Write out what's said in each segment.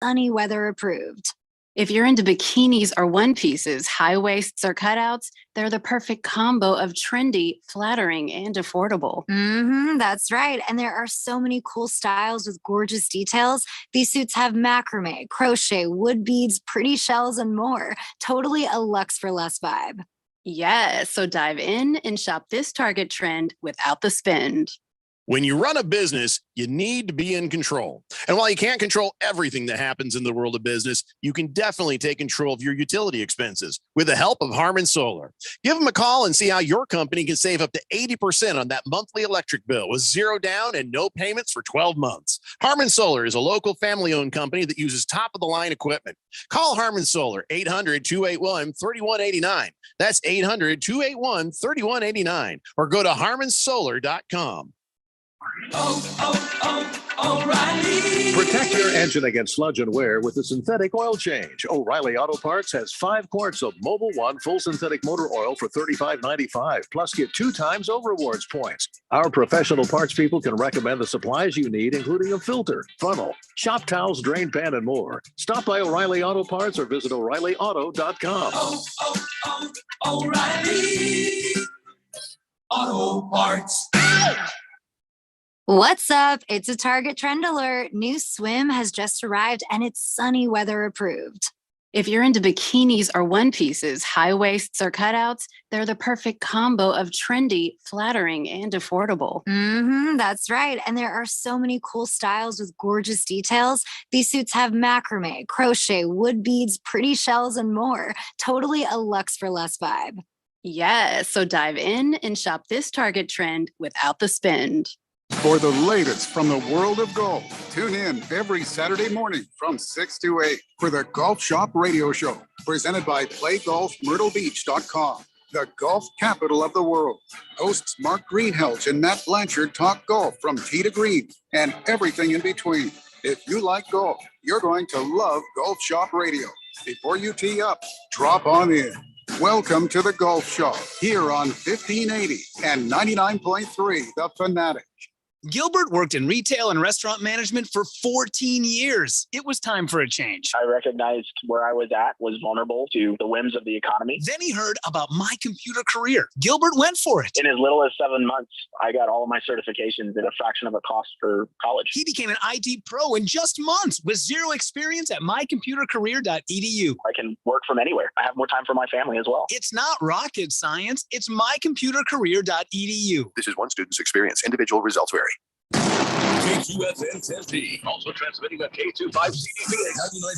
sunny weather approved. If you're into bikinis or one pieces, high waists or cutouts, they're the perfect combo of trendy, flattering, and affordable. That's right. And there are so many cool styles with gorgeous details. These suits have macrame, crochet, wood beads, pretty shells, and more. Totally a luxe for less vibe. Yes, so dive in and shop this Target trend without the spend. When you run a business, you need to be in control. And while you can't control everything that happens in the world of business, you can definitely take control of your utility expenses with the help of Harmon Solar. Give them a call and see how your company can save up to 80% on that monthly electric bill with zero down and no payments for 12 months. Harmon Solar is a local family-owned company that uses top-of-the-line equipment. Call Harmon Solar, 800-281-3189. That's 800-281-3189. Or go to harmonsolar.com. O'Reilly. Protect your engine against sludge and wear with a synthetic oil change. O'Reilly Auto Parts has 5 quarts of Mobil One full synthetic motor oil for $35.95. Plus, get 2 times over rewards points. Our professional parts people can recommend the supplies you need, including a filter, funnel, shop towels, drain pan, and more. Stop by O'Reilly Auto Parts or visit O'ReillyAuto.com. O'Reilly Auto Parts. What's up? It's a Target trend alert. New swim has just arrived and it's sunny weather approved. If you're into bikinis or one pieces, high waists or cutouts, they're the perfect combo of trendy, flattering, and affordable. That's right. And there are so many cool styles with gorgeous details. These suits have macrame, crochet, wood beads, pretty shells, and more. Totally a luxe for less vibe. Yes, so dive in and shop this Target trend without the spend. For the latest from the world of golf, tune in every Saturday morning from 6 to 8 for the Golf Shop Radio Show, presented by PlayGolfMyrtleBeach.com, the golf capital of the world. Hosts Mark Greenhalgh and Matt Blanchard talk golf from tee to green and everything in between. If you like golf, you're going to love Golf Shop Radio. Before you tee up, drop on in. Welcome to the Golf Shop here on 1580 and 99.3 The Fanatic. Gilbert worked in retail and restaurant management for 14 years. It was time for a change. I recognized where I was at was vulnerable to the whims of the economy. Then he heard about My Computer Career. Gilbert went for it. In as little as 7 months, I got all of my certifications at a fraction of a cost for college. He became an IT pro in just months with zero experience at mycomputercareer.edu. I can work from anywhere. I have more time for my family as well. It's not rocket science. It's mycomputercareer.edu. This is one student's experience. Individual results vary. KQFN Tempe, also transmitting on K25CDP at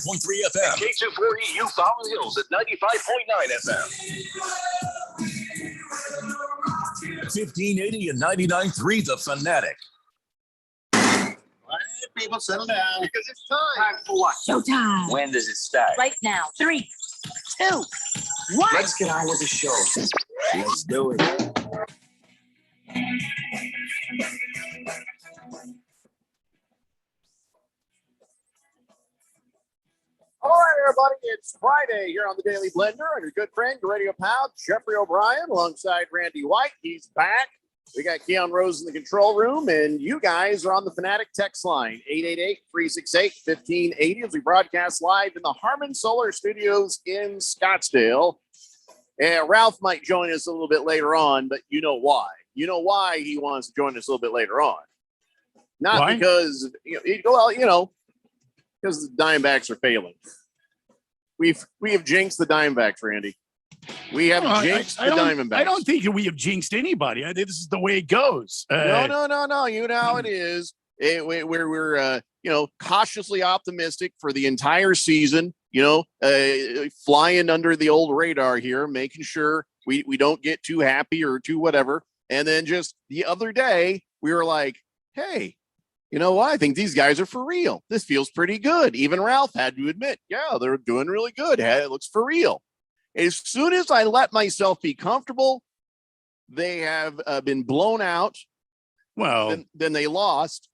99.3 FM, and K240U Fountain Hills at 95.9 FM. 1580 and 99.3 The Fanatic. All right, people, settle down because it's time. Time for what? Showtime. When does it start? Right now. 3, 2, 1. Let's get on with the show. Let's do it. All right, everybody, it's Friday here on the Daily Blender. I'm your good friend, your radio pal, Jeffrey O'Brien, alongside Randy White. He's back. We got Keon Rose in the control room, and you guys are on the Fanatic text line, 888-368-1580, as we broadcast live in the Harmon Solar Studios in Scottsdale. And Ralph might join us a little bit later on, but you know why. You know why he wants to join us a little bit later on. Not why? Because, because the Diamondbacks are failing. We have jinxed the Diamondbacks, Randy. We have jinxed the Diamondbacks. I don't think we have jinxed anybody. I think this is the way it goes. No. You know how it is. We're cautiously optimistic for the entire season. Flying under the old radar here, making sure we don't get too happy or too whatever. And then just the other day, we were like, hey, you know what? I think these guys are for real. This feels pretty good. Even Ralph had to admit, yeah, they're doing really good. It looks for real. As soon as I let myself be comfortable, they have been blown out. Well, then they lost.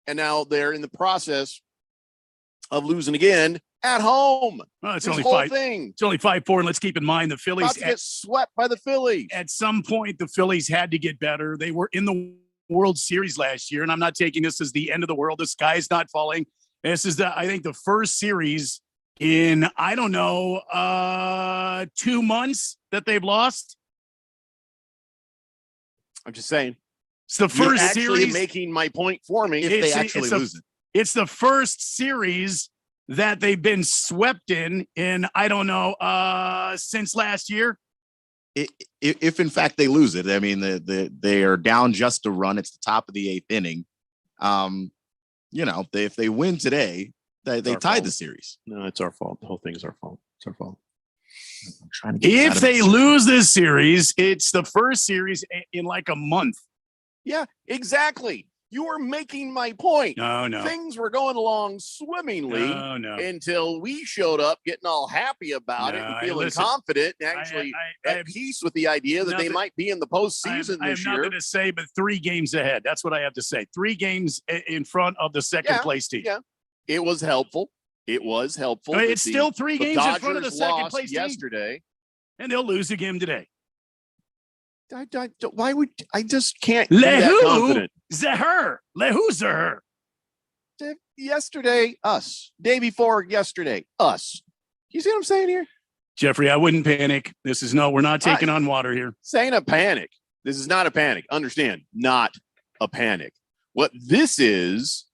And now they're in the process of losing again at home. Well, it's only 5. It's only 5-4. And let's keep in mind the Phillies get swept by the Phillies. At some point, the Phillies had to get better. They were in the World Series last year, and I'm not taking this as the end of the world. The sky is not falling. This is I think the first series in, I don't know, 2 months that they've lost. I'm just saying. It's the You're first actually series. making my point for me. If they actually lose it. It's the first series that they've been swept in, I don't know, since last year. If in fact they lose it, I mean, they are down just a run. It's the top of the 8th inning. If they win today, they tied the series. No, it's our fault. The whole thing is our fault. It's our fault. I'm trying to get If they lose this series, it's the first series in like a month. Yeah, exactly. You were making my point. No. Things were going along swimmingly No. until we showed up getting all happy about it and feeling confident and actually at peace with the idea that they might be in the postseason I have this year. nothing to say, but 3 games ahead. That's what I have to say. 3 games in front of the second place team. Yeah, it was helpful. It was helpful. It's still 3 games in front of the second place team yesterday, and they'll lose a game today. Why would I just can't be that confident? Zaher. Yesterday, us. Day before yesterday, us. You see what I'm saying here? Jeffrey, I wouldn't panic. We're not taking on water here. This ain't a panic. This is not a panic. Understand, not a panic. What this is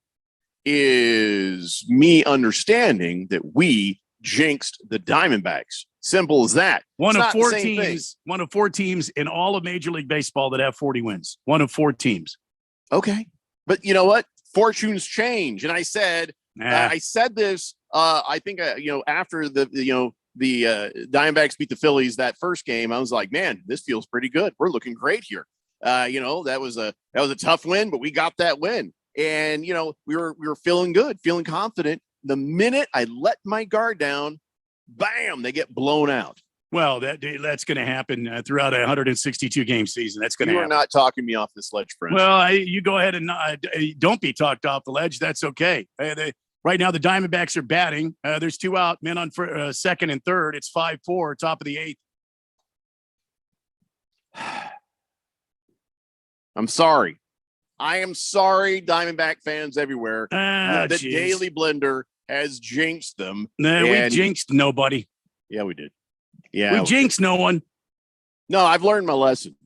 me understanding that we jinxed the Diamondbacks. Simple as that. One of 4 teams in all of Major League Baseball that have 40 wins. One of 4 teams. Okay. But you know what? Fortunes change. And I said, this, I think, after the Diamondbacks beat the Phillies that first game, I was like, man, this feels pretty good. We're looking great here. That was a tough win, but we got that win. And, we were feeling good, feeling confident. The minute I let my guard down, bam, they get blown out. Well, that's going to happen throughout a 162 game season. That's going to happen. You are not talking me off this ledge, friend. Well, you go ahead and don't be talked off the ledge. That's okay. Right now, the Diamondbacks are batting. There's 2 out, men on second and third. It's 5-4, top of the 8th. I'm sorry. I am sorry, Diamondback fans everywhere. The Daily Blender has jinxed them. No, we jinxed nobody. Yeah, we did. Yeah, we jinxed no one. No, I've learned my lesson.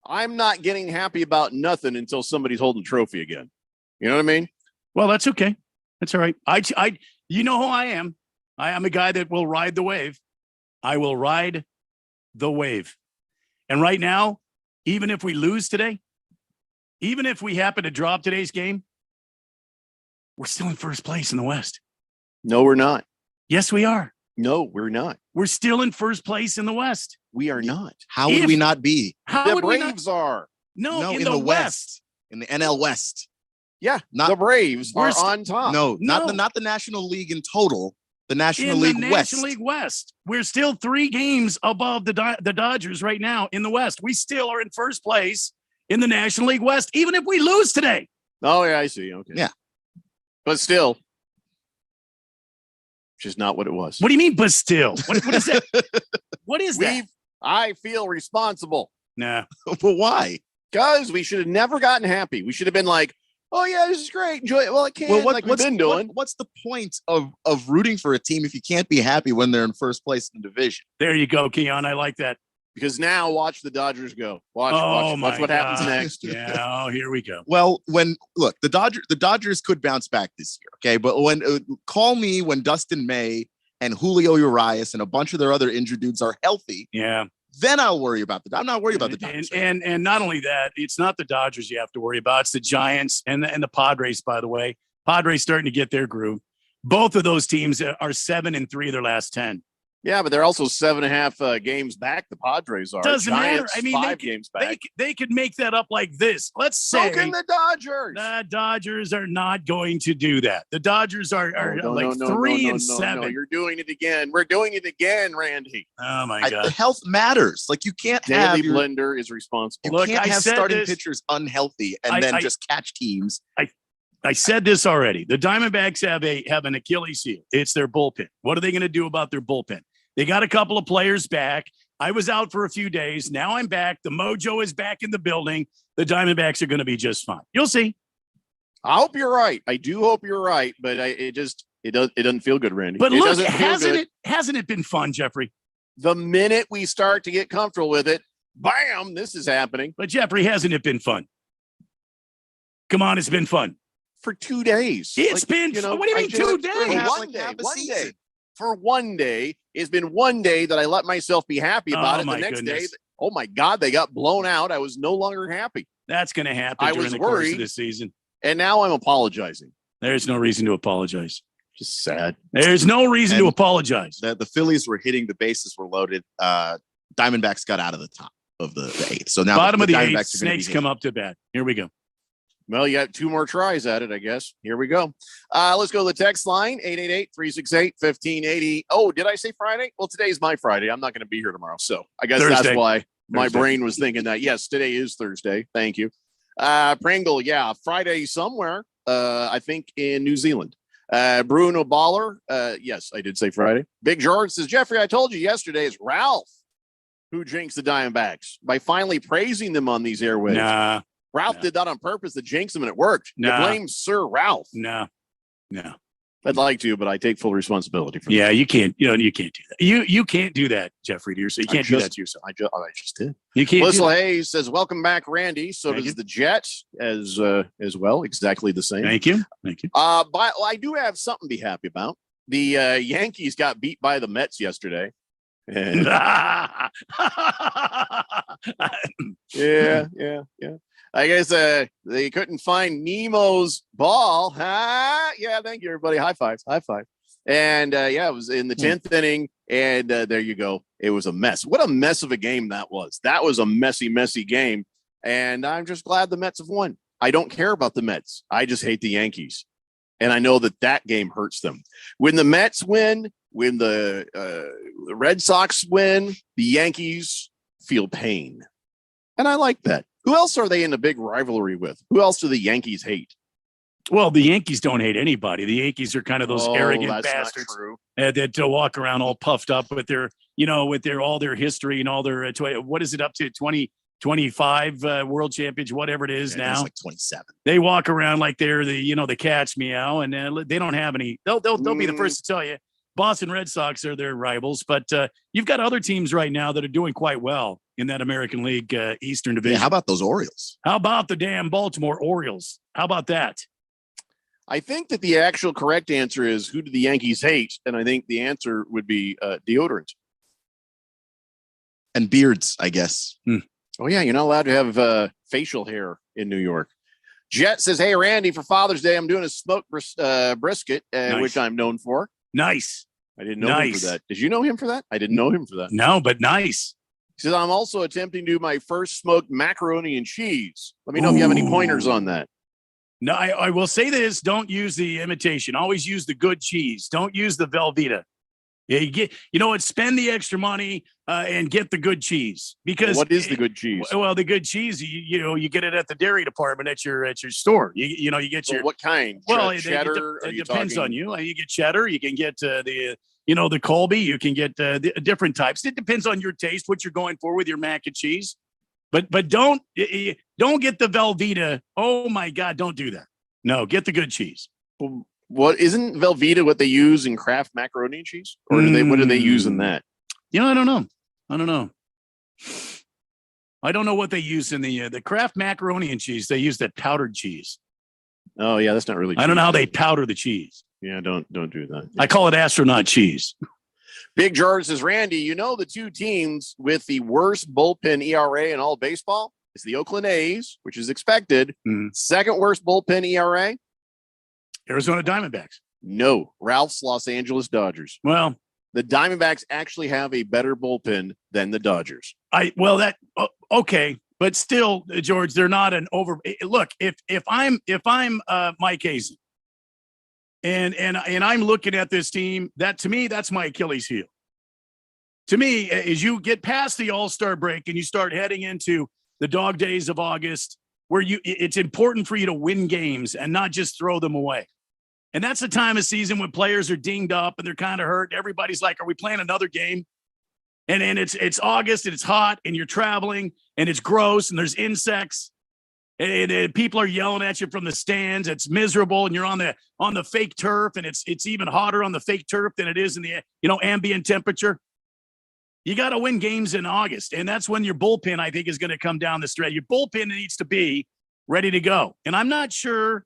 I'm not getting happy about nothing until somebody's holding a trophy again. You know what I mean? Well, that's okay. That's all right. You know who I am. I am a guy that will ride the wave. I will ride the wave. And right now, even if we lose today, even if we happen to drop today's game, we're still in first place in the West. No, we're not. Yes, we are. No, we're not. We're still in first place in the West. We are not. How would we not be? The Braves are. No, in the West. In the NL West. Yeah, the Braves are on top. No, not the National League in total. The National League West. National League West. We're still 3 games above the Dodgers right now in the West. We still are in first place in the National League West, even if we lose today. Oh, yeah, I see. Okay. Yeah. But still, just not what it was. What do you mean, but still? What is that? What is that? I feel responsible. Nah. But why? Because we should have never gotten happy. We should have been like, oh, yeah, this is great. Enjoy it. Well, I can't. Like we've been doing. What's the point of rooting for a team if you can't be happy when they're in first place in the division? There you go, Keon. I like that. Because now watch the Dodgers go. Watch what happens next. Yeah. Oh, here we go. Well, the Dodgers could bounce back this year. Okay. But call me when Dustin May and Julio Urias and a bunch of their other injured dudes are healthy. Yeah. Then I'll worry about I'm not worried about the Dodgers. And not only that, it's not the Dodgers you have to worry about. It's the Giants and the Padres, by the way. Padres starting to get their groove. Both of those teams are 7-3 their last 10. Yeah, but they're also 7.5 games back. The Padres are. Doesn't Giants, matter. I mean, 5 games back. They could make that up like this. Let's say. So can the Dodgers. The Dodgers are not going to do that. The Dodgers are 3-7. No, you're doing it again. We're doing it again, Randy. Oh my God. Health matters. Like you can't Daily Blender is responsible. You can't have starting pitchers unhealthy and then just catch teams. I said this already. The Diamondbacks have an Achilles heel. It's their bullpen. What are they going to do about their bullpen? They got a couple of players back. I was out for a few days. Now I'm back. The mojo is back in the building. The Diamondbacks are going to be just fine. You'll see. I hope you're right. I do hope you're right, but it doesn't feel good, Randy. But it look, doesn't feel good. hasn't it been fun, Jeffrey? The minute we start to get comfortable with it, bam, this is happening. But Jeffrey, hasn't it been fun? Come on, it's been fun. For 2 days. It's been fun. What do you mean 2 days? For one day. It's been one day that I let myself be happy about it. The next day, oh my God, they got blown out. I was no longer happy. That's going to happen during the course of this season. And now I'm apologizing. There's no reason to apologize. Just sad. There's no reason to apologize. The Phillies were hitting, the bases were loaded. Diamondbacks got out of the top of the eighth. So now bottom of the eighth, Diamondbacks Snakes come up to bat. Here we go. Well, you got 2 more tries at it, I guess. Here we go. Let's go to the text line, 888-368-1580. Oh, did I say Friday? Well, today's my Friday. I'm not going to be here tomorrow. So I guess Thursday. That's why my brain was thinking that. Yes, today is Thursday. Thank you. Pringle, yeah, Friday somewhere, I think in New Zealand. Bruno Baller, yes, I did say Friday. Big George says, Jeffrey, I told you yesterday it's Ralph who jinxed the Diamondbacks by finally praising them on these airwaves. Nah. Ralph did that on purpose to jinx them, and it worked. Nah. You blame Sir Ralph. No. I'd like to, but I take full responsibility for Yeah, that. you can't. You can't do that. You can't do that, Jeffrey. To yourself. You can't do that to yourself. I just did. You can't. Whistle Hayes says, "Welcome back, Randy." So Thank does you. the Jet as well. Exactly the same. Thank you. But I do have something to be happy about. The Yankees got beat by the Mets yesterday. And yeah. I guess they couldn't find Nemo's ball. Yeah, thank you, everybody. High five. And it was in the 10th inning, and there you go. It was a mess. What a mess of a game that was. That was a messy game, and I'm just glad the Mets have won. I don't care about the Mets. I just hate the Yankees, and I know that game hurts them. When the Mets win, when the Red Sox win, the Yankees feel pain, and I like that. Who else are they in a big rivalry with? Who else do the Yankees hate? Well, the Yankees don't hate anybody. The Yankees are kind of those arrogant that's bastards not true. That walk around all puffed up with their, all their history and all their, what is it up to 25 world champions, whatever it is now. It's like 27. They walk around like they're the cat's meow, and they don't have any. They'll be the first to tell you. Boston Red Sox are their rivals, but you've got other teams right now that are doing quite well in that American League Eastern Division. Yeah, how about those Orioles? How about the damn Baltimore Orioles? How about that? I think that the actual correct answer is who do the Yankees hate? And I think the answer would be deodorant. And beards, I guess. Oh, yeah. You're not allowed to have facial hair in New York. Jet says, hey, Randy, for Father's Day, I'm doing a smoked brisket, Nice. which I'm known for. Nice. I didn't know him for that. Did you know him for that? I didn't know him for that. No, but nice. He says, I'm also attempting to do my first smoked macaroni and cheese. Let me know if you have any pointers on that. No, I will say this: don't use the imitation. Always use the good cheese. Don't use the Velveeta. Yeah, spend the extra money and get the good cheese. Because what is the good cheese? Well, the good cheese, you get it at the dairy department at your store. You get your what kind? Well, cheddar. It depends on you. You get cheddar. You can get the Colby. You can get the different types. It depends on your taste, what you're going for with your mac and cheese. But don't get the Velveeta. Oh my God, don't do that. No, get the good cheese. What isn't Velveeta what they use in Kraft macaroni and cheese, or what do they use in that? I don't know. I don't know what they use in the Kraft macaroni and cheese. They use that powdered cheese. Oh yeah, that's not really. I don't know how they powder the cheese. Yeah, don't do that. I call it astronaut cheese. Big George says, Randy, the two teams with the worst bullpen ERA in all baseball is the Oakland A's, which is expected. Second worst bullpen ERA. Arizona Diamondbacks. No, Ralph's Los Angeles Dodgers. Well, the Diamondbacks actually have a better bullpen than the Dodgers. Okay, but still, George, they're not an over. Look, if I'm Mike Hazen, and I'm looking at this team, that to me, that's my Achilles heel. To me, as you get past the All-Star break and you start heading into the dog days of August, where it's important for you to win games and not just throw them away. And that's the time of season when players are dinged up and they're kind of hurt. Everybody's like, are we playing another game? And it's August and it's hot and you're traveling and it's gross and there's insects. and people are yelling at you from the stands. It's miserable, and you're on the fake turf, and it's even hotter on the fake turf than it is in the ambient temperature. You got to win games in August, and that's when your bullpen, I think, is going to come down the stretch. Your bullpen needs to be ready to go, and I'm not sure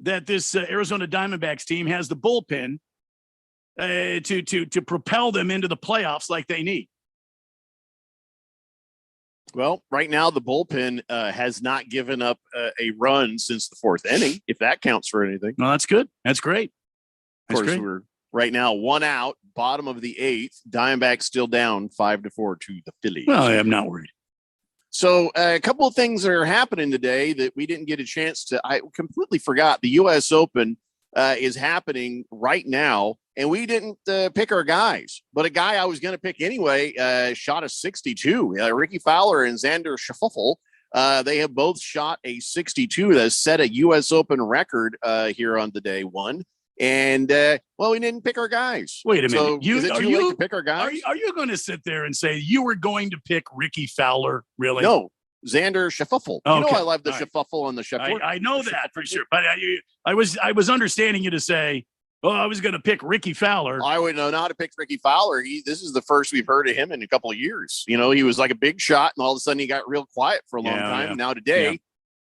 that this Arizona Diamondbacks team has the bullpen to propel them into the playoffs like they need. Well, right now the bullpen has not given up a run since the fourth inning, if that counts for anything. No, that's good. That's great. Of course, we're right now 1 out, bottom of the 8th. Diamondbacks still down 5-4 to the Phillies. Well, I'm not worried. So a couple of things are happening today that we didn't get a chance to. I completely forgot. The U.S. Open is happening right now, and we didn't pick our guys. But a guy I was going to pick anyway shot a 62. Ricky Fowler and Xander Schauffele. They have both shot a 62 that set a U.S. Open record here on the day one. And we didn't pick our guys. Wait a minute. So is it too late to pick our guys? Are you going to sit there and say you were going to pick Ricky Fowler? Really? No, Xander Schauffele. Okay. You know I love the Schauffele on the Schauffele. I know that for sure. But I was understanding you to say, I was going to pick Ricky Fowler. I would know not to pick Ricky Fowler. This is the first we've heard of him in a couple of years. He was like a big shot, and all of a sudden he got real quiet for a long time. Yeah. And now today. Yeah.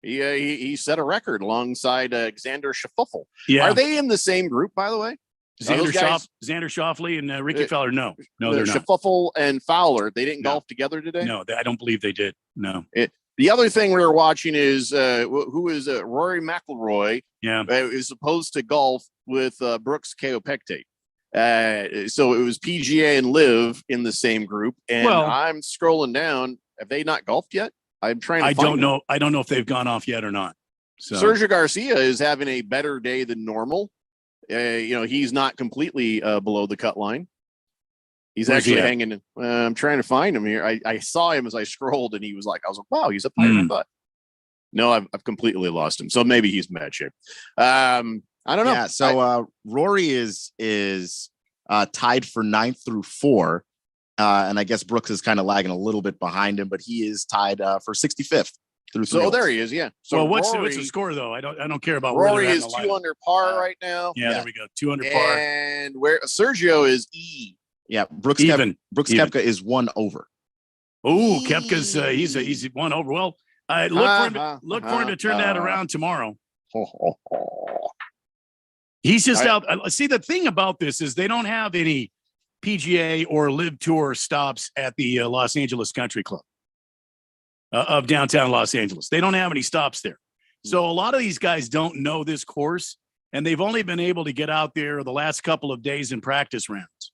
He set a record alongside Xander Schauffele. Yeah. Are they in the same group, by the way? Xander Schauffele and Ricky Fowler? No, they're not. Schauffele and Fowler, they didn't golf together today? No, I don't believe they did. No. The other thing we were watching is who is Rory McIlroy. Yeah. Is supposed to golf with Brooks Koepka. So it was PGA and Live in the same group. And I'm scrolling down. Have they not golfed yet? I'm trying to find them. I don't know if they've gone off yet or not. So Sergio Garcia is having a better day than normal. He's not completely below the cut line. He's actually hanging. I'm trying to find him here. I saw him as I scrolled, and I was like, wow, he's up higher than I thought. No, I've completely lost him. So maybe he's in bad shape. I don't know. Yeah. So Rory is tied for 9th through 4. And I guess Brooks is kind of lagging a little bit behind him, but he is tied for 65th through 3. So there he is. Yeah. So what's the score though? I don't care about Rory is 2 under par right now. Yeah, there we go. 2 under par. And where Sergio is E. Yeah, Brooks Koepka is 1 over. Oh, Koepka's he's 1 over. Well, look for him to turn that around tomorrow. He's just out. See, the thing about this is they don't have any PGA or Live Tour stops at the Los Angeles Country Club of downtown Los Angeles. They don't have any stops there. So a lot of these guys don't know this course, and they've only been able to get out there the last couple of days in practice rounds.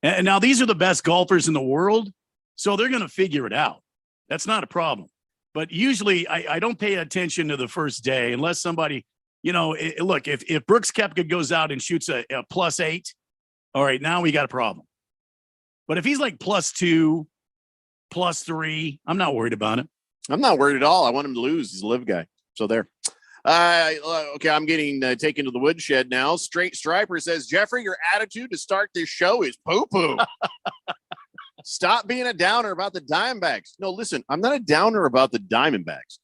And now these are the best golfers in the world, so they're going to figure it out. That's not a problem. But usually I don't pay attention to the first day unless somebody, look, if Brooks Koepka goes out and shoots a +8, all right, now we got a problem. But if he's like +2, +3, I'm not worried about it. I'm not worried at all. I want him to lose. He's a Live guy. So there. Okay, I'm getting taken to the woodshed now. Straight Striper says, Jeffrey, your attitude to start this show is poo-poo. Stop being a downer about the Diamondbacks. No, listen, I'm not a downer about the Diamondbacks.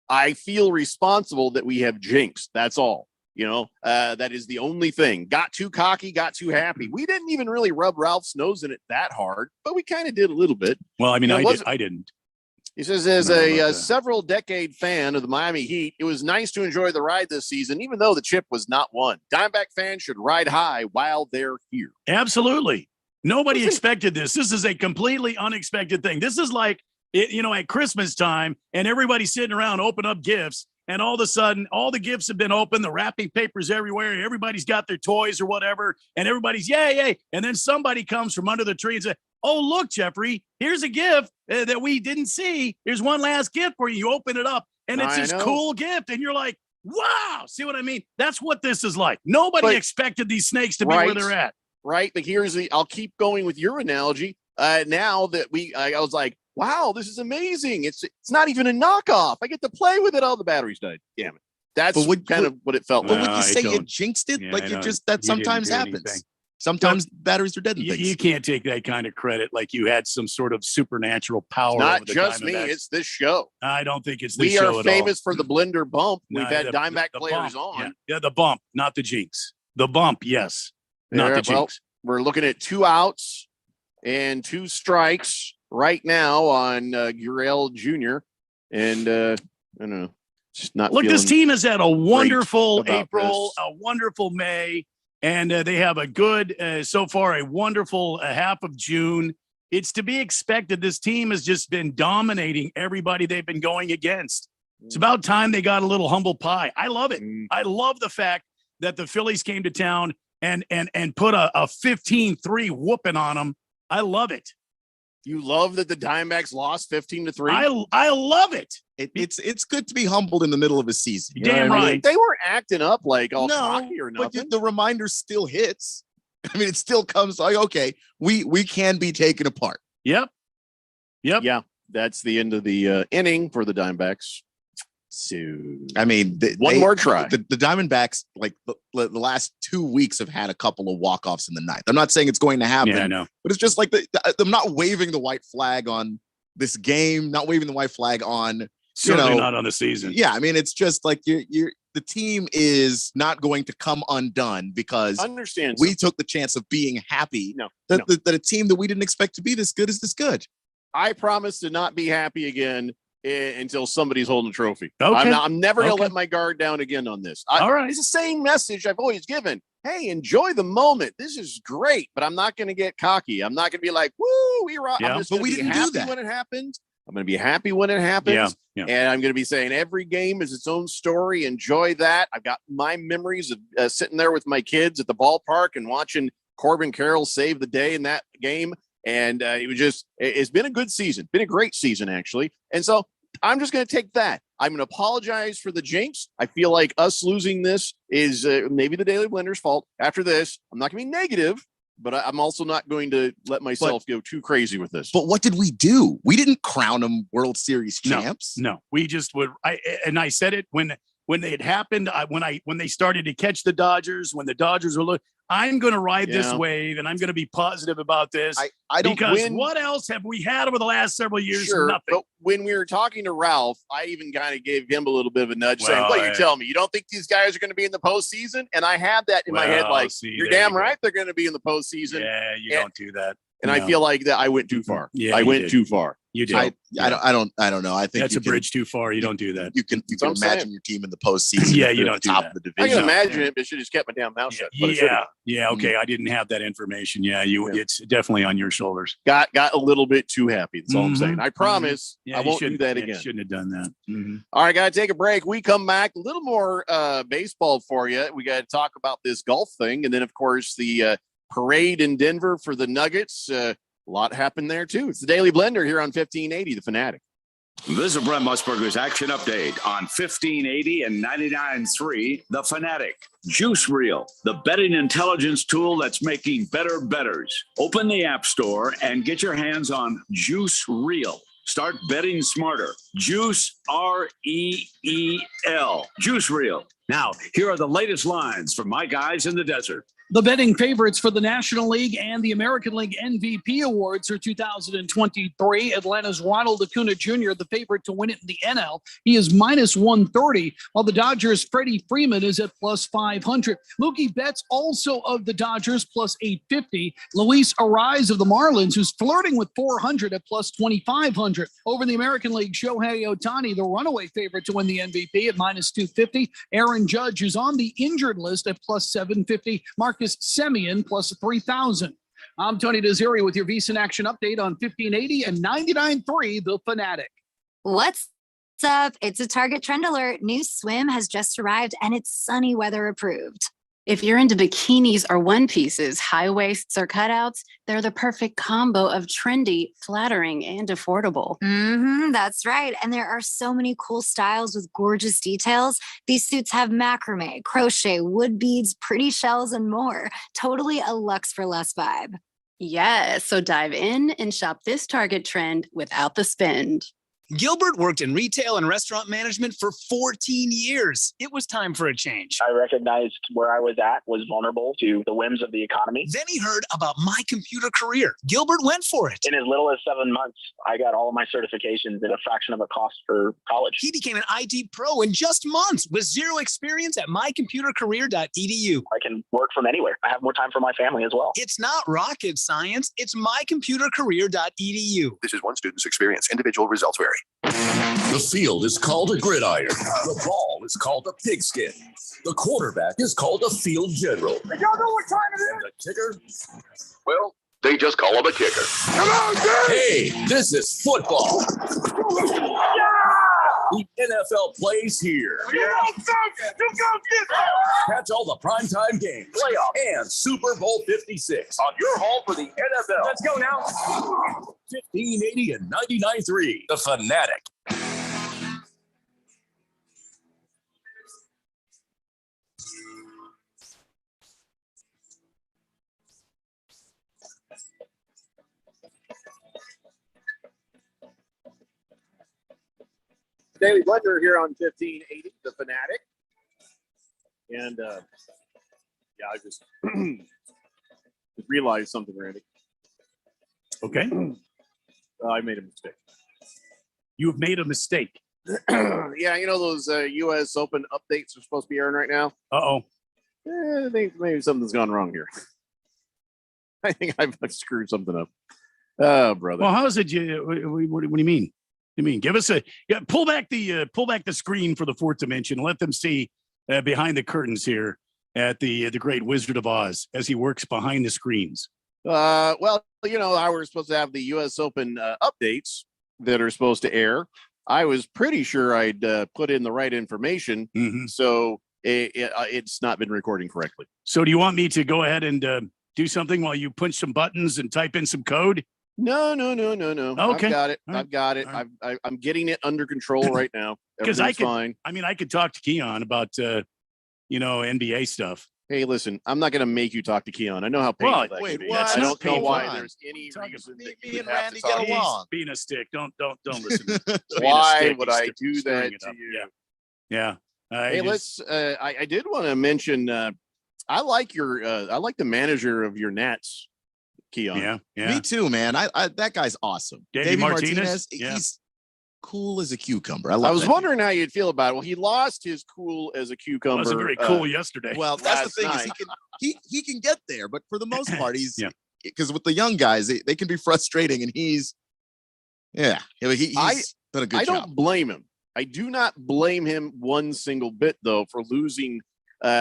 I feel responsible that we have jinxed. That's all. That is the only thing. Got too cocky, got too happy. We didn't even really rub Ralph's nose in it that hard, but we kind of did a little bit. Well, I mean, I didn't. He says, as a several decade fan of the Miami Heat, it was nice to enjoy the ride this season, even though the chip was not won. Diamondback fans should ride high while they're here. Absolutely. Nobody expected this. This is a completely unexpected thing. This is like, at Christmas time, and everybody's sitting around, open up gifts. And all of a sudden, all the gifts have been opened. The wrapping paper's everywhere. Everybody's got their toys or whatever. And everybody's, yay. And then somebody comes from under the tree and says, oh, look, Jeffrey, here's a gift that we didn't see. Here's one last gift for you. You open it up, and it's this cool gift. And you're like, wow. See what I mean? That's what this is like. Nobody expected these snakes to be where they're at. Right. But I'll keep going with your analogy. Now that I was like, wow, this is amazing. It's not even a knockoff. I get to play with it. All the batteries died. Damn it. That's kind of what it felt like. Would you say you jinxed it? Yeah, that sometimes happens. Sometimes batteries are dead in things. You can't take that kind of credit like you had some sort of supernatural power. Not over the just me. Diamondbacks. It's this show. I don't think it's this We show are at famous all. for the blender bump. No, We've had the Diamondback players bump. on. Yeah, the bump, not the jinx. The bump, yes, not Yeah, the jinx. We're looking at 2 outs and 2 strikes right now on Gurriel Jr. And I don't know, just not. Look, this feeling team has had a wonderful about April, this. a wonderful May, and they have a good, so far, a wonderful half of June. It's to be expected. This team has just been dominating everybody they've been going against. It's about time they got a little humble pie. I love it. I love the fact that the Phillies came to town and put a 15-3 whooping on them. I love it. You love that the Diamondbacks lost 15-3. I love it. It's good to be humbled in the middle of a season. You damn I mean, right. they weren't acting up like all No, cocky or but nothing. the reminder still hits. I mean, it still comes like, okay, we can be taken apart. Yep. Yeah, that's the end of the inning for the Diamondbacks. So I mean, one more try. The Diamondbacks, like the last 2 weeks, have had a couple of walk-offs in the ninth. I'm not saying it's going to happen, Yeah, I know. but it's just like I'm not waving the white flag on this game, not waving the white flag on, Certainly not on the season. Yeah, I mean, it's just like the team is not going to come undone because Understand we took the chance of being happy No, that a team that we didn't expect to be this good is this good. I promise to not be happy again until somebody's holding a trophy. Okay. I'm never going to Okay. let my guard down again on this. All right. It's the same message I've always given. Hey, enjoy the moment. This is great, but I'm not going to get cocky. I'm not going to be like, woo, we rock. Yeah, I'm just but gonna we be didn't do happy that. when it happens. I'm going to be happy when it happens. Yeah. And I'm going to be saying every game is its own story. Enjoy that. I've got my memories of sitting there with my kids at the ballpark and watching Corbin Carroll save the day in that game. And it's been a good season, been a great season, actually. And so I'm just going to take that. I'm going to apologize for the jinx. I feel like us losing this is maybe the Daily Blender's fault. After this, I'm not going to be negative, but I'm also not going to let myself go too crazy with this. But what did we do? We didn't crown them World Series champs. No, we just would. I said it when it happened. When they started to catch the Dodgers, when the Dodgers were looking, I'm going to ride this wave, and I'm going to be positive about this. I don't because win. what else have we had over the last several years? Sure, Nothing. but when we were talking to Ralph, I even kind of gave him a little bit of a nudge saying, Well, what you tell me? You don't think these guys are going to be in the postseason? And I had that in my head, Well, like, see, you're there damn you go. right they're going to be in the postseason. Yeah, you And- don't do that. And I No. feel like that I went too far. Yeah, I you went did. too far. You did. I don't know. I think That's you a bridge too far. You don't do that. You can what I'm imagine saying. your team in the postseason. Yeah, if you they're don't at the do top that. of the I can division. imagine it, but should have just kept my damn mouth shut. But I should've. Yeah. Okay, I didn't have that information. Yeah, it's definitely on your shoulders. Got a little bit too happy. That's all I'm Mhm. saying. I promise Yeah, I you won't do shouldn't- that yeah, again. You shouldn't have done that. Mhm. All right, got to take a break. We come back, a little more baseball for you. We got to talk about this golf thing. And then, of course, the parade in Denver for the Nuggets. A lot happened there, too. It's the Daily Blender here on 1580, The Fanatic. This is Brent Musburger's action update on 1580 and 99.3 The Fanatic. Juice Reel, the betting intelligence tool that's making better bettors. Open the App Store and get your hands on Juice Reel. Start betting smarter. Juice, R-E-E-L. Juice Reel. Now, here are the latest lines from my guys in the desert. The betting favorites for the National League and the American League MVP awards for 2023. Atlanta's Ronald Acuna Jr., the favorite to win it in the NL. He is minus 130, while the Dodgers' Freddie Freeman is at plus 500. Mookie Betts, also of the Dodgers, plus 850. Luis Ariz of the Marlins, who's flirting with 400 at plus 2,500. Over in the American League, Shohei Ohtani, the runaway favorite to win the MVP at minus 250. Aaron Judge, who's on the injured list at plus 750. Marcus Semien plus 3,000. I'm Tony Desiri with your VSiN Action Update on 1580 and 99.3 The Fanatic. What's up? It's a Target Trend Alert. New swim has just arrived and it's sunny weather approved. If you're into bikinis or one pieces, high waists or cutouts, they're the perfect combo of trendy, flattering, and affordable. That's right. And there are so many cool styles with gorgeous details. These suits have macrame, crochet, wood beads, pretty shells, and more. Totally a luxe for less vibe. Yes, so dive in and shop this Target trend without the spend. Gilbert worked in retail and restaurant management for 14 years. It was time for a change. I recognized where I was at was vulnerable to the whims of the economy. Then he heard about My Computer Career. Gilbert went for it. In as little as 7 months, I got all of my certifications at a fraction of a cost for college. He became an IT pro in just months with zero experience at mycomputercareer.edu. I can work from anywhere. I have more time for my family as well. It's not rocket science. It's mycomputercareer.edu. This is one student's experience. Individual results vary. The field is called a gridiron. The ball is called a pigskin. The quarterback is called a field general. Y'all know what time it is? And the kicker? Well, they just call him a kicker. Come on, dude! Hey, this is football. The NFL plays here. Catch all the primetime games, playoff, and Super Bowl 56 on your home for the NFL. Let's go now. 1580 and 99.3. The Fanatic. Daily Blender here on 1580, The Fanatic. And I just realized something, Randy. Okay. I made a mistake. You've made a mistake. Yeah, you know those U.S. Open updates are supposed to be airing right now? Uh-oh. I think maybe something's gone wrong here. I think I've screwed something up. Oh, brother. Well, how is it? What do you mean? You mean give us pull back the screen for the fourth dimension. Let them see behind the curtains here at the great Wizard of Oz as he works behind the screens. Well, you know how we're supposed to have the U.S. Open updates that are supposed to air. I was pretty sure I'd put in the right information, so it's not been recording correctly. So, do you want me to go ahead and do something while you punch some buttons and type in some code? No. Okay. I've got it. I'm getting it under control right now. Because fine. I could talk to Keon about NBA stuff. Hey, listen, I'm not going to make you talk to Keon. I know how painful that can be. I don't know why there's any reason that you would have to talk to He's being a stick. Don't listen. Why would I do that to you? Yeah. Hey, I did want to mention. I like the manager of your Nats, Keon. Me too, man. I that guy's awesome. Davey Martinez. He's cool as a cucumber. I was wondering how you'd feel about it. Well, he lost his cool as a cucumber. Wasn't very cool yesterday. Well, that's the thing is he can get there, but for the most part, he's because with the young guys, they can be frustrating, and he's done a good job. I don't blame him. I do not blame him one single bit, though, for losing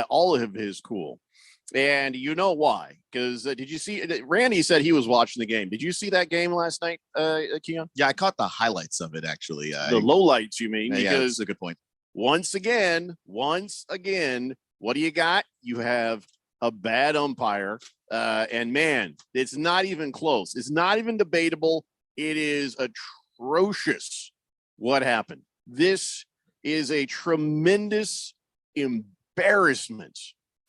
all of his cool. And you know why? Because did you see? Randy said he was watching the game. Did you see that game last night, Keon? Yeah, I caught the highlights of it actually. The lowlights, you mean? Yeah, that's a good point. Once again, what do you got? You have a bad umpire, and man, it's not even close. It's not even debatable. It is atrocious what happened. This is a tremendous embarrassment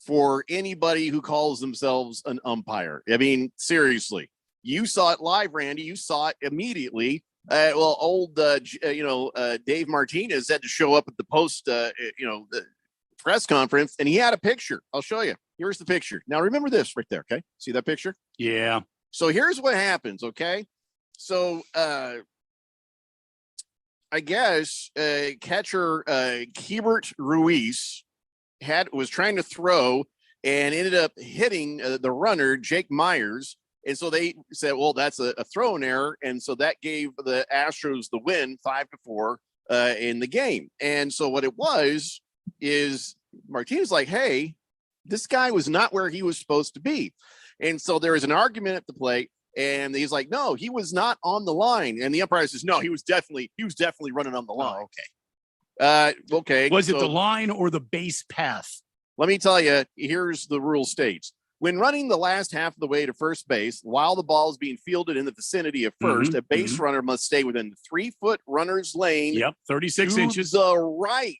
for anybody who calls themselves an umpire. I mean, seriously, you saw it live, Randy. You saw it immediately. Dave Martinez had to show up at the the press conference, and he had a picture. I'll show you. Here's the picture. Now, remember this right there, okay? See that picture? Yeah. So here's what happens, okay? So I guess catcher Keibert Ruiz was trying to throw and ended up hitting the runner, Jake Myers. And so they said, well, that's a throw-in error. And so that gave the Astros the win 5-4 in the game. And so what it was is Martinez like, hey, this guy was not where he was supposed to be. And so there was an argument at the plate. And he's like, no, he was not on the line. And the umpire says, no, he was definitely running on the line. Okay. Was it the line or the base path? Let me tell you, here's the rule states. When running the last half of the way to first base, while the ball is being fielded in the vicinity of first, a base runner must stay within the 3-foot runner's lane. Yep, 36 inches. The right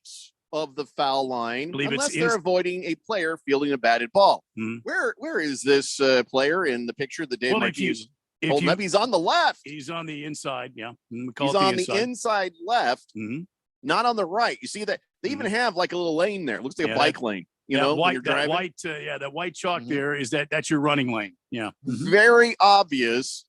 of the foul line, unless they're avoiding a player fielding a batted ball. Where is this player in the picture that Dave Martinez? If Hold you- up, he's on the left. He's on the inside. Yeah. We call He's it on the inside. inside left, Mhm. not on the right. You see that they even have like a little lane there. It looks like Yeah, a bike lane. You That know, when you're white, that driving. white, that white chalk there is that's your running lane. Yeah. Very obvious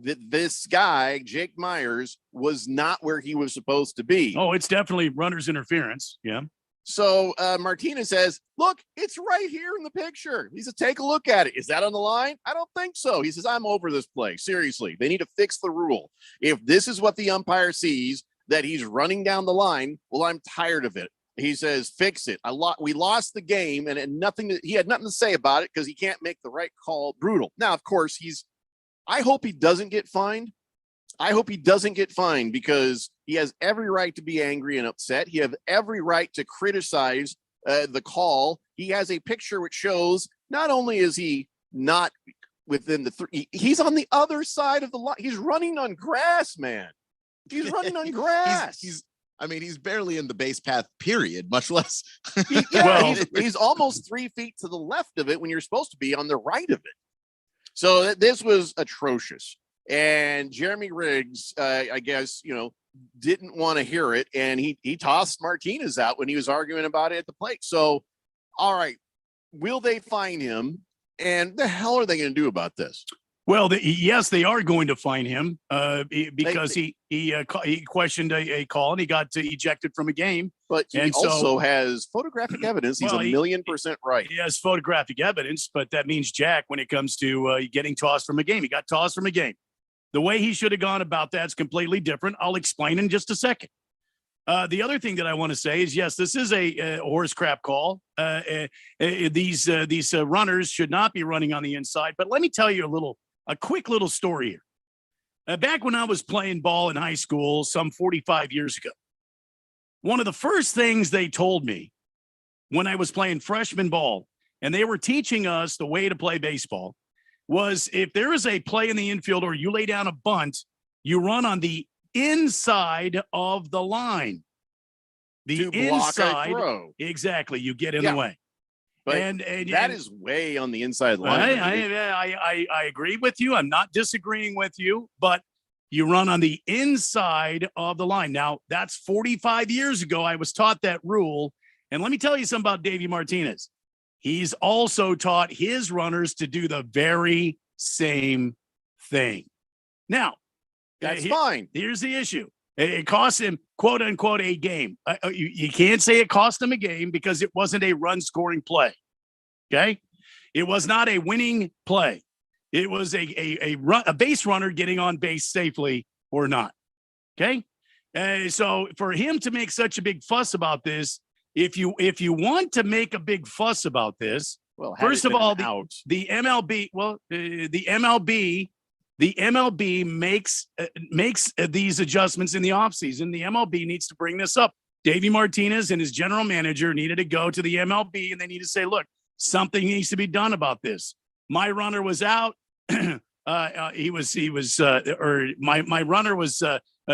that this guy, Jake Myers, was not where he was supposed to be. Oh, it's definitely runner's interference. Yeah. So Martinez says, look, it's right here in the picture. He says, take a look at it. Is that on the line? I don't think so. He says, I'm over this play. Seriously, they need to fix the rule. If this is what the umpire sees, that he's running down the line, well, I'm tired of it. He says, fix it. We lost the game, and he had nothing to say about it because he can't make the right call. Brutal. Now, of course, I hope he doesn't get fined. I hope he doesn't get fined because he has every right to be angry and upset. He has every right to criticize the call. He has a picture which shows not only is he not within the three, he's on the other side of the line. He's running on grass, man. He's running on grass. He's barely in the base path, period, much less. He's almost 3 feet to the left of it when you're supposed to be on the right of it. So this was atrocious. And Jeremy Riggs, I guess, didn't want to hear it. And he tossed Martinez out when he was arguing about it at the plate. So, all right, will they fine him? And the hell are they going to do about this? Well, yes, they are going to fine him because he questioned a call and he got ejected from a game. But he also has photographic evidence. He's 1,000,000% right. He has photographic evidence, but that means Jack when it comes to getting tossed from a game. He got tossed from a game. The way he should have gone about that's completely different. I'll explain in just a second. The other thing that I want to say is, yes, this is a horse crap call. These runners should not be running on the inside. But let me tell you a quick little story here. Back when I was playing ball in high school, some 45 years ago, one of the first things they told me when I was playing freshman ball, and they were teaching us the way to play baseball, was if there is a play in the infield or you lay down a bunt, you run on the inside of the line. The inside, throw. Exactly. You get in the way. But and that is way on the inside line. I agree with you. I'm not disagreeing with you, but you run on the inside of the line. Now, that's 45 years ago. I was taught that rule. And let me tell you something about Davey Martinez. He's also taught his runners to do the very same thing. Now, that's fine. Here's the issue. It cost him, quote unquote, a game. You can't say it cost him a game because it wasn't a run scoring play. Okay. It was not a winning play. It was a base runner getting on base safely or not. Okay. So for him to make such a big fuss about this, if you want to make a big fuss about this, well, first of all, the MLB, the MLB makes these adjustments in the offseason. The MLB needs to bring this up. Davey Martinez and his general manager needed to go to the MLB and they need to say, look, something needs to be done about this. My runner was out. My runner was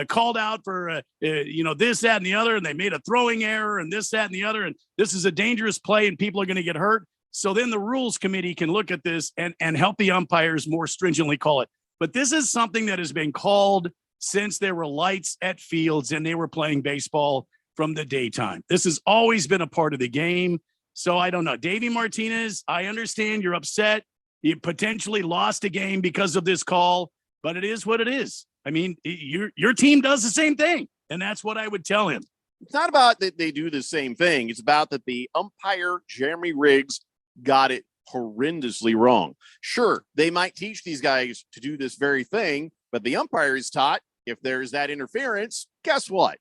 called out for, this, that, and the other, and they made a throwing error and this, that, and the other. And this is a dangerous play and people are going to get hurt. So then the rules committee can look at this and help the umpires more stringently call it. But this is something that has been called since there were lights at fields and they were playing baseball from the daytime. This has always been a part of the game. So I don't know. Davey Martinez, I understand you're upset. You potentially lost a game because of this call, but it is what it is. I mean, your team does the same thing, and that's what I would tell him. It's not about that they do the same thing. It's about that the umpire, Jeremy Riggs, got it horrendously wrong. Sure, they might teach these guys to do this very thing, but the umpire is taught if there's that interference, guess what?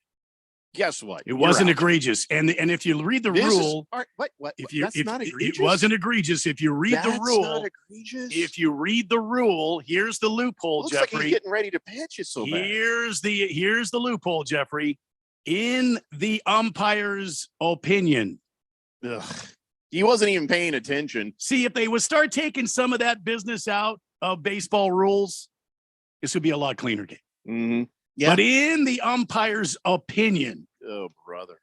It wasn't egregious. And if you read the rule, that's not egregious. It wasn't egregious. If you read the rule, not egregious. If you read the rule, here's the loophole, Looks Jeffrey. Like he's getting ready to pitch it so bad. Here's the loophole, Jeffrey. In the umpire's opinion. He wasn't even paying attention. See, if they would start taking some of that business out of baseball rules, this would be a lot cleaner game. Mm-hmm. Yeah. But in the umpire's opinion, oh, brother,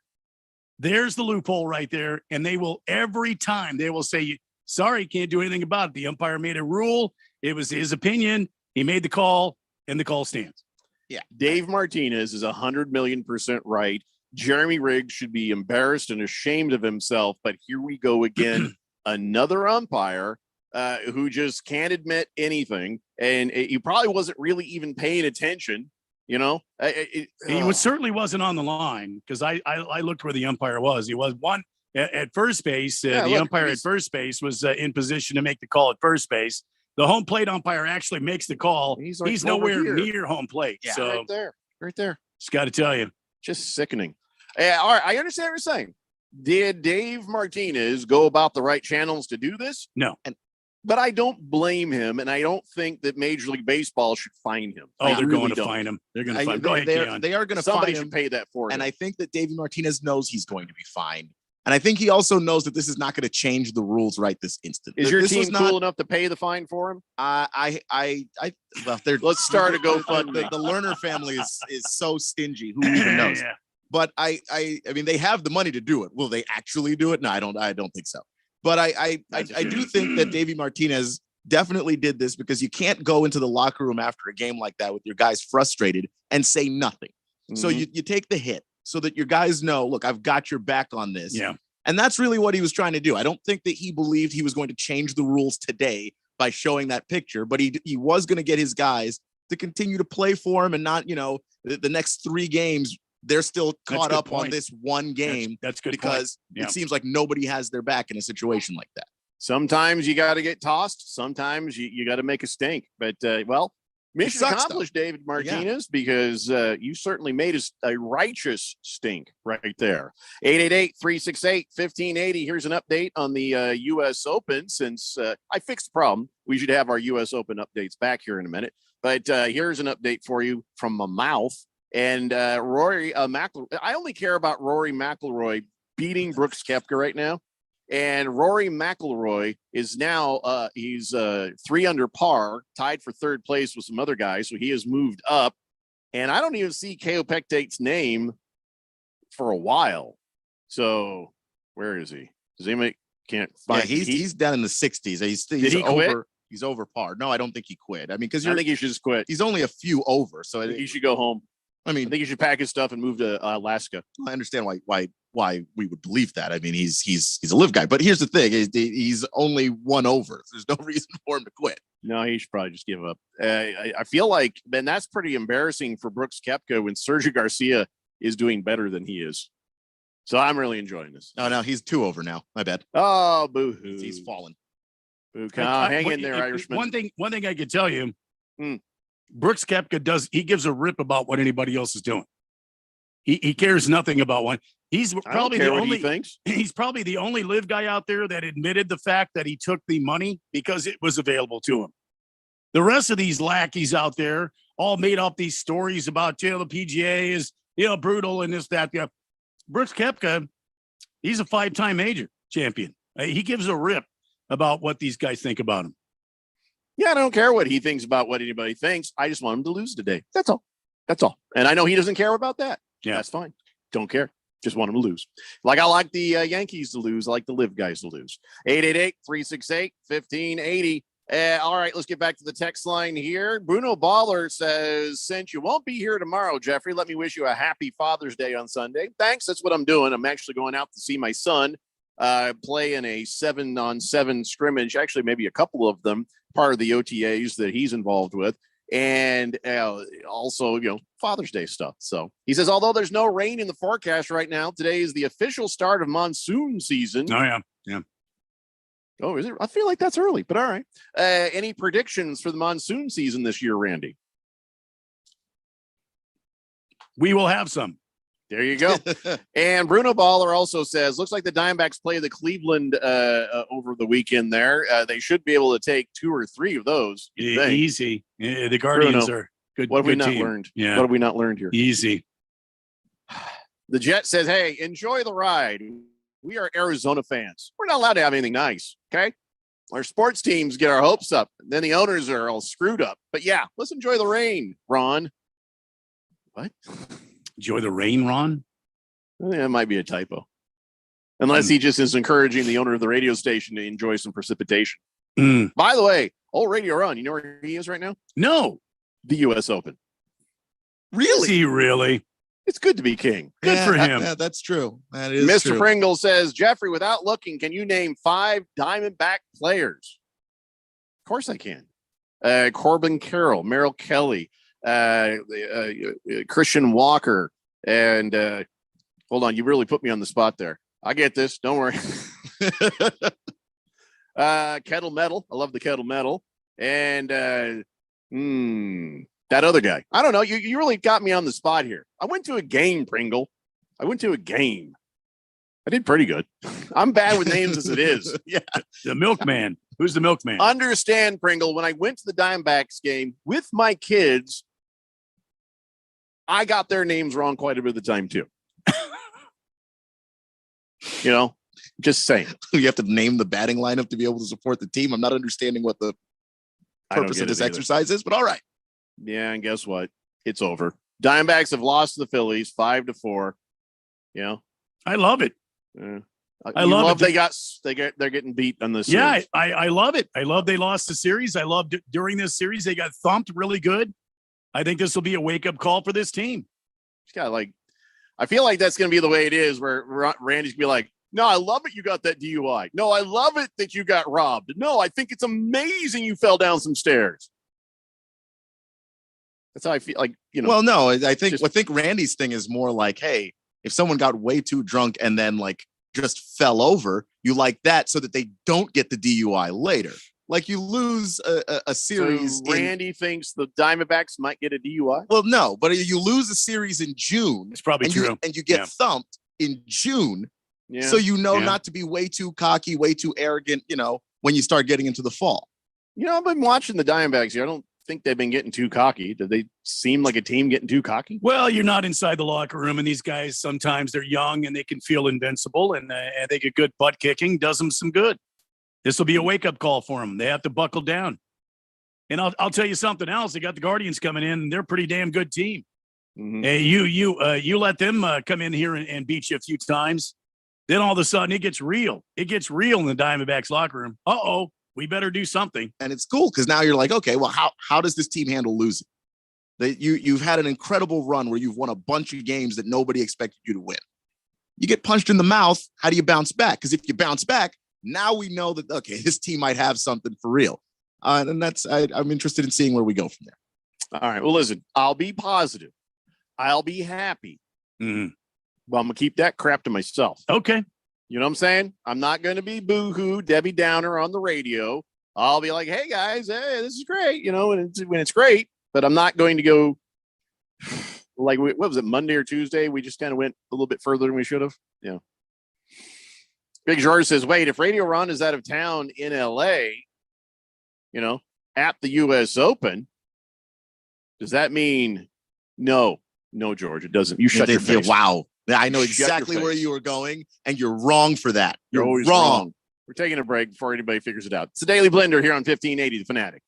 there's the loophole right there. And they will every time they will say, sorry, can't do anything about it. The umpire made a rule. It was his opinion. He made the call, and the call stands. Yeah. Dave Martinez is 100,000,000% right. Jeremy Riggs should be embarrassed and ashamed of himself. But here we go again. Another umpire who just can't admit anything. And he probably wasn't really even paying attention. You know, Certainly wasn't on the line because I looked where the umpire was. He was one at first base. The umpire at first base was in position to make the call at first base. The home plate umpire actually makes the call. He's nowhere near home plate. Yeah, so right there. Just got to tell you, just sickening. All right, I understand what you're saying. Did Dave Martinez go about the right channels to do this? No. But I don't blame him, and I don't think that Major League Baseball should fine him. Oh, they're going to fine him. They're going to fine him. Go ahead, Keon. They are going to Somebody fine should him, pay that for him. and I think that Davey Martinez knows he's going to be fined. And I think he also knows that this is not going to change the rules right this instant. Is your team cool enough to pay the fine for him? Well, let's start a GoFundMe. The Lerner family is so stingy. Who even knows? Yeah. But I mean, they have the money to do it. Will they actually do it? No, I don't think so. But I do think that Davey Martinez definitely did this because you can't go into the locker room after a game like that with your guys frustrated and say nothing. Mm-hmm. So you take the hit so that your guys know, look, I've got your back on this. Yeah. And that's really what he was trying to do. I don't think that he believed he was going to change the rules today by showing that picture, but he was going to get his guys to continue to play for him and not, the next 3 games, they're still caught up on this one game. That's good because it seems like nobody has their back in a situation like that. Sometimes you got to get tossed. Sometimes you got to make a stink. But, mission accomplished, David Martinez, because you certainly made a righteous stink right there. 888-368-1580. Here's an update on the U.S. Open. Since I fixed the problem, we should have our U.S. Open updates back here in a minute. But here's an update for you from my mouth. And Rory McIlroy, I only care about Rory McIlroy beating Brooks Koepka right now. And Rory McIlroy is now he's 3 under par, tied for 3rd place with some other guys. So he has moved up. And I don't even see Koepka's name for a while. So where is he? Does anybody can't find? Yeah, he's down in the 60s. Did he quit? He's over par. No, I don't think he quit. I mean, because I think he should just quit. He's only a few over, so he should go home. I mean, I think he should pack his stuff and move to Alaska. I understand why we would believe that. I mean, he's a live guy, but here's the thing: he's only 1 over. There's no reason for him to quit. No, he should probably just give up. I feel like, man, that's pretty embarrassing for Brooks Koepka when Sergio Garcia is doing better than he is. So I'm really enjoying this. Oh, no, he's 2 over now. My bad. Oh, boo-hoo. He's fallen. Hang in there, Irishman. One thing I could tell you, Brooks Koepka he gives a rip about what anybody else is doing. He cares nothing about one. He's probably the only. He's probably the only live guy out there that admitted the fact that he took the money because it was available to him. The rest of these lackeys out there all made up these stories about the PGA is brutal and this that. Yeah, Brooks Koepka, he's a 5-time major champion. He gives a rip about what these guys think about him. Yeah, I don't care what he thinks about what anybody thinks. I just want him to lose today. That's all. And I know he doesn't care about that. Yeah, that's fine. Don't care. Just want him to lose. Like I like the Yankees to lose. I like the live guys to lose. 888-368-1580. All right, let's get back to the text line here. Bruno Baller says, since you won't be here tomorrow, Jeffrey, let me wish you a happy Father's Day on Sunday. Thanks. That's what I'm doing. I'm actually going out to see my son play in a 7-on-7 scrimmage. Actually, maybe a couple of them, part of the OTAs that he's involved with. And also, Father's Day stuff. So he says, although there's no rain in the forecast right now, today is the official start of monsoon season. Oh, yeah. Yeah. Oh, is it? I feel like that's early, but all right. Any predictions for the monsoon season this year, Randy? We will have some. There you go. And Bruno Baller also says, looks like the Diamondbacks play the Cleveland over the weekend there. They should be able to take 2 or 3 of those. Easy. Yeah, the Guardians Bruno, are good. What have we good not team. learned? Yeah. What have we not learned here? Easy. The Jet says, hey, enjoy the ride. We are Arizona fans. We're not allowed to have anything nice. Okay. Our sports teams get our hopes up. Then the owners are all screwed up. But yeah, let's enjoy the rain, Ron. What? Enjoy the rain, Ron? That might be a typo. Unless he just is encouraging the owner of the radio station to enjoy some precipitation. By the way, Old Radio Run. You know where he is right now? No. The U.S. Open. Is he really? It's good to be king. Good for him. Yeah, that's true. That is Mr. true. Pringle says, Jeffrey, without looking, can you name 5 Diamondback players? Of course I can. Corbin Carroll, Merrill Kelly, Christian Walker, and hold on, you really put me on the spot there. I get this. Don't worry. Kettle Metal. I love the Kettle Metal. And that other guy. I don't know. You really got me on the spot here. I went to a game, Pringle. I went to a game. I did pretty good. I'm bad with names as it is. Yeah. The milkman. Who's the milkman? Understand, Pringle, when I went to the Diamondbacks game with my kids, I got their names wrong quite a bit of the time, too. You know, just saying. You have to name the batting lineup to be able to support the team. I'm not understanding what the purpose of this exercise is, but all right. Yeah, and guess what? It's over. Diamondbacks have lost to the Phillies 5-4. You know, I love it. I love it. They're getting beat on this. Yeah, series. I love it. I love they lost the series. I loved during this series they got thumped really good. I think this will be a wake up call for this team. It's got I feel like that's going to be the way it is, where Randy's gonna be like, "No, I love it. You got that DUI. No, I love it that you got robbed. No, I think it's amazing you fell down some stairs." That's how I feel. Like, you know. Well, no, I think Randy's thing is more like, hey, if someone got way too drunk and then just fell over, you like that so that they don't get the DUI later. Like you lose a series. So Randy thinks the Diamondbacks might get a DUI. Well, no, but you lose a series in June. It's probably true. And you get thumped in June. Yeah. So not to be way too cocky, way too arrogant, when you start getting into the fall. I've been watching the Diamondbacks here. I don't think they've been getting too cocky. Do they seem like a team getting too cocky? Well, you're not inside the locker room, and these guys, sometimes they're young and they can feel invincible, and I think a good butt kicking does them some good. This will be a wake-up call for them. They have to buckle down. And I'll tell you something else. They got the Guardians coming in, and they're a pretty damn good team. Mm-hmm. Hey, you let them come in here and beat you a few times. Then all of a sudden it gets real. It gets real in the Diamondbacks locker room. Uh-oh, we better do something. And it's cool because now you're like, okay, well, how does this team handle losing? You've had an incredible run where you've won a bunch of games that nobody expected you to win. You get punched in the mouth. How do you bounce back? Because if you bounce back, now we know that, okay, this team might have something for real. And I'm interested in seeing where we go from there. All right. Well, listen, I'll be positive. I'll be happy. Mm-hmm. But I'm going to keep that crap to myself. Okay. You know what I'm saying? I'm not going to be boo-hoo, Debbie Downer on the radio. I'll be like, hey, guys, hey, this is great, when it's great. But I'm not going to go like, what was it, Monday or Tuesday? We just kind of went a little bit further than we should have. Yeah. Big George says, wait, if Radio Ron is out of town in L.A., at the U.S. Open, does that mean no, George, it doesn't. You shut your face. Wow. I know exactly where you were going, and you're wrong for that. You're always wrong. We're taking a break before anybody figures it out. It's the Daily Blender here on 1580 The Fanatic.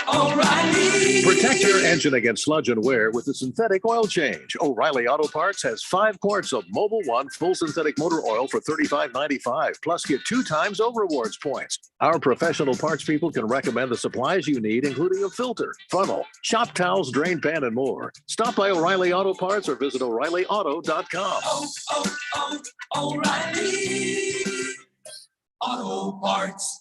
O'Reilly. Protect your engine against sludge and wear with the synthetic oil change. O'Reilly Auto Parts has 5 quarts of Mobil 1 full synthetic motor oil for $35.95. Plus, get 2 times over rewards points. Our professional parts people can recommend the supplies you need, including a filter, funnel, shop towels, drain pan, and more. Stop by O'Reilly Auto Parts or visit O'ReillyAuto.com. O'Reilly Auto Parts.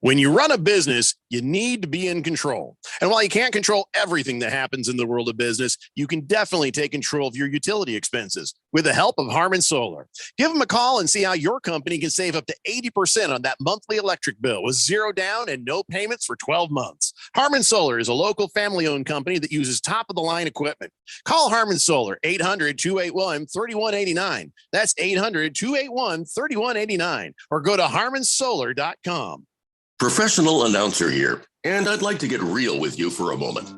When you run a business, you need to be in control. And while you can't control everything that happens in the world of business, you can definitely take control of your utility expenses with the help of Harmon Solar. Give them a call and see how your company can save up to 80% on that monthly electric bill with 0 down and no payments for 12 months. Harmon Solar is a local family-owned company that uses top-of-the-line equipment. Call Harmon Solar, 800-281-3189. That's 800-281-3189. Or go to harmonsolar.com. Professional announcer here, and I'd like to get real with you for a moment.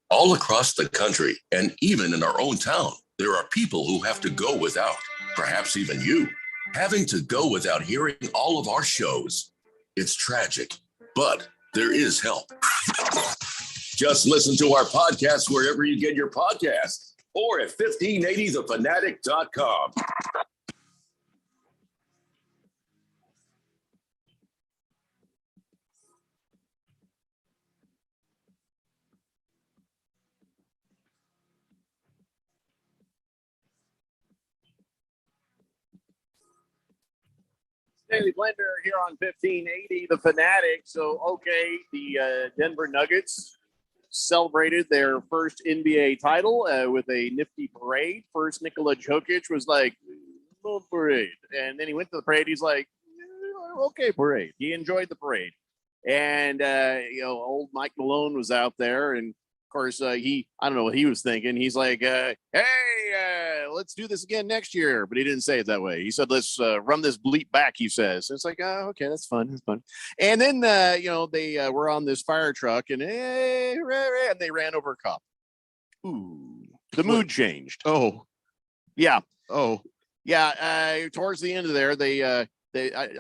All across the country, and even in our own town, there are people who have to go without, perhaps even you, having to go without hearing all of our shows. It's tragic, but there is help. Just listen to our podcast wherever you get your podcasts, or at 1580thefanatic.com. Daily Blender here on 1580, the Fanatic. So, okay, the Denver Nuggets celebrated their first NBA title with a nifty parade. First, Nikola Jokic was like, "Little parade," and then he went to the parade. He's like, "Okay, parade." He enjoyed the parade, and old Mike Malone was out there, and of course, I don't know what he was thinking. He's like, "Hey, let's do this again next year," but he didn't say it that way. He said, "Let's run this bleep back." He says, it's like, "Oh, okay, that's fun. That's fun." And then, they were on this fire truck, and they ran over a cop. Ooh, the mood changed. Oh, yeah. Oh, yeah. Towards the end of there, I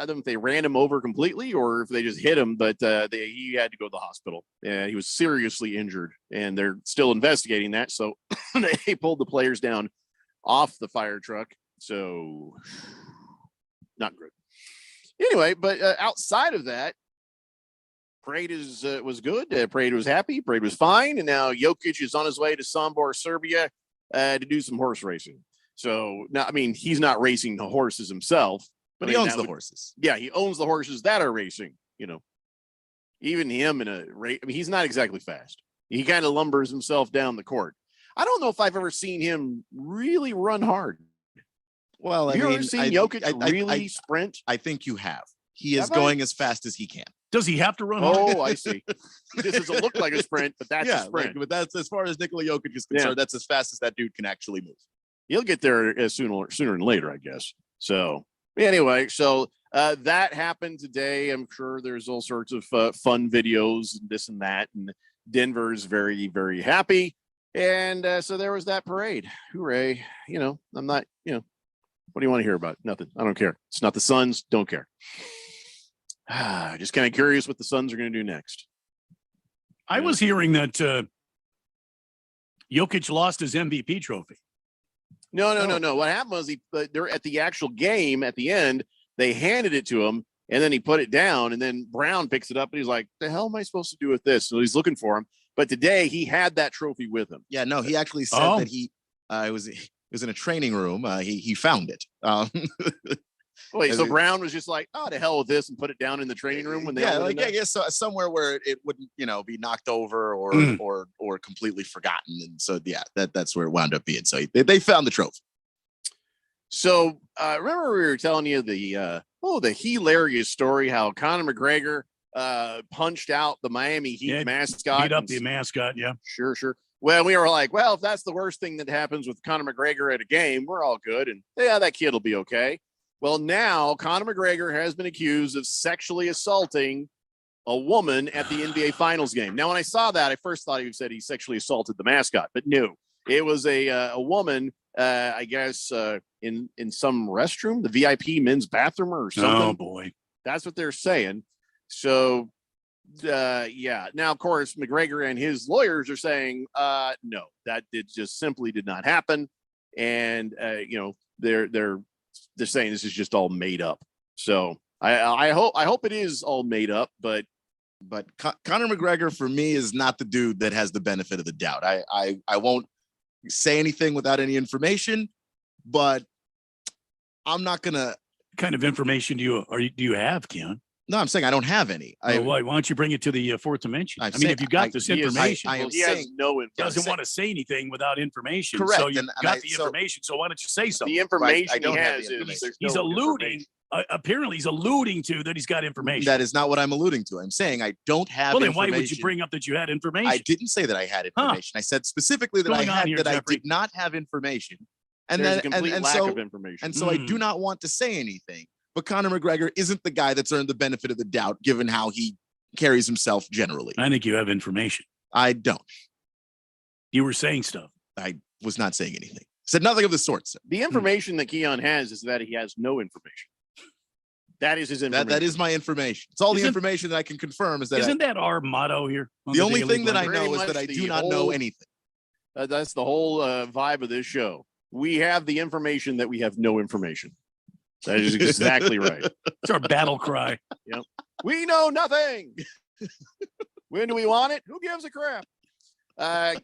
don't know if they ran him over completely or if they just hit him, but he had to go to the hospital. He was seriously injured, and they're still investigating that. So they pulled the players down off the fire truck. So not good. Anyway, but outside of that, parade was good. Parade was happy. Parade was fine. And now Jokic is on his way to Sombor, Serbia, to do some horse racing. So now, I mean, he's not racing the horses himself. But he owns the horses. Yeah, he owns the horses that are racing. Even him in a race. I mean, he's not exactly fast. He kind of lumbers himself down the court. I don't know if I've ever seen him really run hard. Well, have you ever seen Jokic really sprint? I think you have. He is going as fast as he can. Does he have to run hard? Oh, I see. This doesn't look like a sprint, but that's a sprint. But that's as far as Nikola Jokic is concerned. That's as fast as that dude can actually move. He'll get there sooner than later, I guess. So. Anyway, so that happened today. I'm sure there's all sorts of fun videos and this and that. And Denver's very, very happy. And so there was that parade. Hooray. I'm not, what do you want to hear about? Nothing. I don't care. It's not the Suns. Don't care. Just kind of curious what the Suns are going to do next. I was hearing that Jokic lost his MVP trophy. No. What happened was they're at the actual game at the end. They handed it to him, and then he put it down, and then Brown picks it up, and he's like, "The hell am I supposed to do with this?" So he's looking for him. But today he had that trophy with him. Yeah, no, he actually said that he was in a training room. He found it. Wait, so Brown was just like, "Oh, to hell with this," and put it down in the training room when they I guess somewhere where it wouldn't be knocked over or completely forgotten, and so that's where it wound up being. So they found the trophy. So remember we were telling you the hilarious story how Conor McGregor punched out the Miami Heat mascot, beat up the mascot. Yeah, sure. Well, we were like, well, if that's the worst thing that happens with Conor McGregor at a game, we're all good, and that kid will be okay. Well, now Conor McGregor has been accused of sexually assaulting a woman at the NBA Finals game. Now, when I saw that, I first thought he said he sexually assaulted the mascot, but no, it was a woman, I guess, in some restroom, the VIP men's bathroom or something. Oh boy, that's what they're saying. So, yeah. Now, of course, McGregor and his lawyers are saying, no, that just simply did not happen, and they're saying this is just all made up. So I hope it is all made up, but Conor McGregor for me is not the dude that has the benefit of the doubt. I won't say anything without any information, but I'm not gonna. What kind of information do you have, Keon? No, I'm saying I don't have any. Why don't you bring it to the fourth dimension? If you got this information, he has no information. Doesn't want to say anything without information. Correct. So you got the information. So why don't you say something? The information he has is he's alluding. Apparently, he's alluding to that he's got information. That is not what I'm alluding to. I'm saying I don't have. Well, then why would you bring up that you had information? I didn't say that I had information. I said specifically that I did not have information. And there's then a complete lack of information. And so I do not want to say anything. But Conor McGregor isn't the guy that's earned the benefit of the doubt, given how he carries himself generally. I think you have information. I don't. You were saying stuff. I was not saying anything. Said nothing of the sort, sir. The information that Keon has is that he has no information. That is his information. That is my information. It's all the information that I can confirm is that. Isn't that our motto here? The only thing that I know is that I do not know anything. That's the whole vibe of this show. We have the information that we have no information. That is exactly right. It's our battle cry. Yep. We know nothing. When do we want it? Who gives a crap?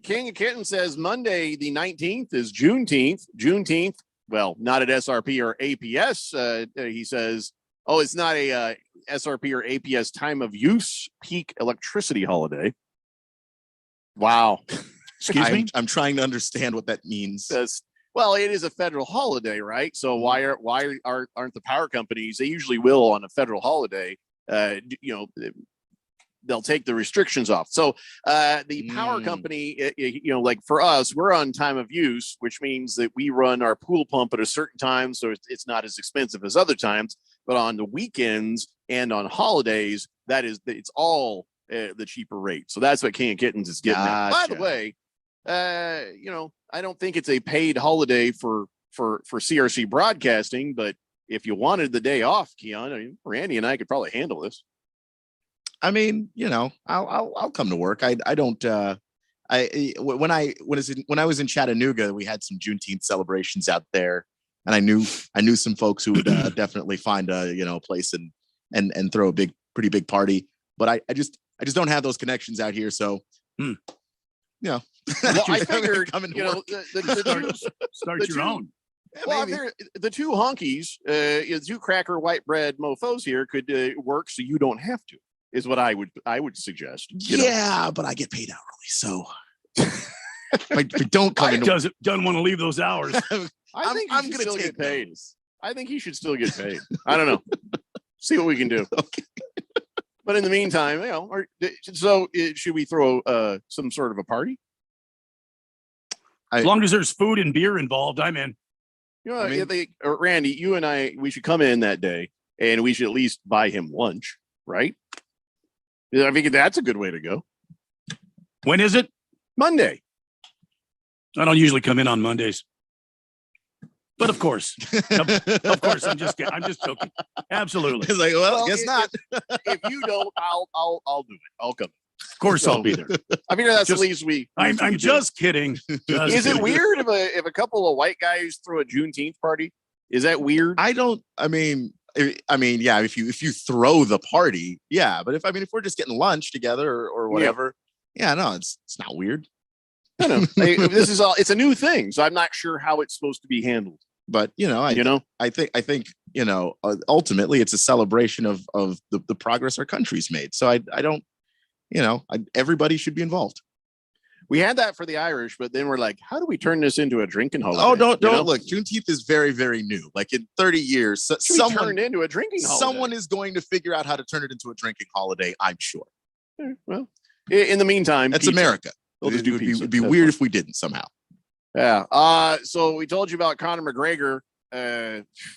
King of Kitten says Monday the 19th is Juneteenth. Well, not at SRP or APS. He says, Oh, it's not a SRP or APS time of use peak electricity holiday. Wow. Excuse me? I'm trying to understand what that means. Well, it is a federal holiday, right? So why aren't the power companies? They usually will on a federal holiday. They'll take the restrictions off. So the power company, like for us, we're on time of use, which means that we run our pool pump at a certain time, so it's not as expensive as other times. But on the weekends and on holidays, it's all the cheaper rate. So that's what King of Kittens is getting at. By the way, I don't think it's a paid holiday for CRC broadcasting, but if you wanted the day off, Keon, Randy and I could probably handle this. I mean, I'll come to work. I don't. When I was in Chattanooga, we had some Juneteenth celebrations out there, and I knew some folks who would definitely find a place and throw a pretty big party. But I just don't have those connections out here. So, Well, I figured, start your own. Well, the two honkies, two cracker white bread mofos here could work, so you don't have to. Is what I would suggest. But I get paid hourly, so I don't come in. Doesn't want to leave those hours. I think I'm going to get paid. I think he should still get paid. I don't know. See what we can do. Okay. But in the meantime, should we throw some sort of a party? As long as there's food and beer involved, I'm in. Randy, you and I, we should come in that day, and we should at least buy him lunch, right? I think that's a good way to go. When is it? Monday. I don't usually come in on Mondays. But of course, I'm just joking. Absolutely. It's like, well, guess not. If you don't, I'll do it. I'll come. Of course, I'll be there. I mean, that's the least we. I'm just kidding. Is it weird if a couple of white guys throw a Juneteenth party? Is that weird? I mean, yeah. If you throw the party, yeah. But if we're just getting lunch together or whatever, yeah, no, it's not weird. I know. It's a new thing, so I'm not sure how it's supposed to be handled. But I think ultimately it's a celebration of the progress our country's made. So I don't, everybody should be involved. We had that for the Irish, but then we're like, how do we turn this into a drinking holiday? Oh, don't look. Juneteenth is very, very new. Like in 30 years, someone turned into a drinking holiday. Someone is going to figure out how to turn it into a drinking holiday. I'm sure. Well, in the meantime, that's pizza. America. It'd be weird if we didn't somehow. Yeah. So we told you about Conor McGregor.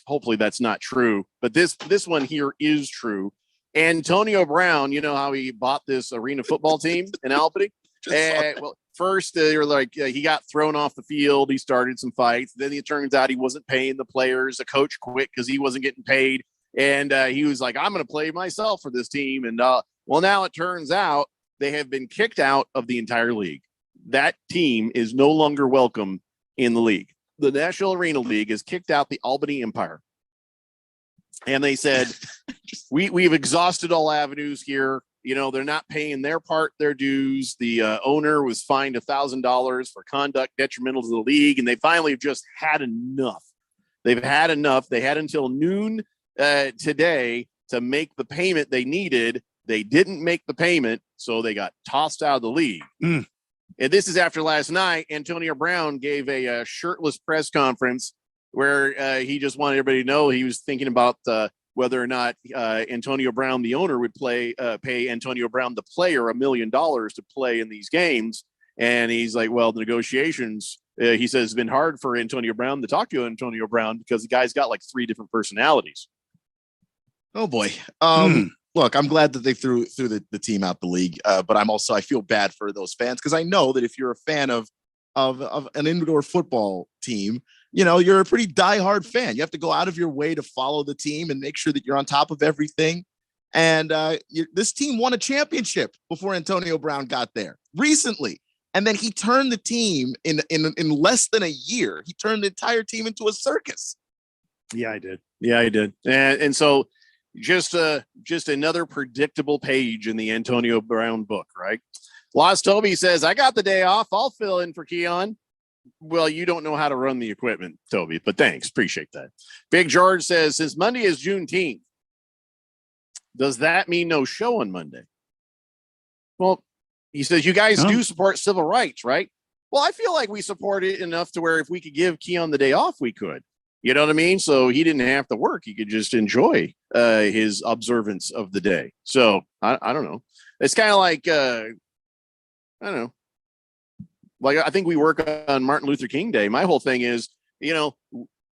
Hopefully that's not true, but this one here is true. Antonio Brown, you know how he bought this arena football team in Albany? Well, first they were like he got thrown off the field. He started some fights. Then it turns out he wasn't paying the players. The coach quit because he wasn't getting paid, and he was like, "I'm going to play myself for this team." And well, now it turns out they have been kicked out of the entire league. That team is no longer welcome in the league. The National Arena League has kicked out the Albany Empire. And they said, we've exhausted all avenues here. They're not paying their dues. The owner was fined $1,000 for conduct detrimental to the league. And they finally have just had enough. They've had enough. They had until noon today to make the payment they needed. They didn't make the payment, so they got tossed out of the league. And this is after last night. Antonio Brown gave a shirtless press conference where he just wanted everybody to know he was thinking about whether or not Antonio Brown, the owner, would pay Antonio Brown, the player, $1 million to play in these games. And he's like, well, the negotiations, he says, it's been hard for Antonio Brown to talk to Antonio Brown because the guy's got like 3 different personalities. Oh, boy. Look, I'm glad that they threw the team out the league, but I feel bad for those fans because I know that if you're a fan of an indoor football team, you're a pretty diehard fan. You have to go out of your way to follow the team and make sure that you're on top of everything. And this team won a championship before Antonio Brown got there recently, and then he turned the team in less than a year. He turned the entire team into a circus. Yeah, I did. And so. Just another predictable page in the Antonio Brown book, right? Lost Toby says, I got the day off. I'll fill in for Keon. Well, you don't know how to run the equipment, Toby, but thanks. Appreciate that. Big George says, since Monday is Juneteenth, Does that mean no show on Monday? Well, he says you guys do support civil rights, right? Well, I feel like we support it enough to where if we could give Keon the day off, we could. You know what I mean? So he didn't have to work. He could just enjoy his observance of the day. So I don't know. It's kind of like, I don't know. Like, I think we work on Martin Luther King Day. My whole thing is,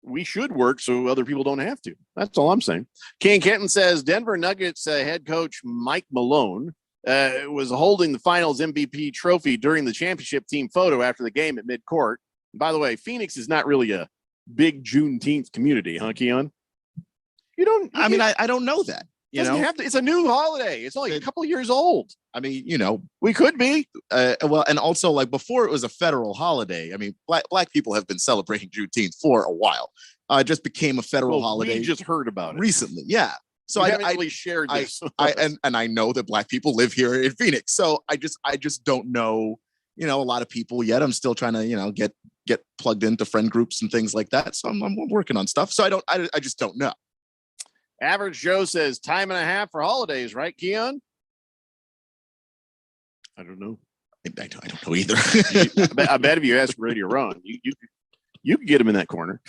we should work so other people don't have to. That's all I'm saying. King Kenton says Denver Nuggets head coach Mike Malone was holding the finals MVP trophy during the championship team photo after the game at midcourt. By the way, Phoenix is not really a big Juneteenth community, huh, Keon? I don't know that. It's a new holiday. It's only a couple of years old. I mean, we could be. Well, and also like before it was a federal holiday. I mean, black people have been celebrating Juneteenth for a while. It just became a federal holiday. We just heard about it recently. Yeah. So I haven't really shared this. And I know that black people live here in Phoenix. So I just don't know, a lot of people yet. I'm still trying to, get plugged into friend groups and things like that. So I'm working on stuff. So I just don't know. Average Joe says time and a half for holidays, right, Keon? I don't know. I don't know either. I bet if you ask Radio Ron, you could get him in that corner.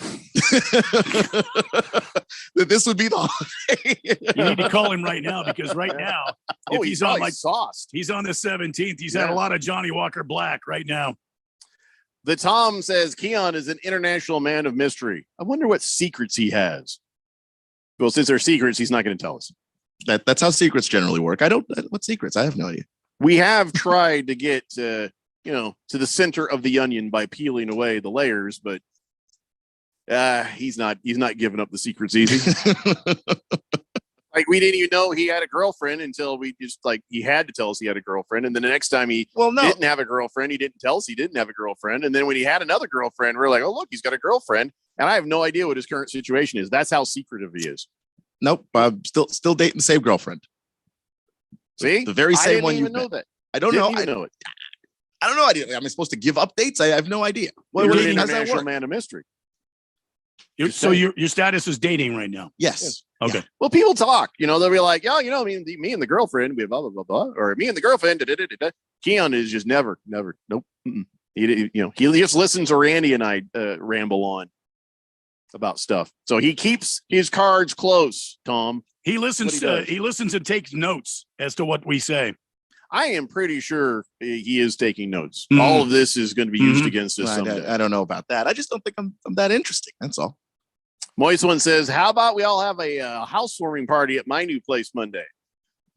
This would be the holiday. You need to call him right now because right now, if he's on sauced. He's on the 17th. He's had a lot of Johnny Walker Black right now. The Tom says Keon is an international man of mystery. I wonder what secrets he has. Well, since they're secrets, he's not going to tell us. That's how secrets generally work. What secrets? I have no idea. We have tried to get to the center of the onion by peeling away the layers, but he's not giving up the secrets easy. Like, we didn't even know he had a girlfriend until he had to tell us he had a girlfriend. And then the next time he didn't have a girlfriend, he didn't tell us he didn't have a girlfriend. And then when he had another girlfriend, we're like, oh, look, he's got a girlfriend. And I have no idea what his current situation is. That's how secretive he is. Nope. I'm still dating the same girlfriend. See? The very same one. I didn't even know that. I don't know. I know it. I don't know. Am I supposed to give updates? I have no idea. You're an international man of mystery. So your status is dating right now? Yes. Okay. Yeah. Well, people talk. They'll be like, me and the girlfriend, we have blah, blah, blah, blah. Or me and the girlfriend, Keon is just never. Nope. He just listens to Randy and I ramble on about stuff. So he keeps his cards close, Tom. He listens and takes notes as to what we say. I am pretty sure he is taking notes. Mm-hmm. All of this is going to be used against us someday. I don't know about that. I just don't think I'm that interesting. That's all. Moist One says, how about we all have a housewarming party at my new place Monday?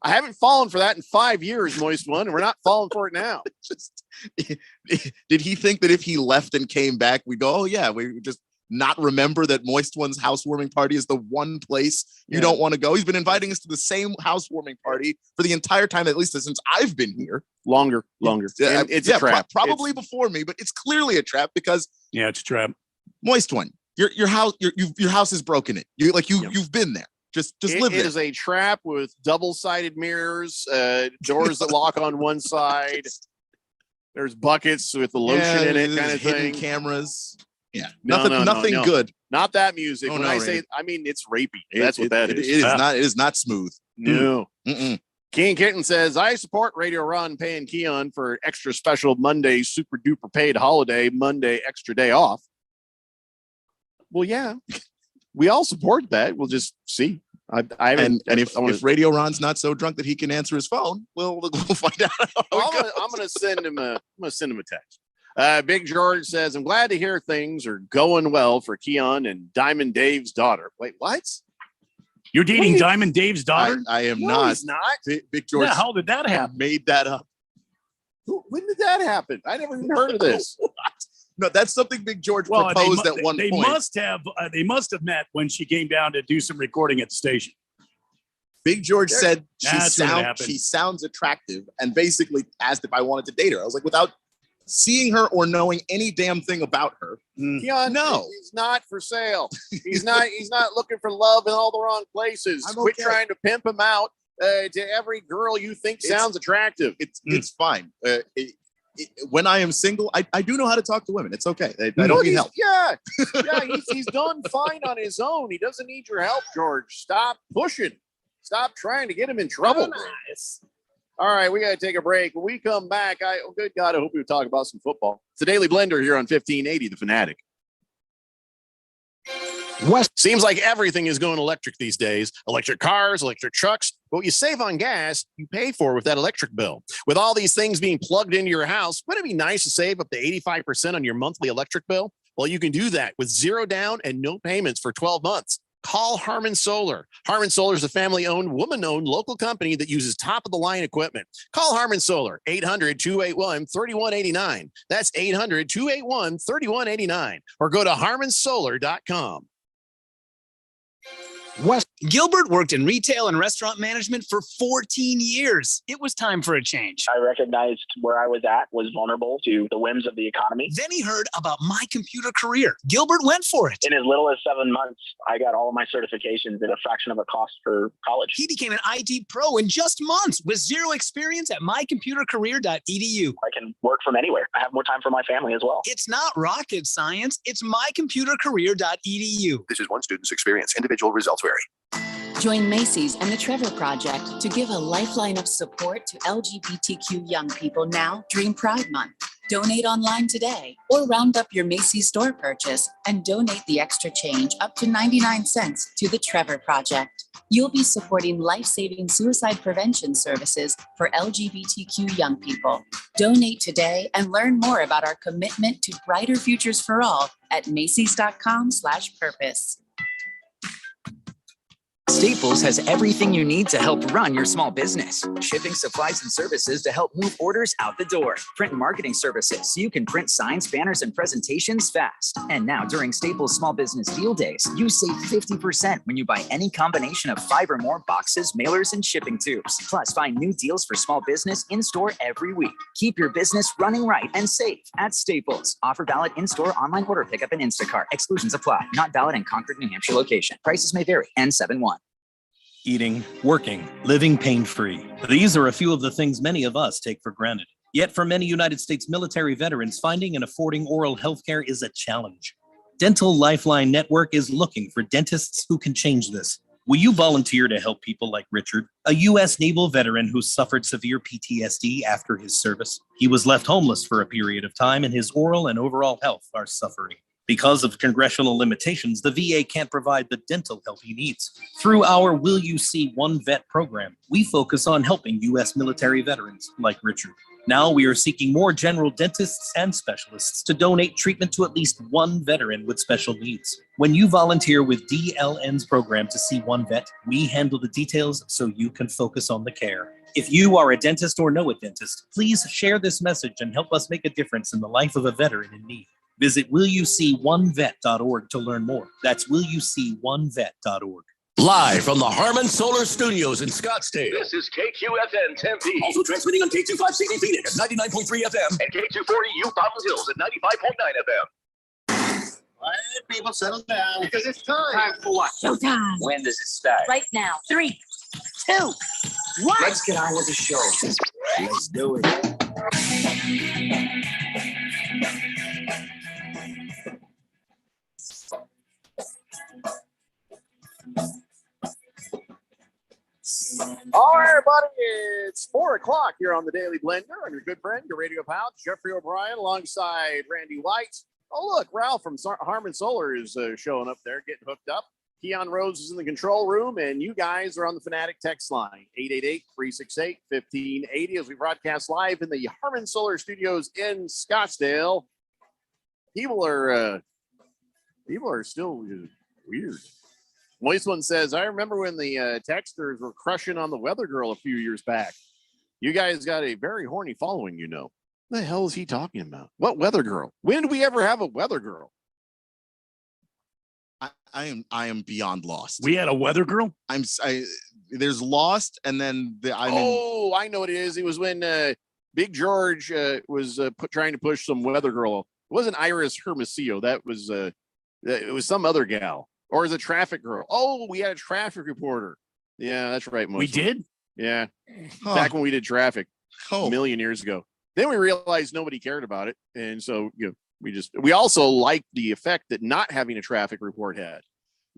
I haven't fallen for that in 5 years, Moist One, and we're not falling for it now. Did he think that if he left and came back, we'd go, oh, yeah, we just not remember that Moist One's housewarming party is the one place you don't want to go? He's been inviting us to the same housewarming party for the entire time, at least since I've been here. Longer. It's a trap. Probably before me, but it's clearly a trap because it's a trap. Moist One, your house is broken in. You've been there. Just live there. It is a trap with double-sided mirrors, doors that lock on one side. There's buckets with the lotion in it, kind of hidden thing. Cameras. Yeah, nothing good. Not that music. When I say, I mean it's rapey. That's what that is. It is not smooth. No. King Kitten says, I support Radio Ron paying Keon for extra special Monday super duper paid holiday Monday extra day off. Well, yeah, we all support that. We'll just see. If Radio Ron's not so drunk that he can answer his phone, we'll find out. I'm gonna send him a text. Big George says, I'm glad to hear things are going well for Keon and Diamond Dave's daughter. Wait, what? You're dating Diamond Dave's daughter? I am not. He's not. Big George. Yeah, how did that happen? Made that up. When did that happen? I never even heard of this. No, that's something Big George proposed at one point. They must have met when she came down to do some recording at the station. Big George said she sounds attractive and basically asked if I wanted to date her. I was like, without seeing her or knowing any damn thing about her. Keon, no, he's not for sale. He's not looking for love in all the wrong places. Quit trying to pimp him out to every girl you think sounds attractive. It's fine. When I am single, I do know how to talk to women. It's okay. I don't need help. Yeah, he's done fine on his own. He doesn't need your help, George. Stop pushing. Stop trying to get him in trouble. Nice. All right, we got to take a break. When we come back, good God, I hope we talk about some football. It's the Daily Blender here on 1580, The Fanatic. Seems like everything is going electric these days. Electric cars, electric trucks. But what you save on gas, you pay for with that electric bill. With all these things being plugged into your house, wouldn't it be nice to save up to 85% on your monthly electric bill? Well, you can do that with zero down and no payments for 12 months. Call Harmon Solar. Harmon Solar is a family-owned, woman-owned local company that uses top-of-the-line equipment. Call Harmon Solar, 800-281-3189. That's 800-281-3189. Or go to harmonsolar.com. Gilbert worked in retail and restaurant management for 14 years. It was time for a change. I recognized where I was at was vulnerable to the whims of the economy. Then he heard about My Computer Career. Gilbert went for it. In as little as 7 months, I got all of my certifications at a fraction of a cost for college. He became an IT pro in just months with zero experience at mycomputercareer.edu. I can work from anywhere. I have more time for my family as well. It's not rocket science. It's mycomputercareer.edu. This is one student's experience. Individual results vary. Join Macy's and the Trevor Project to give a lifeline of support to LGBTQ young people now during Pride Month. Donate online today or round up your Macy's store purchase and donate the extra change up to 99 cents to the Trevor Project. You'll be supporting life-saving suicide prevention services for LGBTQ young people. Donate today and learn more about our commitment to brighter futures for all at macys.com/purpose. Staples has everything you need to help run your small business. Shipping supplies and services to help move orders out the door. Print and marketing services so you can print signs, banners, and presentations fast. And now during Staples Small Business Deal Days, you save 50% when you buy any combination of 5 or more boxes, mailers, and shipping tubes. Plus, find new deals for small business in-store every week. Keep your business running right and safe at Staples. Offer valid in-store, online order pickup, and Instacart. Exclusions apply. Not valid in Concord, New Hampshire location. Prices may vary. N71. Eating, working, living pain-free. These are a few of the things many of us take for granted. Yet for many United States military veterans, finding and affording oral health care is a challenge. Dental Lifeline Network is looking for dentists who can change this. Will you volunteer to help people like Richard, a U.S. naval veteran who suffered severe PTSD after his service? He was left homeless for a period of time, and his oral and overall health are suffering. Because of congressional limitations, the VA can't provide the dental help he needs. Through our Will You See One Vet program, we focus on helping U.S. military veterans like Richard. Now we are seeking more general dentists and specialists to donate treatment to at least one veteran with special needs. When you volunteer with DLN's program to see one vet, we handle the details so you can focus on the care. If you are a dentist or know a dentist, please share this message and help us make a difference in the life of a veteran in need. Visit willyouseeonevet.org to learn more. That's willyouseeonevet.org. Live from the Harmon Solar Studios in Scottsdale. This is KQFN Tempe. Also transmitting on K25CD Phoenix at 99.3 FM. And K240U Fountain Hills at 95.9 FM. Quiet, people, settle down. Because it's time. Time for what? Showtime. When does it start? Right now. 3, 2, 1. Let's get on with the show. Let's do it. All right, everybody, it's 4 o'clock here on the Daily Blender. I'm your good friend, your radio pal, Jeffrey O'Brien, alongside Randy White. Oh, look, Ralph from Harmon Solar is showing up there, getting hooked up. Keon Rose is in the control room, and you guys are on the Fanatic text line, 888-368-1580, as we broadcast live in the Harmon Solar Studios in Scottsdale. People are still weird. Moist One says, I remember when the texters were crushing on the Weather Girl a few years back. You guys got a very horny following, you know. What the hell is he talking about? What Weather Girl? When did we ever have a Weather Girl? I am beyond lost. We had a Weather Girl? There's Lost, and then I know what it is. It was when Big George was trying to push some Weather Girl. It wasn't Iris Hermosillo. That was it was some other gal. Or is a traffic girl? Oh, we had a traffic reporter. Yeah, that's right. We did? Yeah. Back when we did traffic a million years ago. Then we realized nobody cared about it. And so, we also liked the effect that not having a traffic report had.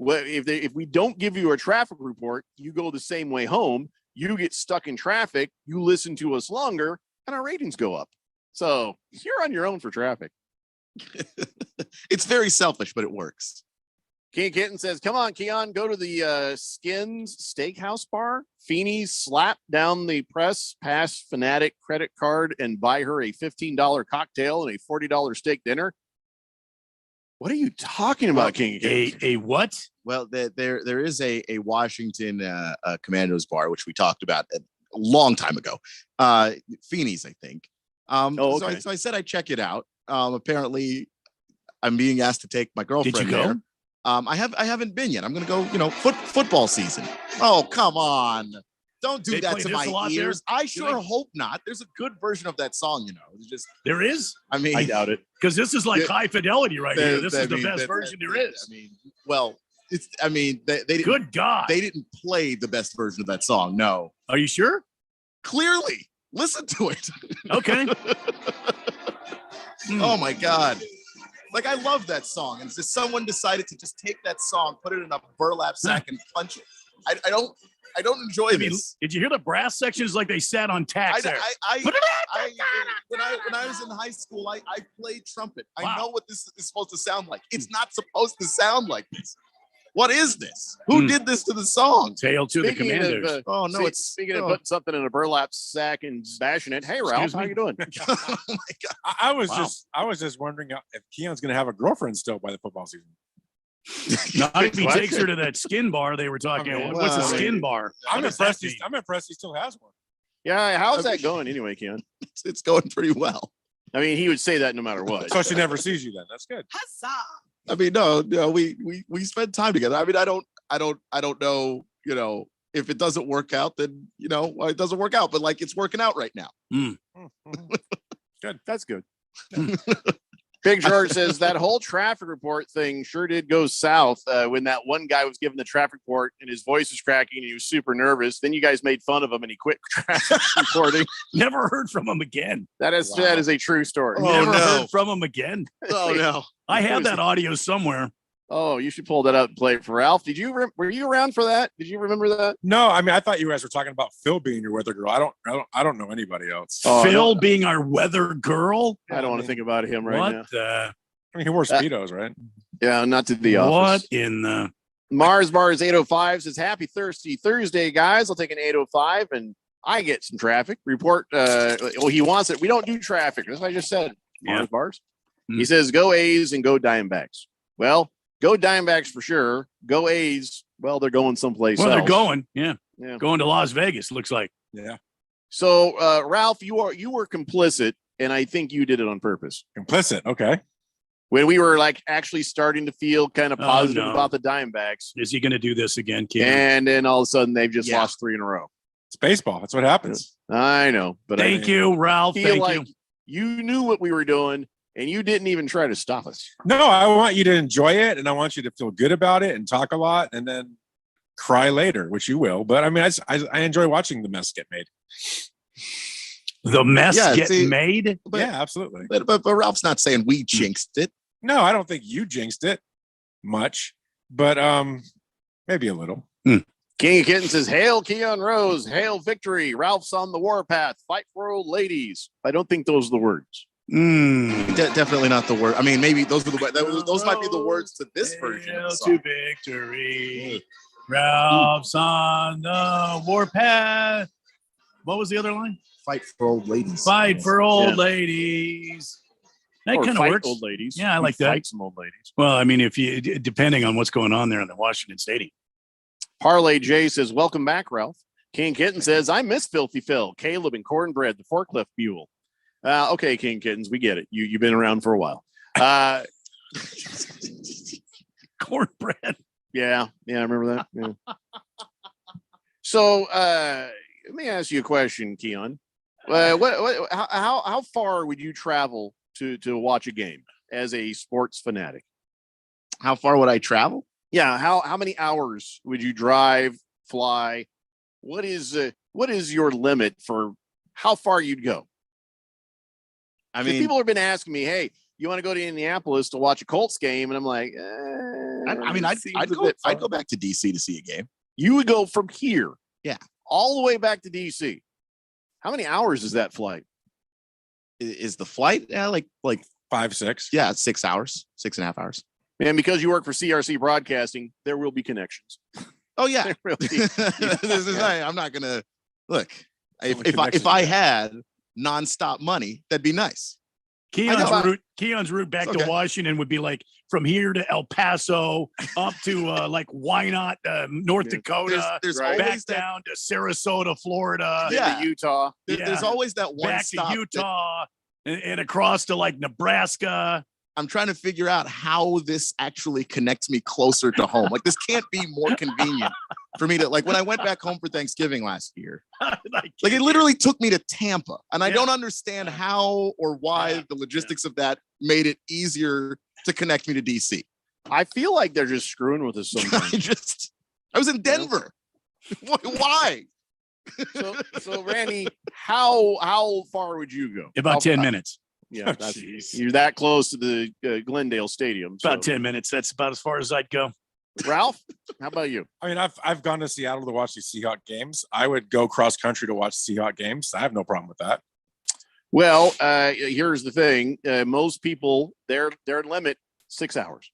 if we don't give you a traffic report, you go the same way home. You get stuck in traffic. You listen to us longer, and our ratings go up. So you're on your own for traffic. It's very selfish, but it works. King Kitten says, come on, Keon, go to the Skins Steakhouse Bar. Feeney's slap down the press, pass Fanatic credit card, and buy her a $15 cocktail and a $40 steak dinner. What are you talking about, King Kitten? A what? Well, there is a Washington Commandos bar, which we talked about a long time ago. Feeney's, I think. Okay. So I said I'd check it out. Apparently, I'm being asked to take my girlfriend. Did you go? There. I haven't been yet. I'm going to go. Football season. Oh, come on! Don't do They that play to this my a lot ears. there? I sure hope not. There's a good version of that song. It's just There is? I mean, I doubt it. Because this is like Yeah. high fidelity right here. This is the best that- version that- there is. I mean, well, it's. I mean, they didn't. Good God. They didn't play the best version of that song. No. Are you sure? Clearly, listen to it. Okay. Oh my God. Like, I love that song. And it's just someone decided to just take that song, put it in a burlap sack and punch it. I don't enjoy I mean, this. did you hear the brass sections like they sat on tax there? When I was in high school, I played trumpet. Wow. I know what this is supposed to sound like. It's not supposed to sound like this. What is this? Who did this to the song? Tail to the Commandos. Oh no! Speaking of putting something in a burlap sack and bashing it. Hey, Ralph, Excuse how me? you doing? Oh my God! I was Wow. just wondering if Keon's going to have a girlfriend still by the football season. Not if he takes her to that skin bar they were talking about. What's a well, skin bar? I'm What does that impressed. mean? I'm impressed he still has one. Yeah, how's that going anyway, Keon? It's going pretty well. I mean, he would say that no matter what. So she never sees you then. That's good. I mean, no, we spend time together. I mean, I don't know, if it doesn't work out, then well, it doesn't work out. But like, it's working out right now. Good. That's good. Big George says that whole traffic report thing sure did go south when that one guy was given the traffic report and his voice was cracking and he was super nervous. Then you guys made fun of him and he quit traffic reporting. Never heard from him again. That is a true story. Oh, Never no. heard from him again. Oh no! I have that audio somewhere. Oh, you should pull that up and play it for Ralph. Were you around for that? Did you remember that? No, I mean I thought you guys were talking about Phil being your weather girl. I don't know anybody else. Oh, Phil being our weather girl. I don't want to think about him right What now. the? I mean he wore speedos, right? Yeah, not to the office. What in the? Mars Bars 805 says happy Thirsty Thursday, guys. I'll take an 805 and I get some traffic report. Well, he wants it. We don't do traffic. That's what I just said. Mars Yeah. Bars. Mm. He says go A's and go Diamondbacks. Well, go Diamondbacks for sure. Go A's. Well, they're going someplace Well, else. they're going. Yeah, Yeah. going to Las Vegas. Looks like. Yeah. So, Ralph, you were complicit, and I think you did it on purpose. Complicit. Okay. When we were like actually starting to feel kind of Oh, positive no. about the Diamondbacks, Is he going to do this again, Keon? and then all of a sudden they've just Yeah. lost 3 in a row. It's baseball. That's what happens. I know, but Thank you, Ralph. feel Thank like you. you knew what we were doing, and you didn't even try to stop us. No, I want you to enjoy it, and I want you to feel good about it and talk a lot, and then cry later, which you will. But I mean, I enjoy watching the mess get made. The mess Yeah, get see, made. Yeah, absolutely. But Ralph's not saying we jinxed it. No, I don't think you jinxed it much, but maybe a little. King of Kitten says, hail Keon Rose, hail victory. Ralph's on the warpath. Fight for old ladies. I don't think those are the words. Definitely not the word. I mean, maybe those were those might be the words to this version of Hail the song. to victory. Ralph's on the warpath. What was the other line? Fight for old ladies. Fight for old Yeah. ladies. That Or kind of fight works. old ladies. Yeah, I We like that. Fight some old ladies. Well, I mean, if you depending on what's going on there in the Washington Stadium. Parlay J says, welcome back, Ralph. King Kitten says, I miss Filthy Phil, Caleb, and Cornbread, the forklift mule. Okay, King Kittens, we get it. You've been around for a while. Cornbread. Yeah, I remember that. Yeah. So let me ask you a question, Keon. How far would you travel to watch a game as a sports fanatic? How far would I travel? Yeah, how many hours would you drive, fly? What is your limit for how far you'd go? I 'Cause mean, people have been asking me, hey, you want to go to Indianapolis to watch a Colts game, and I'm like, I mean, I'd go back to DC to see a game. You would go from here, yeah, all the way back to DC. How many hours is that flight? Is the flight like 5, 6? Yeah, 6 hours, 6.5 hours. And because you work for CRC Broadcasting, there will be connections. Oh yeah, There will be. This is I'm not gonna look. If I had nonstop money, that'd be nice. Keon's route back Okay. to Washington would be like from here to El Paso up to like Wynot, North Dakota, There's back always that- down to Sarasota, Florida. Yeah. To Utah. There's always that one back stop to Utah and across to like Nebraska. I'm trying to figure out how this actually connects me closer to home. Like this can't be more convenient for me to like when I went back home for Thanksgiving last year. Like it literally took me to Tampa, and I don't understand how or why the logistics of that made it easier to connect me to DC. I feel like they're just screwing with us sometimes. I was in Denver. Why? So Randy, how far would you go? About 10 minutes. Yeah, you're that close to the Glendale Stadium. About 10 minutes. That's about as far as I'd go. Ralph, how about you? I mean, I've gone to Seattle to watch the Seahawks games. I would go cross country to watch Seahawks games. I have no problem with that. Well, here's the thing: most people, their limit 6 hours.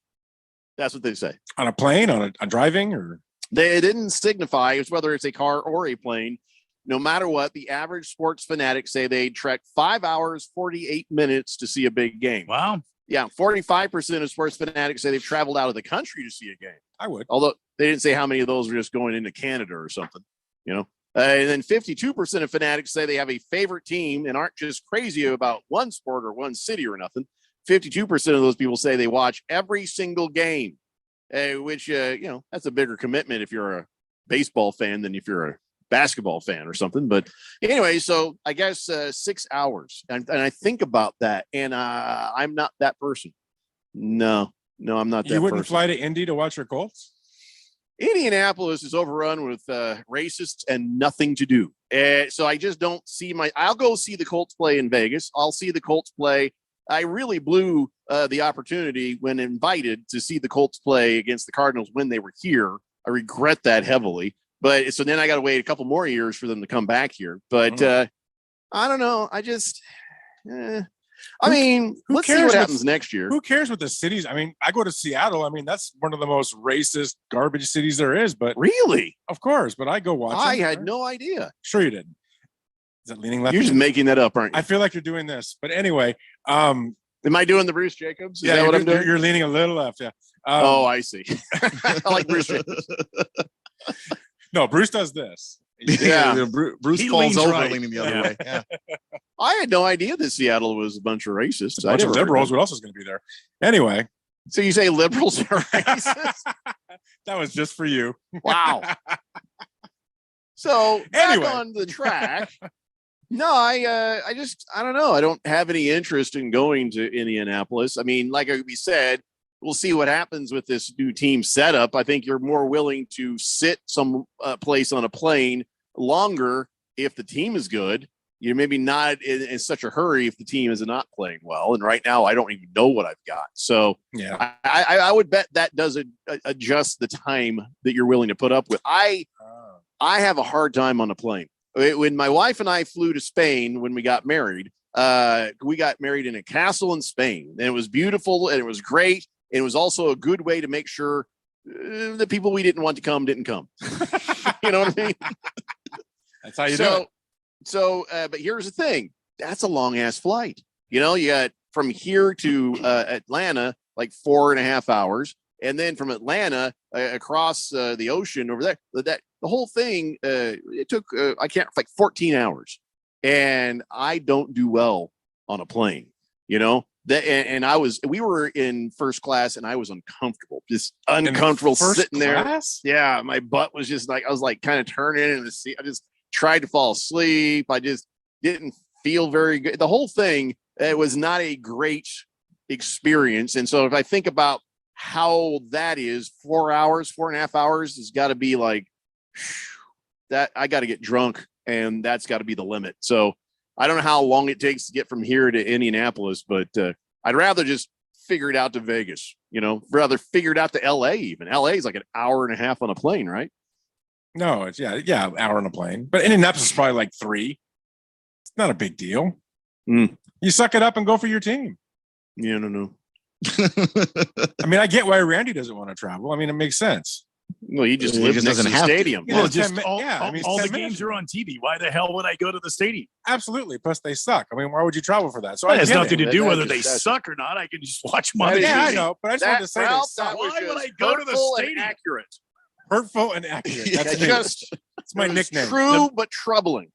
That's what they say. On a plane, on driving, or They didn't signify it's whether it's a car or a plane. No matter what, the average sports fanatic say they trek 5 hours, 48 minutes to see a big game. Wow. Yeah, 45% of sports fanatics say they've traveled out of the country to see a game. I would. Although they didn't say how many of those were just going into Canada or something, you know. And then 52% of fanatics say they have a favorite team and aren't just crazy about one sport or one city or nothing. 52% of those people say they watch every single game, which, that's a bigger commitment if you're a baseball fan than if you're a basketball fan or something. But anyway, so I guess 6 hours. And I think about that, and I'm not that person. No, I'm not that you wouldn't person. fly to Indy to watch your Colts? Indianapolis is overrun with racists and nothing to do. So I just don't see I'll go see the Colts play in Vegas. I'll see the Colts play. I really blew the opportunity when invited to see the Colts play against the Cardinals when they were here. I regret that heavily. But so then I got to wait a couple more years for them to come back here. But I don't know. I just, let's see what happens next year. Who cares what the cities? I mean, I go to Seattle. I mean, that's one of the most racist garbage cities there is. But really, of course. But I go watch. I had no idea. Sure, you did. Is it leaning left? You're just making that up, aren't you? I feel like you're doing this. But anyway, am I doing the Bruce Jacobs? Is yeah, that what I'm doing? You're leaning a little left. Yeah. I see. I like Bruce Jacobs. No, Bruce does this. Yeah. Bruce He falls leans over, right. leaning the other way. Yeah. I had no idea that Seattle was a bunch of racists. A bunch of never heard liberals. that. What else is going to be there? Anyway. So you say liberals are racist? That was just for you. Wow. So back Anyway. on the track. No, I don't know. I don't have any interest in going to Indianapolis. I mean, like we said, we'll see what happens with this new team setup. I think you're more willing to sit some place on a plane longer if the team is good. You're maybe not in such a hurry if the team is not playing well. And right now, I don't even know what I've got. So yeah, I would bet that doesn't adjust the time that you're willing to put up with. I have a hard time on a plane. When my wife and I flew to Spain when we got married in a castle in Spain, and it was beautiful and it was great. And it was also a good way to make sure the people we didn't want to come didn't come. You know what I mean? That's how you do it. So, but here's the thing. That's a long ass flight. You know, you got from here to Atlanta, like 4.5 hours. And then from Atlanta across the ocean over there, the whole thing, it took, like 14 hours. And I don't do well on a plane, you know? We were in first class and I was uncomfortable, just uncomfortable sitting class? there. Yeah. My butt was just like, I was like kind of turning in the seat. I just tried to fall asleep. I just didn't feel very good. The whole thing, it was not a great experience. And so if I think about how that is, 4 hours, 4.5 hours has got to be like that. I got to get drunk and that's got to be the limit. So I don't know how long it takes to get from here to Indianapolis, but I'd rather just figure it out to Vegas, rather figure it out to LA even. LA is like an hour and a half on a plane, right? No, it's hour on a plane. But Indianapolis is probably like 3. It's not a big deal. You suck it up and go for your team. Yeah, no. I mean, I get why Randy doesn't want to travel. I mean, it makes sense. Well, he just lives next to the stadium. Well, all the games are on TV. Why the hell would I go to the stadium? Absolutely. Plus, they suck. I mean, why would you travel for that? So it has nothing to do whether they suck or not. I can just watch them on the TV. I know, but I just wanted to say Ralph, they suck. why would I go to the stadium? Accurate. Hurtful and accurate. That's it's my nickname. True, but troubling.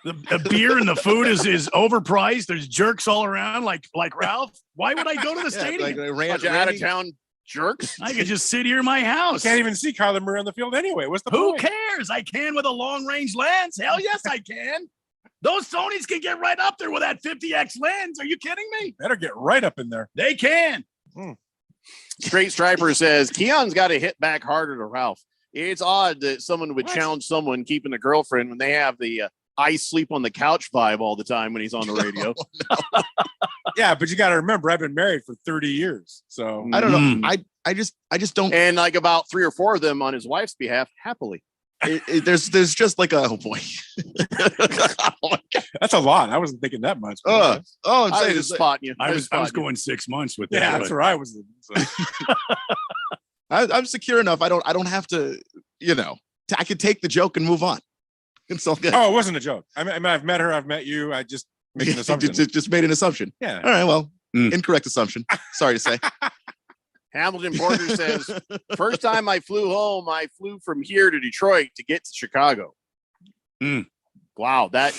The beer and the food is overpriced. There's jerks all around, like Ralph. Why would I go to the stadium? Bunch of out-of-town jerks. I could just sit here in my house. You can't even see Kyler Murray on the field anyway. What's the Who point? cares? I can with a long-range lens. Hell yes, I can. Those Sonys can get right up there with that 50x lens. Are you kidding me? Better get right up in there. They can. Straight Striper says Keon's got to hit back harder to Ralph. It's odd that someone would challenge someone keeping a girlfriend when they have the I sleep on the couch vibe all the time when he's on the radio. Yeah, but you got to remember, I've been married for 30 years. So I don't know. I just don't. And like about 3 or 4 of them on his wife's behalf, happily. There's just like oh boy. That's a lot. I wasn't thinking that much. I'm I saying was spotting you. I was going 6 months with that. Yeah, that's where I was. I'm secure enough. I don't have to, I could take the joke and move on. It's all good. Oh, it wasn't a joke. I mean, I've met her. I've met you. I just made an assumption. just made an assumption. Yeah. All right. Well, incorrect assumption. Sorry to say. Hamilton Porter says, first time I flew home, I flew from here to Detroit to get to Chicago. Wow. That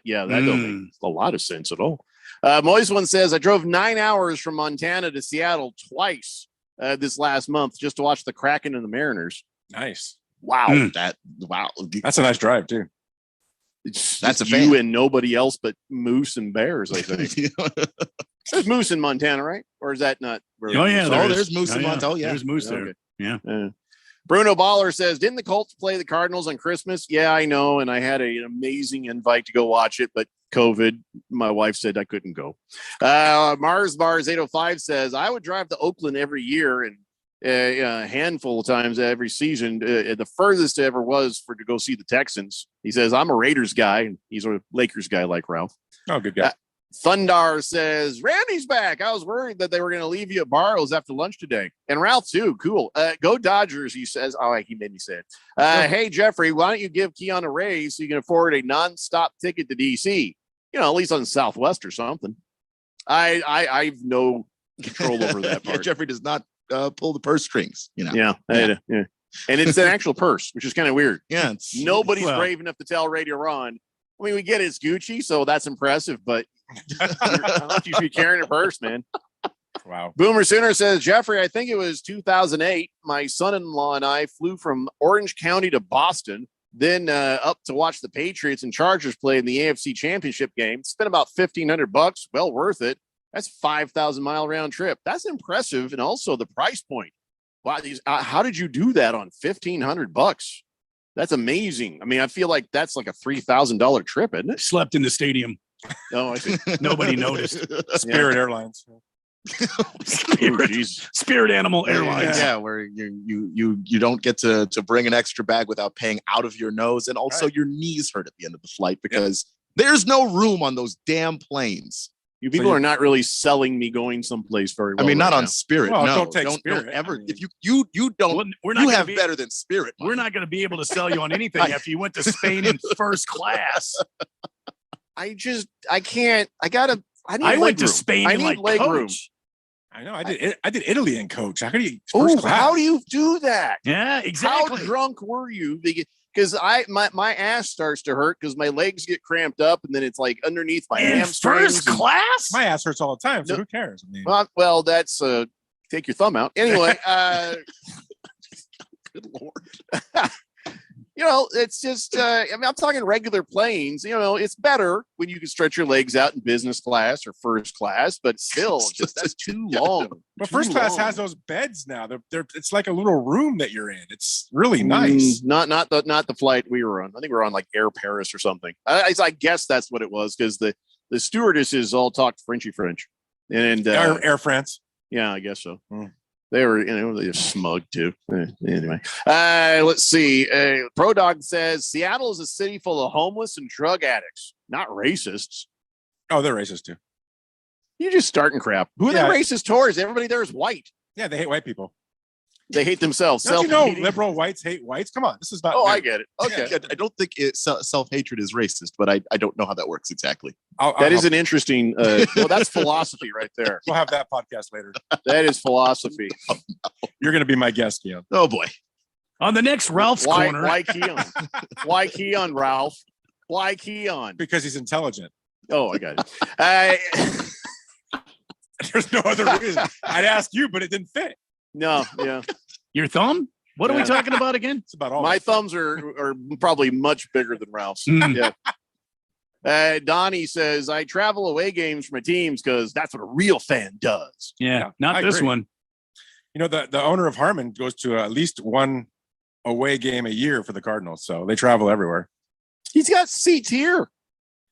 don't make a lot of sense at all. Moise one says, I drove 9 hours from Montana to Seattle twice this last month just to watch the Kraken and the Mariners. Nice. Wow. That's a nice drive too. That's you and nobody else but moose and bears, I think. There's moose in Montana, right? Or is that not? There's moose in Montana. Yeah, there's moose there. Okay. Yeah. Bruno Baller says, didn't the Colts play the Cardinals on Christmas? Yeah, I know. And I had an amazing invite to go watch it, but COVID, my wife said I couldn't go. Mars Bars 805 says, I would drive to Oakland every year and a handful of times every season. The furthest it ever was to go see the Texans. He says, I'm a Raiders guy, and he's a Lakers guy like Ralph. Oh, good guy. Thundar says, Randy's back. I was worried that they were going to leave you at Barrow's after lunch today. And Ralph, too. Cool. Go Dodgers, he says. Oh, he made me say it. Hey, Jeffrey, why don't you give Keon a raise so you can afford a nonstop ticket to D.C.? At least on Southwest or something. I've no control over that part. Jeffrey does not pull the purse strings, Yeah. And it's an actual purse, which is kind of weird. Yeah. Nobody's brave enough to tell Radio Ron. I mean, we get it's Gucci, so that's impressive, but I don't know if you should be carrying a purse, man. Wow. Boomer Sooner says, Jeffrey, I think it was 2008. My son-in-law and I flew from Orange County to Boston, then up to watch the Patriots and Chargers play in the AFC Championship game. Spent about $1,500. Well worth it. That's 5,000-mile round trip. That's impressive, and also the price point. Wow, how did you do that on $1,500? That's amazing. I mean, I feel like that's like a $3,000 trip, isn't it? Slept in the stadium. Oh, I see. Nobody noticed. Spirit Airlines. Spirit Animal Airlines. Yeah, where you don't get to bring an extra bag without paying out of your nose, and also your knees hurt at the end of the flight because there's no room on those damn planes. You people are not really selling me going someplace very well. I mean, not right on now. Spirit. Well, no, don't take Spirit. Don't ever. If you don't, we're not you gonna have better than Spirit. We're not going to be able to sell you on anything after you went to Spain in first class. I can't. I went to Spain in like leg room. coach. I know. I did Italy in coach. How do you? How do you do that? Yeah, exactly. How drunk were you? Because my ass starts to hurt because my legs get cramped up and then it's like underneath my hamstrings. First class? My ass hurts all the time. So who cares? I mean, well, that's take your thumb out. Anyway, good Lord. It's just, I'm talking regular planes. It's better when you can stretch your legs out in business class or first class, but still, that's too long. But first class has those beds now. It's like a little room that you're in. It's really nice. Not the flight we were on. I think we were on like Air Paris or something. I guess that's what it was because the stewardesses all talked Frenchy French. And Air France. Yeah, I guess so. Mm. They were, they're smug too. Anyway, let's see. Pro Dog says Seattle is a city full of homeless and drug addicts, not racists. Oh, they're racist too. You're just starting crap. Who are they racist towards? Everybody there is white. Yeah, they hate white people. They hate themselves. Don't you know liberal whites hate whites? Come on, this is not. Oh, I get it. Okay. Yeah, I don't think self-hatred is racist, but I don't know how that works exactly. That is an interesting. Well, that's philosophy right there. We'll have that podcast later. That is philosophy. Oh, no. You're going to be my guest, Keon. Oh boy. On the next Ralph's Corner. Why Keon? Why Keon, Ralph? Why Keon? Because he's intelligent. Oh, I got it. There's no other reason. I'd ask you, but it didn't fit. No, yeah. Your thumb? What are we talking about again? It's about all my thumbs are probably much bigger than Ralph's. Yeah. Donnie says I travel away games for my teams because that's what a real fan does. Yeah, not I this agree. one. You know, the owner of Harmon goes to at least one away game a year for the Cardinals, so they travel everywhere. He's got seats here.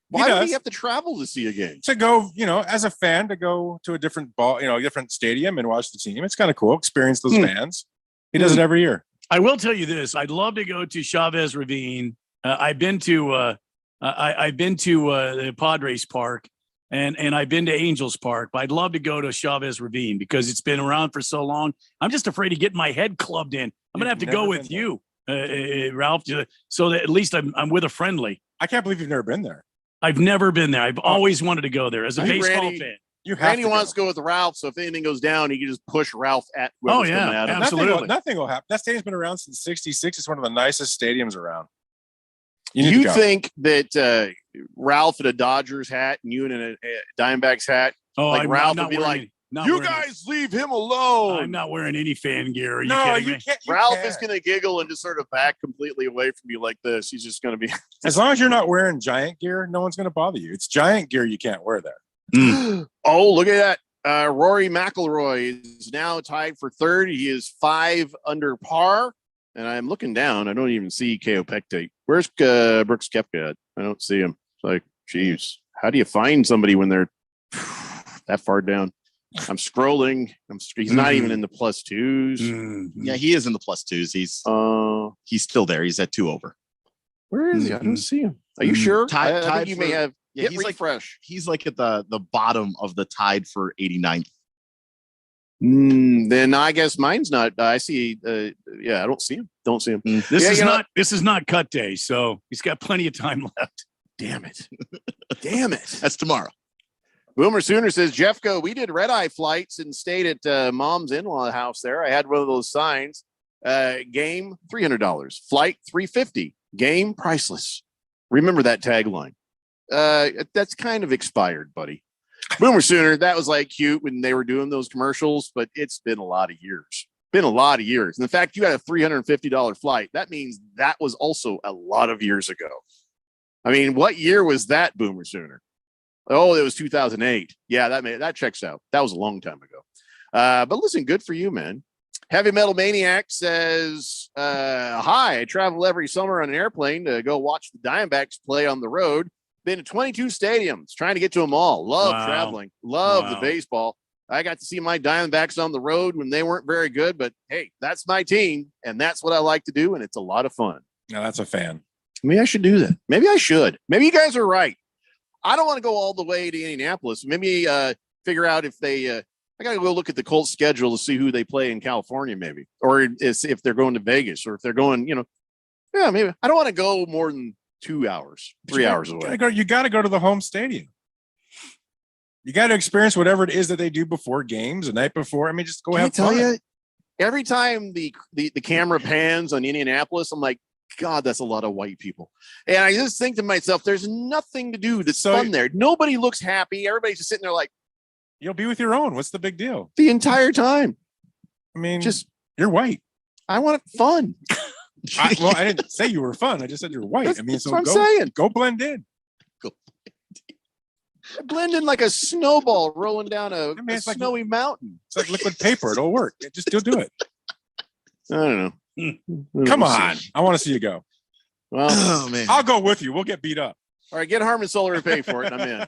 Why does. would he have to travel to see a game? To go, as a fan, to go to a different a different stadium and watch the team. It's kind of cool. Experience those fans. He does it every year. I will tell you this: I'd love to go to Chavez Ravine. I've been to the Padres Park, and I've been to Angels Park. But I'd love to go to Chavez Ravine because it's been around for so long. I'm just afraid of getting my head clubbed in. I'm gonna have to go with you, Ralph, so that at least I'm with a friendly. I can't believe you've never been there. I've never been there. I've always wanted to go there as a baseball fan. Randy wants to go with Ralph, so if anything goes down, he can just push Ralph at. Coming at him. Absolutely. Nothing will happen. That stadium's been around since '66. It's one of the nicest stadiums around. You think that Ralph in a Dodgers hat and you in a Diamondbacks hat? Oh, like I'm Ralph not would be wearing like, "You guys leave him alone." I'm not wearing any fan gear. Are you No, kidding you me? can't. Ralph is going to giggle and just sort of back completely away from you like this. He's just going to be. As long as you're not wearing Giant gear, no one's going to bother you. It's Giant gear you can't wear there. Oh, look at that. Rory McIlroy is now tied for third. He is 5 under par. And I'm looking down. I don't even see Ko Pectate. Where's Brooks Koepka at? I don't see him. It's like, geez, how do you find somebody when they're that far down? I'm scrolling. He's not even in the plus twos. Yeah, he is in the plus twos. He's still there. He's at 2 over. Where is he? I don't see him. Are you sure? I think you may have. Yeah, hit refresh. He's like at the bottom of the tied for 89th. Then I guess mine's not. I see. Yeah, I don't see him. Don't see him. This is not cut day, so he's got plenty of time left. Damn it. Damn it. That's tomorrow. Boomer Sooner says, Jeffco, we did red eye flights and stayed at Mom's in-law house there. I had one of those signs. Game $300. Flight $350. Game priceless. Remember that tagline. That's kind of expired, buddy. Boomer Sooner, that was like cute when they were doing those commercials, but it's been a lot of years. And the fact you had a $350 flight, that means that was also a lot of years ago. I mean, what year was that, Boomer Sooner? Oh, it was 2008. Yeah, that checks out. That was a long time ago. But listen, good for you, man. Heavy Metal Maniac says, hi, I travel every summer on an airplane to go watch the Diamondbacks play on the road. Been to 22 stadiums, trying to get to them all. Love traveling. Love the baseball. I got to see my Diamondbacks on the road when they weren't very good, but hey, that's my team, and that's what I like to do, and it's a lot of fun. Now that's a fan. Maybe I should do that. Maybe I should. Maybe you guys are right. I don't want to go all the way to Indianapolis. Maybe figure out if they I got to go look at the Colts schedule to see who they play in California, maybe, or if they're going to Vegas, or if they're going, yeah, maybe. I don't want to go more than 2 hours, 3 hours away. You got to go to the home stadium. You got to experience whatever it is that they do before games, the night before. I mean, just go have fun. You, every time the camera pans on Indianapolis, I'm like, God, that's a lot of white people. And I just think to myself, there's nothing to do that's fun there. Nobody looks happy. Everybody's just sitting there like, you'll be with your own. What's the big deal? The entire time. I mean, you're white. I want fun. I didn't say you were fun. I just said you're white. That's what I'm saying. Go blend in. Blend in like a snowball rolling down a snowy mountain. It's like liquid paper. It'll work. You'll do it. I don't know. Come on. I want to see you go. Well, man. I'll go with you. We'll get beat up. All right, get Harmon Solar to pay for it, and I'm in.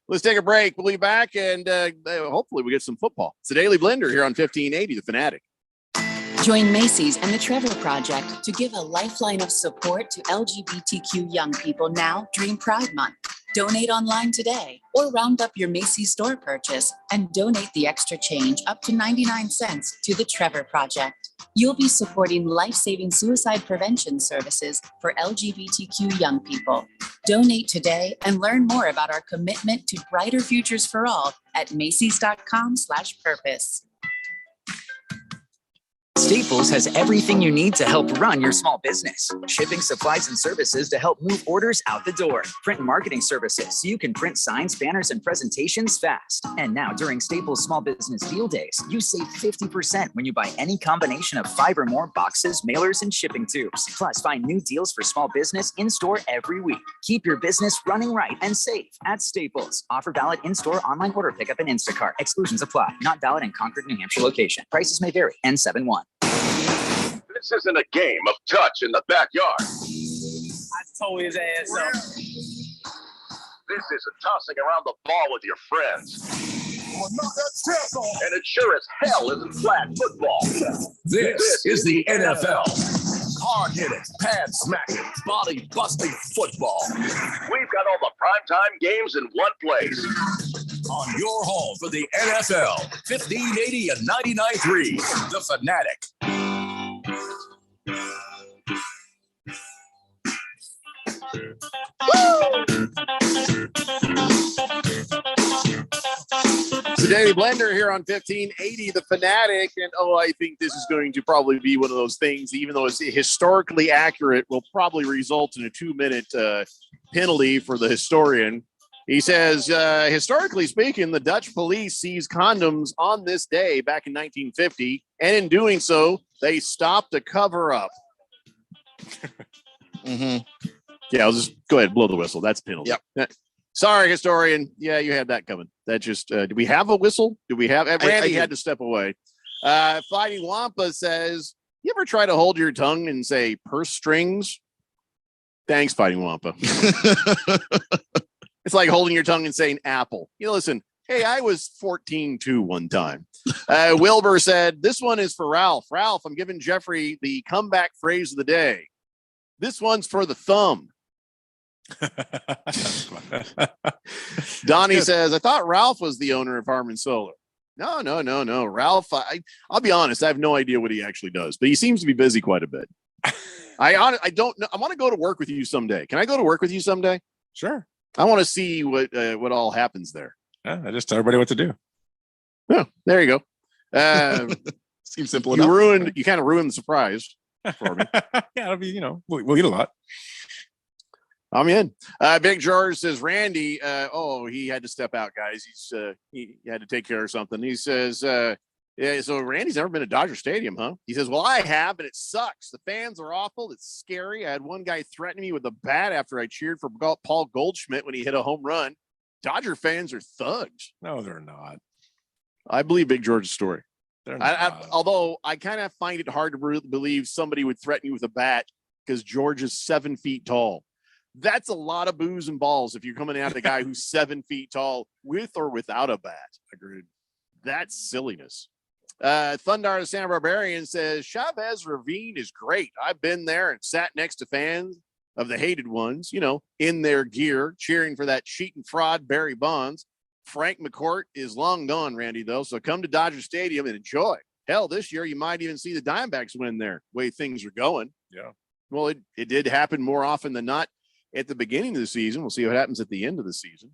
Let's take a break. We'll be back, and hopefully we get some football. It's the Daily Blender here on 1580, The Fanatic. Join Macy's and the Trevor Project to give a lifeline of support to LGBTQ young people now during Pride Month. Donate online today or round up your Macy's store purchase and donate the extra change up to 99 cents to the Trevor Project. You'll be supporting life-saving suicide prevention services for LGBTQ young people. Donate today and learn more about our commitment to brighter futures for all at Macy's.com/purpose. Staples has everything you need to help run your small business. Shipping supplies and services to help move orders out the door. Print and marketing services so you can print signs, banners, and presentations fast. And now during Staples Small Business Deal Days, you save 50% when you buy any combination of 5 or more boxes, mailers, and shipping tubes. Plus, find new deals for small business in-store every week. Keep your business running right and safe at Staples. Offer valid in-store, online order pickup, and Instacart. Exclusions apply. Not valid in Concord, New Hampshire location. Prices may vary. N71. This isn't a game of touch in the backyard. I tore his ass up. This isn't tossing around the ball with your friends. And it sure as hell isn't flag football. This is the NFL. Hard-hitting, pad-smacking, body-busting football. We've got all the primetime games in one place. On your home for the NFL, 1580 and 99.3, The Fanatic. It's the Daily Blender here on 1580, The Fanatic. And I think this is going to probably be one of those things, even though it's historically accurate, will probably result in a 2-minute penalty for the historian. He says, historically speaking, the Dutch police seized condoms on this day back in 1950. And in doing so, they stopped a cover-up. Mm-hmm. Yeah, I'll just go ahead, blow the whistle. That's penalty. Yep. Sorry, historian. Yeah, you had that coming. That just, do we have a whistle? Do we have, Randy had to step away. Fighting Wampa says, you ever try to hold your tongue and say purse strings? Thanks, Fighting Wampa. It's like holding your tongue and saying apple. Listen, hey, I was 14-2 one time. Wilbur said, this one is for Ralph. Ralph, I'm giving Jeffrey the comeback phrase of the day. This one's for the thumb. Donnie says, I thought Ralph was the owner of Harmon Solar. No. Ralph, I'll be honest, I have no idea what he actually does, but he seems to be busy quite a bit. I don't know. I want to go to work with you someday. Can I go to work with you someday? Sure. I want to see what all happens there. Yeah, I just tell everybody what to do. Oh, there you go. Seems simple enough. You kind of ruined the surprise for me. Yeah, it'll be, we'll eat a lot. I'm in. Big George says, Randy, he had to step out, guys. He had to take care of something. He says, yeah, so Randy's never been to Dodger Stadium, huh? He says, well, I have, and it sucks. The fans are awful. It's scary. I had one guy threatening me with a bat after I cheered for Paul Goldschmidt when he hit a home run. Dodger fans are thugs. No, they're not. I believe Big George's story. Although I kind of find it hard to believe somebody would threaten you with a bat because George is 7 feet tall. That's a lot of booze and balls if you're coming at a guy who's 7 feet tall with or without a bat. Agreed. That's silliness. Thundar the Santa Barbarian says, Chavez Ravine is great. I've been there and sat next to fans of the hated ones, in their gear, cheering for that cheat and fraud Barry Bonds. Frank McCourt is long gone, Randy, though. So come to Dodger Stadium and enjoy. Hell, this year you might even see the Diamondbacks win there, the way things are going. Yeah. Well, it did happen more often than not at the beginning of the season. We'll see what happens at the end of the season.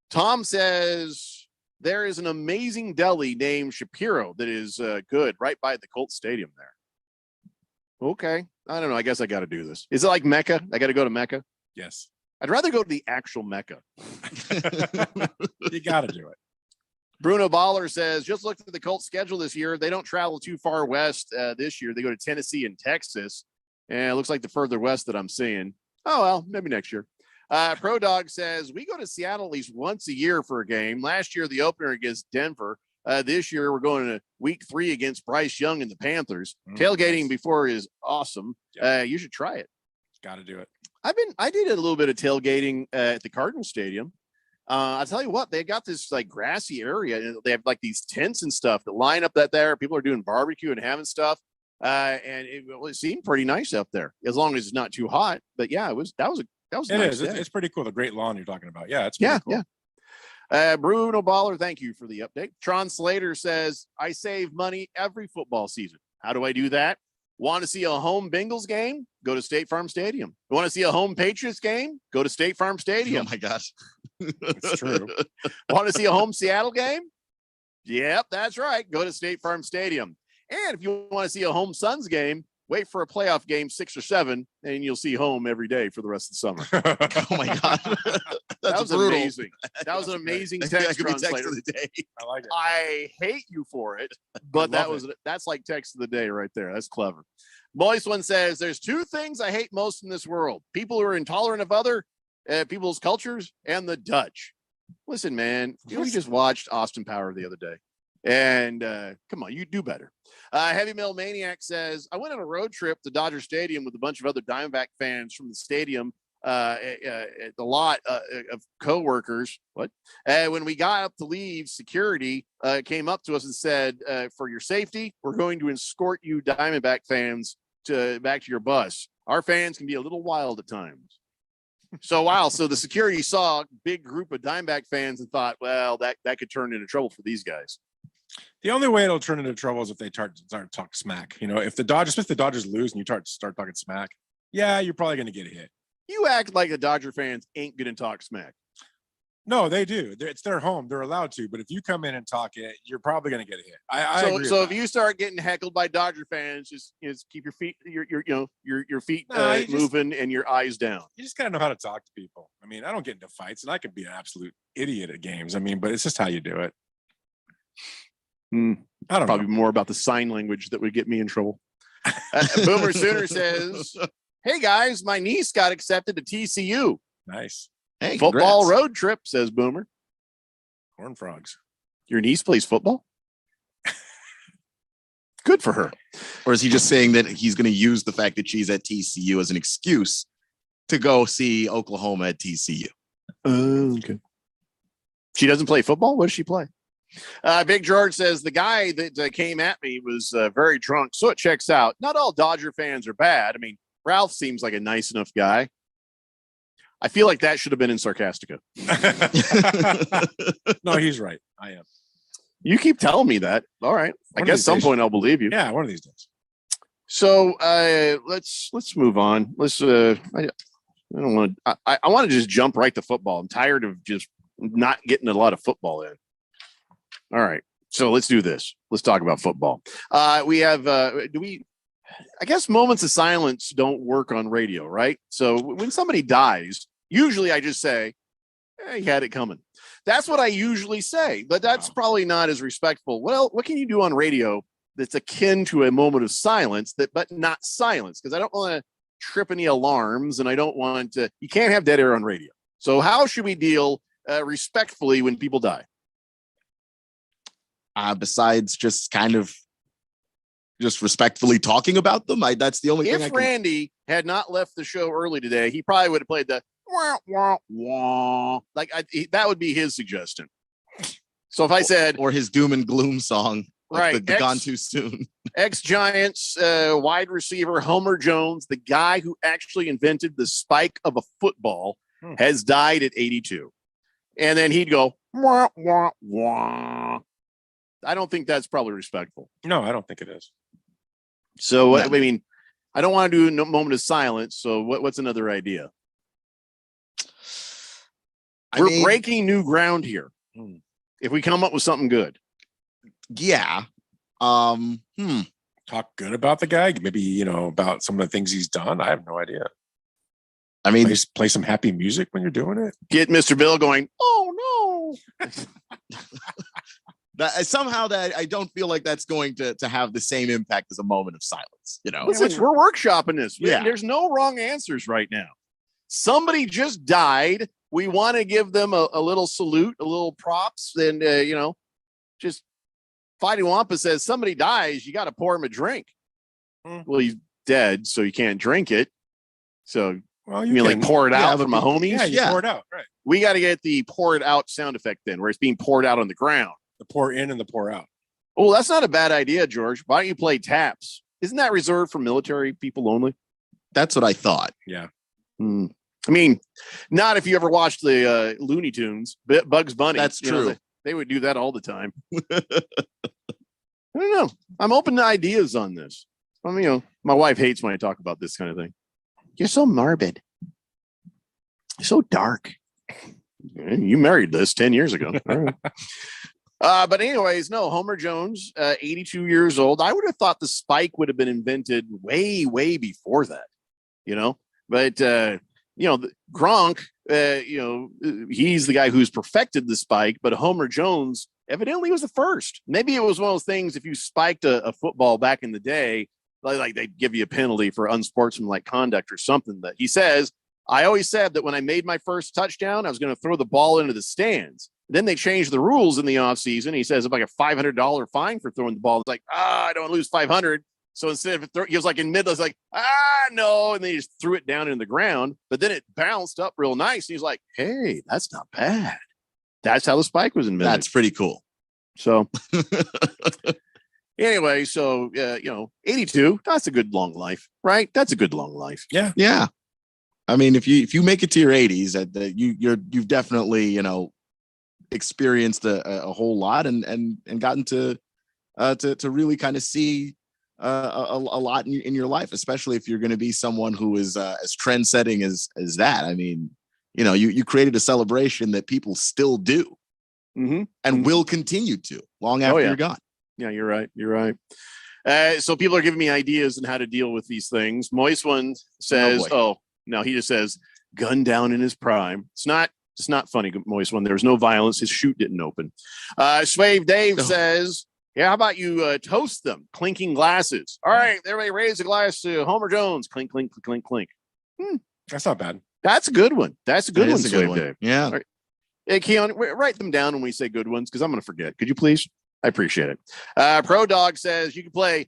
Tom says, there is an amazing deli named Shapiro that is good right by the Colts Stadium there. Okay. I don't know. I guess I got to do this. Is it like Mecca? I got to go to Mecca? Yes. I'd rather go to the actual Mecca. You got to do it. Bruno Baller says, just looked at the Colts schedule this year. They don't travel too far west this year. They go to Tennessee and Texas. And it looks like the further west that I'm seeing. Oh, well, maybe next year. Pro Dog says, we go to Seattle at least once a year for a game. Last year, the opener against Denver. This year, we're going to week 3 against Bryce Young and the Panthers. Tailgating before is awesome. You should try it. Got to do it. I did a little bit of tailgating at the Cardinal Stadium. I'll tell you what, they got this like grassy area, and they have like these tents and stuff that line up that there. People are doing barbecue and having stuff. And it seemed pretty nice up there, as long as it's not too hot. But yeah, that was a It nice is. day. It's pretty cool. The great lawn you're talking about. Yeah, it's pretty cool. Bruno Baller, thank you for the update. Tron Slater says, I save money every football season. How do I do that? Want to see a home Bengals game? Go to State Farm Stadium. Want to see a home Patriots game? Go to State Farm Stadium. Oh my gosh. It's true. Want to see a home Seattle game? Yep, that's right. Go to State Farm Stadium. And if you want to see a home Suns game, wait for a playoff game 6 or 7, and you'll see home every day for the rest of the summer. Oh my God. That was brutal. amazing. That was an amazing That text, could be Tron text Slater. of the day. I like it. I hate you for it, but love that's like text of the day right there. That's clever. Moist One says, there's 2 things I hate most in this world: people who are intolerant of other people's cultures, and the Dutch. Listen, man, we just watched Austin Power the other day, and come on, you do better. Heavy Metal Maniac says, I went on a road trip to Dodger Stadium with a bunch of other Diamondback fans from the stadium, at the lot of coworkers. What? When we got up to leave, security came up to us and said, for your safety, we're going to escort you Diamondback fans back to your bus. Our fans can be a little wild at times. So the security saw a big group of Diamondback fans and thought, well, that could turn into trouble for these guys. The only way it'll turn into trouble is if they start talk smack. You know, if the Dodgers lose and you start talking smack, yeah, you're probably going to get a hit. You act like the Dodger fans ain't going to talk smack. No, they do. It's their home. They're allowed to. But if you come in and talk it, you're probably going to get a hit. I agree with if that. you start getting heckled by Dodger fans, just keep your feet your feet No, moving and your eyes down. You just got to know how to talk to people. I mean, I don't get into fights, and I can be an absolute idiot at games. I mean, but it's just how you do it. I don't probably more about the sign language that would get me in trouble. Boomer Sooner says, hey guys, my niece got accepted to TCU. Nice. Hey, football congrats. road trip, says Boomer. Corn frogs. Your niece plays football? Good for her. Or is he just saying that he's going to use the fact that she's at TCU as an excuse to go see Oklahoma at TCU? Okay. She doesn't play football? What does she play? Big George says, the guy that came at me was very drunk, so it checks out. Not all Dodger fans are bad. I mean, Ralph seems like a nice enough guy. I feel like that should have been in Sarcastica. No, he's right. I am. You keep telling me that. All right. I guess some point I'll believe you. Yeah, one of these days. So let's move on. I don't want to. I want to just jump right to football. I'm tired of just not getting a lot of football in. All right. So let's do this. Let's talk about football. We have I guess moments of silence don't work on radio, right? So when somebody dies, usually I just say, he had it coming. That's what I usually say, but that's probably not as respectful. Well, what can you do on radio that's akin to a moment of silence, but not silence? Because I don't want to trip any alarms, and I don't want to. You can't have dead air on radio. So how should we deal respectfully when people die? Besides just kind of just respectfully talking about them, that's the only thing. If Randy had not left the show early today, he probably would have played the wah, wah, wah. That would be his suggestion. So if I said, or his doom and gloom song, right, the Gone Too Soon. Ex-Giants wide receiver Homer Jones, the guy who actually invented the spike of a football, has died at 82. And then he'd go, wah, wah, wah. I don't think that's probably respectful. No, I don't think it is. So, I mean, I don't want to do a moment of silence. So what's another idea? We're breaking new ground here. If we come up with something good. Yeah. Talk good about the guy. Maybe, about some of the things he's done. I have no idea. I mean, play some happy music when you're doing it. Get Mr. Bill going, oh, no. Somehow I don't feel like that's going to have the same impact as a moment of silence. Listen, we're workshopping this. Yeah. There's no wrong answers right now. Somebody just died. We want to give them a little salute, a little props. And, just Fighting Wampa says somebody dies, you got to pour him a drink. Well, he's dead, so you can't drink it. So, you mean like pour it out from a homie? Yeah, you pour it out, right. we got to get the pour it out sound effect then, where it's being poured out on the ground. The pour in and the pour out. Oh, that's not a bad idea, George. Why don't you play taps? Isn't that reserved for military people only? That's what I thought. Yeah. I mean, not if you ever watched the Looney Tunes, Bugs Bunny. That's you know, true. they would do that all the time. I don't know. I'm open to ideas on this. I mean, my wife hates when I talk about this kind of thing. You're so morbid. You're so dark. You married this 10 years ago. All right. But anyways, no, Homer Jones, 82 years old. I would have thought the spike would have been invented way, way before that, but, Gronk, he's the guy who's perfected the spike, but Homer Jones evidently was the first. Maybe it was one of those things. If you spiked a football back in the day, like they'd give you a penalty for unsportsmanlike conduct or something. That he says, I always said that when I made my first touchdown, I was going to throw the ball into the stands. Then they changed the rules in the offseason. He says, like a $500 fine for throwing the ball. It's like, I don't lose 500. So instead of he was like in mid, I was like, no. And then he just threw it down in the ground, but then it bounced up real nice. And he's like, hey, that's not bad. That's how the spike was invented. That's pretty cool. So anyway, 82, that's a good long life, right? That's a good long life. Yeah. Yeah. I mean, if you make it to your 80s, you've definitely, experienced a whole lot and gotten to really kind of see a lot in your life, especially if you're going to be someone who is as trend-setting as that. I mean, you created a celebration that people still do and will continue to long after you're gone. Yeah, you're right. You're right. So people are giving me ideas on how to deal with these things. Moist One says, no, he just says gun down in his prime. It's not funny, Moist One. There was no violence. His chute didn't open. Swave Dave says, how about you toast them? Clinking glasses. All right, everybody raise a glass to Homer Jones. Clink, clink, clink, clink. That's not bad. That's a good one. That's a good one, Swave Dave. Yeah. All right. Hey, Keon, write them down when we say good ones because I'm going to forget. Could you please? I appreciate it. Pro Dog says you can play.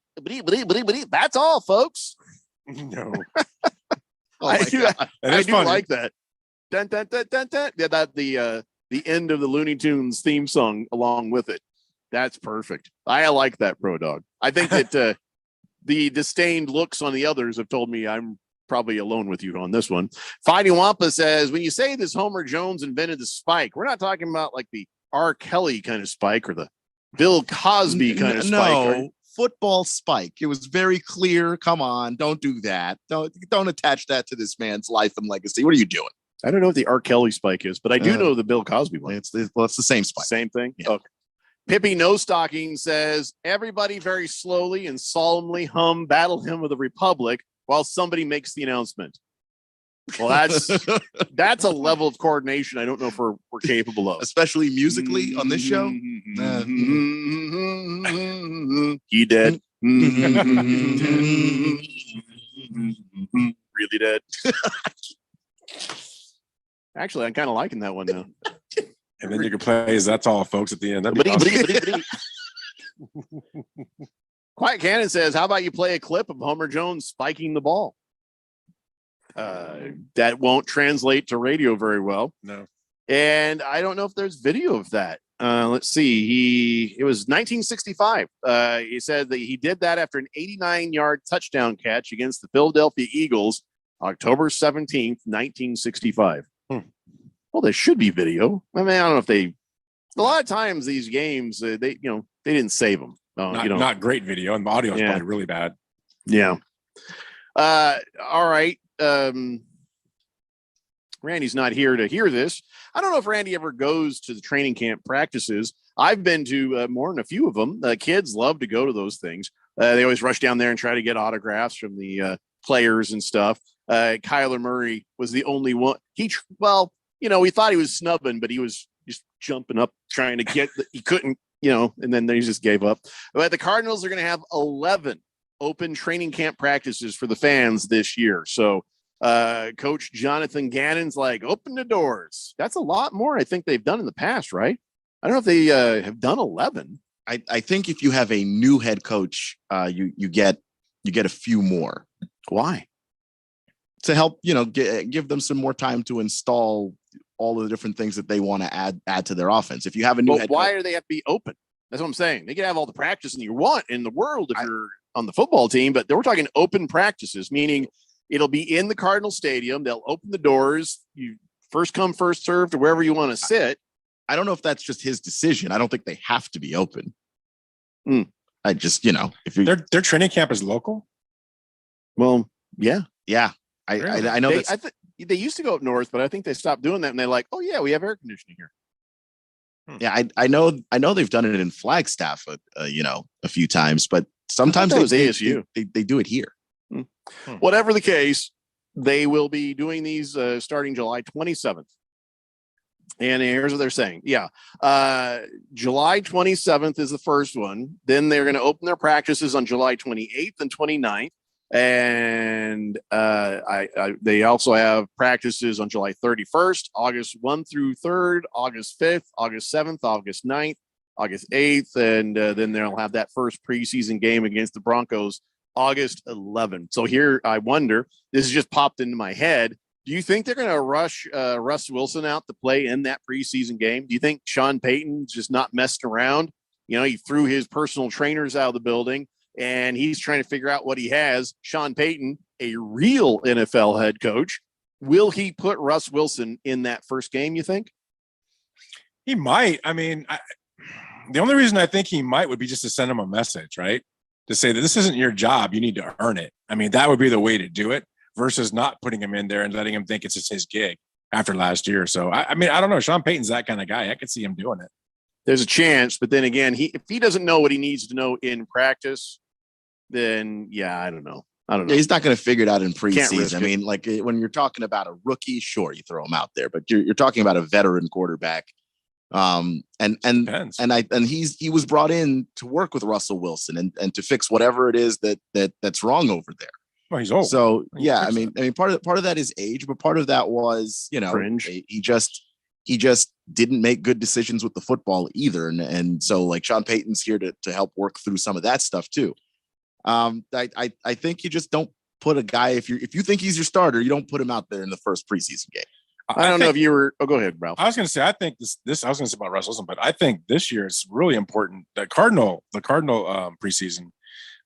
That's all, folks. No. I do funny. like that. Dun, dun, dun, dun, dun. Yeah, that the end of the Looney Tunes theme song along with it. That's perfect. I like that, Pro Dog. I think that the disdained looks on the others have told me I'm probably alone with you on this one. Fighting Wampa says, when you say this Homer Jones invented the spike, we're not talking about like the R. Kelly kind of spike or the Bill Cosby kind of spike. No, football spike. It was very clear. Come on, don't do that. Don't attach that to this man's life and legacy. What are you doing? I don't know what the R. Kelly spike is, but I do know the Bill Cosby one. It's the same spike. Same thing? Yeah. Okay. Pippi No Stocking says, everybody very slowly and solemnly hum Battle Hymn of the Republic while somebody makes the announcement. Well, that's a level of coordination I don't know if we're capable of. Especially musically on this show. He dead. Really dead. Actually, I'm kind of liking that one now. And then you can play as That's All, folks, at the end. That'd be awesome. Quiet Cannon says, how about you play a clip of Homer Jones spiking the ball? That won't translate to radio very well. No. And I don't know if there's video of that. Let's see. It was 1965. He said that he did that after an 89-yard touchdown catch against the Philadelphia Eagles, October 17th, 1965. Well, there should be video. I mean, I don't know if they. A lot of times these games, they didn't save them. Not great video, and the audio is probably really bad. Yeah. All right. Randy's not here to hear this. I don't know if Randy ever goes to the training camp practices. I've been to more than a few of them. Kids love to go to those things. They always rush down there and try to get autographs from the players and stuff. Kyler Murray was the only one. We thought he was snubbing, but he was just jumping up trying to get. He couldn't, and then they just gave up. But the Cardinals are going to have 11 open training camp practices for the fans this year. So Coach Jonathan Gannon's like, open the doors. That's a lot more I think they've done in the past, right? I don't know if they have done 11. I think if you have a new head coach, you get a few more. Why? To help, give them some more time to install all of the different things that they want to add to their offense. If you have a new But why do they have to be open? That's what I'm saying. They can have all the practice you want in the world if you're on the football team, but we're talking open practices, meaning it'll be in the Cardinal Stadium. They'll open the doors. You first come, first serve to wherever you want to sit. I don't know if that's just his decision. I don't think they have to be open. I just, if their training camp is local. Well, yeah. I know they used to go up north, but I think they stopped doing that. And they're like, oh yeah, we have air conditioning here. Yeah, I know they've done it in Flagstaff, a few times, but sometimes it was ASU. They do it here. Whatever the case, they will be doing these starting July 27th. And here's what they're saying. Yeah. July 27th is the first one. Then they're going to open their practices on July 28th and 29th. And they also have practices on July 31st, August 1 through 3rd, August 5th, August 7th, August 9th, August 8th. And then they'll have that first preseason game against the Broncos August 11th. So here, I wonder, this has just popped into my head. Do you think they're going to rush Russ Wilson out to play in that preseason game? Do you think Sean Payton's just not messed around? He threw his personal trainers out of the building and he's trying to figure out what he has. Sean Payton, a real NFL head coach. Will he put Russ Wilson in that first game, you think? He might. I mean, the only reason I think he might would be just to send him a message, right? To say that this isn't your job. You need to earn it. I mean, that would be the way to do it versus not putting him in there and letting him think it's just his gig after last year. So, I mean, I don't know. Sean Payton's that kind of guy. I could see him doing it. There's a chance, but then again, if he doesn't know what he needs to know in practice, then yeah, I don't know. Yeah, he's not going to figure it out in preseason. I mean, like when you're talking about a rookie, sure, you throw him out there, but you're talking about a veteran quarterback. And he was brought in to work with Russell Wilson and to fix whatever it is that's wrong over there. Well, he's old. So yeah, I mean, part of that is age, but part of that was, Fringe. he just didn't make good decisions with the football either. And so like Sean Payton's here to help work through some of that stuff too. I think you just don't put a guy, if you think he's your starter, you don't put him out there in the first preseason game. I don't know if you were. Oh, go ahead, Ralph. I was going to say, I think this. I was going to say about Russ Wilson, but I think this year it's really important. The Cardinal preseason,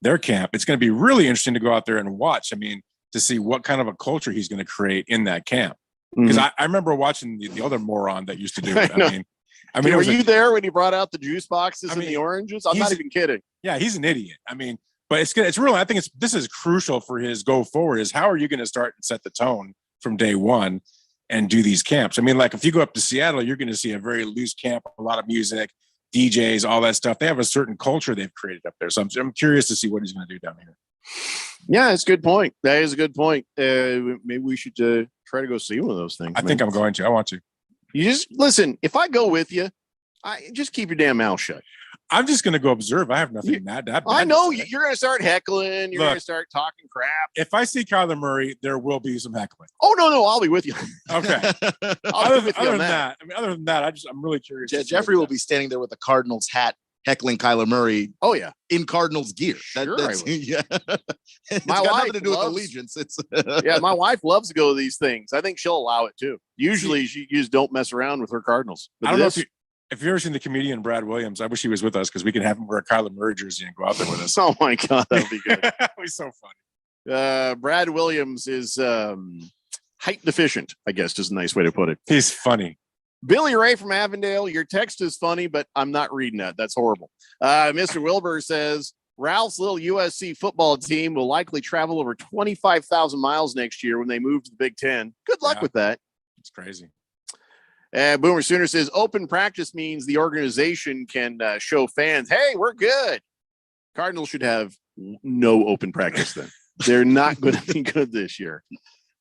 their camp. It's going to be really interesting to go out there and watch. I mean, to see what kind of a culture he's going to create in that camp. Because I remember watching the other moron that used to do it. I mean, were you there when he brought out the juice boxes and the oranges? I'm not even kidding. Yeah, he's an idiot. I mean, but it's really. I think this is crucial for his go forward. Is how are you going to start and set the tone from day one? And do these camps. I mean, like if you go up to Seattle, you're going to see a very loose camp, a lot of music, DJs, all that stuff. They have a certain culture they've created up there. So I'm curious to see what he's going to do down here. Yeah, it's a good point. That is a good point. Maybe we should try to go see one of those things. I think I'm going to. I want to. You just listen. If I go with you, I just keep your damn mouth shut. I'm just going to go observe. I have nothing mad. I know you're going to start heckling. You're going to start talking crap. If I see Kyler Murray, there will be some heckling. Oh no, I'll be with you. Okay. Other than that, I'm really curious. Jeffrey will be standing there with a Cardinals hat, heckling Kyler Murray. Oh yeah, in Cardinals gear. Sure, yeah. It's my got wife nothing to do with loves, allegiance. It's yeah, my wife loves to go to these things. I think she'll allow it too. Usually, she just don't mess around with her Cardinals. But I don't know if you've ever seen the comedian Brad Williams. I wish he was with us because we can have him wear a Kyler Murray jersey and go out there with us. Oh my god, that'd be good. That'd be so funny. Brad Williams is height deficient, I guess is a nice way to put it. He's funny. Billy Ray from Avondale, your text is funny, but I'm not reading that. That's horrible. Mr. Wilbur says Ralph's little USC football team will likely travel over 25,000 miles next year when they move to the Big Ten. Good luck with that. It's crazy. Boomer Sooner says open practice means the organization can show fans, hey, we're good. Cardinals should have no open practice then. They're not going to be good this year.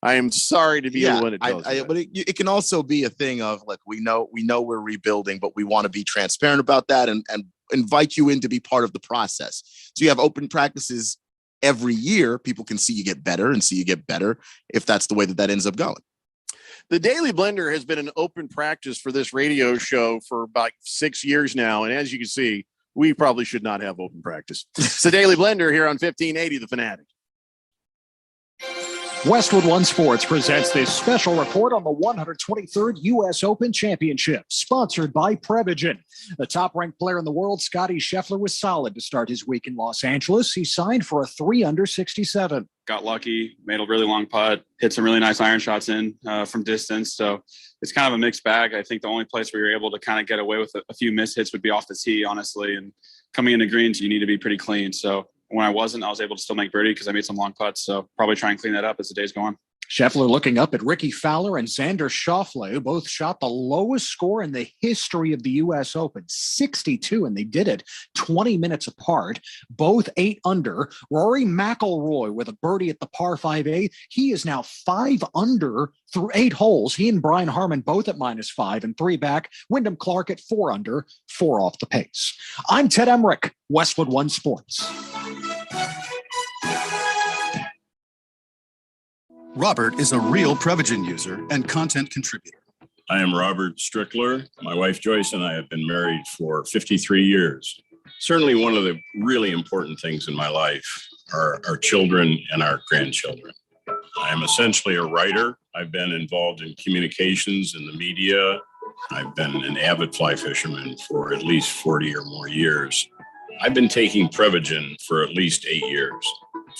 I am sorry to be the one to tell you. But it can also be a thing of like, we know we're rebuilding, but we want to be transparent about that and invite you in to be part of the process. So you have open practices every year. People can see you get better and see you get better if that's the way that ends up going. The Daily Blender has been an open practice for this radio show for about 6 years now. And as you can see, we probably should not have open practice. It's the Daily Blender here on 1580, The Fanatic. Westwood One Sports presents this special report on the 123rd U.S. Open Championship, sponsored by Prevagen. The top-ranked player in the world, Scotty Scheffler, was solid to start his week in Los Angeles. He signed for a 3-under 67. Got lucky, made a really long putt, hit some really nice iron shots in from distance. So it's kind of a mixed bag. I think the only place where you're able to kind of get away with a few missed hits would be off the tee, honestly. And coming into greens, you need to be pretty clean. So when I wasn't, I was able to still make birdie because I made some long putts. So probably try and clean that up as the day's going. Scheffler looking up at Ricky Fowler and Xander Schauffele, who both shot the lowest score in the history of the U.S. Open, 62, and they did it 20 minutes apart, both 8 under. Rory McIlroy with a birdie at the par 5A. He is now 5 under through 8 holes. He and Brian Harman both at -5 and 3 back. Wyndham Clark at 4 under, 4 off the pace. I'm Ted Emmerich, Westwood One Sports. Robert is a real Prevagen user and content contributor. I am Robert Strickler. My wife Joyce and I have been married for 53 years. Certainly one of the really important things in my life are our children and our grandchildren. I am essentially a writer. I've been involved in communications in the media. I've been an avid fly fisherman for at least 40 or more years. I've been taking Prevagen for at least 8 years.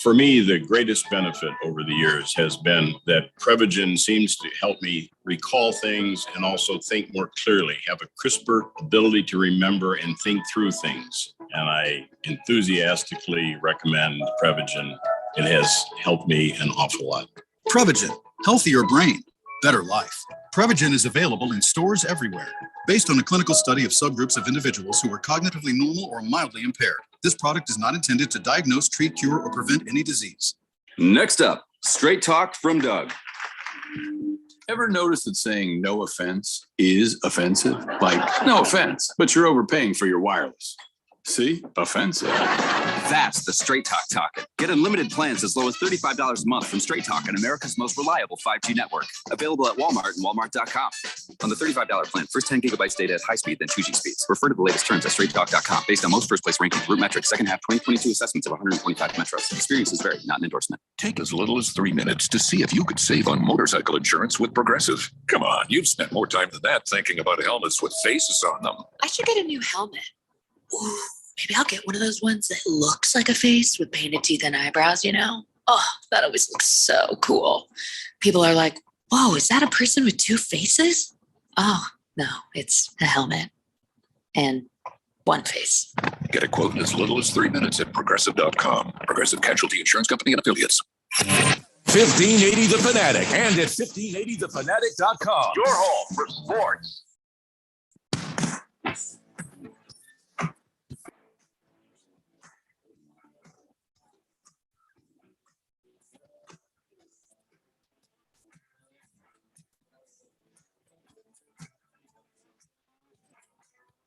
For me, the greatest benefit over the years has been that Prevagen seems to help me recall things and also think more clearly, have a crisper ability to remember and think through things. And I enthusiastically recommend Prevagen. It has helped me an awful lot. Prevagen, healthier brain, better life. Prevagen is available in stores everywhere. Based on a clinical study of subgroups of individuals who were cognitively normal or mildly impaired. This product is not intended to diagnose, treat, cure, or prevent any disease. Next up, Straight Talk from Doug. Ever notice that saying no offense is offensive? Like, no offense, but you're overpaying for your wireless. See? Offensive. That's the Straight Talk talking. Get unlimited plans as low as $35 a month from Straight Talk on America's most reliable 5G network. Available at Walmart and Walmart.com. On the $35 plan, first 10 gigabytes data at high speed, then 2G speeds. Refer to the latest terms at StraightTalk.com. Based on most first place rankings, Root Metrics, second half 2022 assessments of 125 metros. Experiences vary, not an endorsement. Take as little as 3 minutes to see if you could save on motorcycle insurance with Progressive. Come on, you've spent more time than that thinking about helmets with faces on them. I should get a new helmet. Ooh, maybe I'll get one of those ones that looks like a face with painted teeth and eyebrows, you know? Oh, that always looks so cool. People are like, whoa, is that a person with 2 faces? Oh, no, it's a helmet and 1 face. Get a quote in as little as 3 minutes at Progressive.com. Progressive Casualty Insurance Company and Affiliates. 1580 The Fanatic and at 1580thefanatic.com. Your home for sports.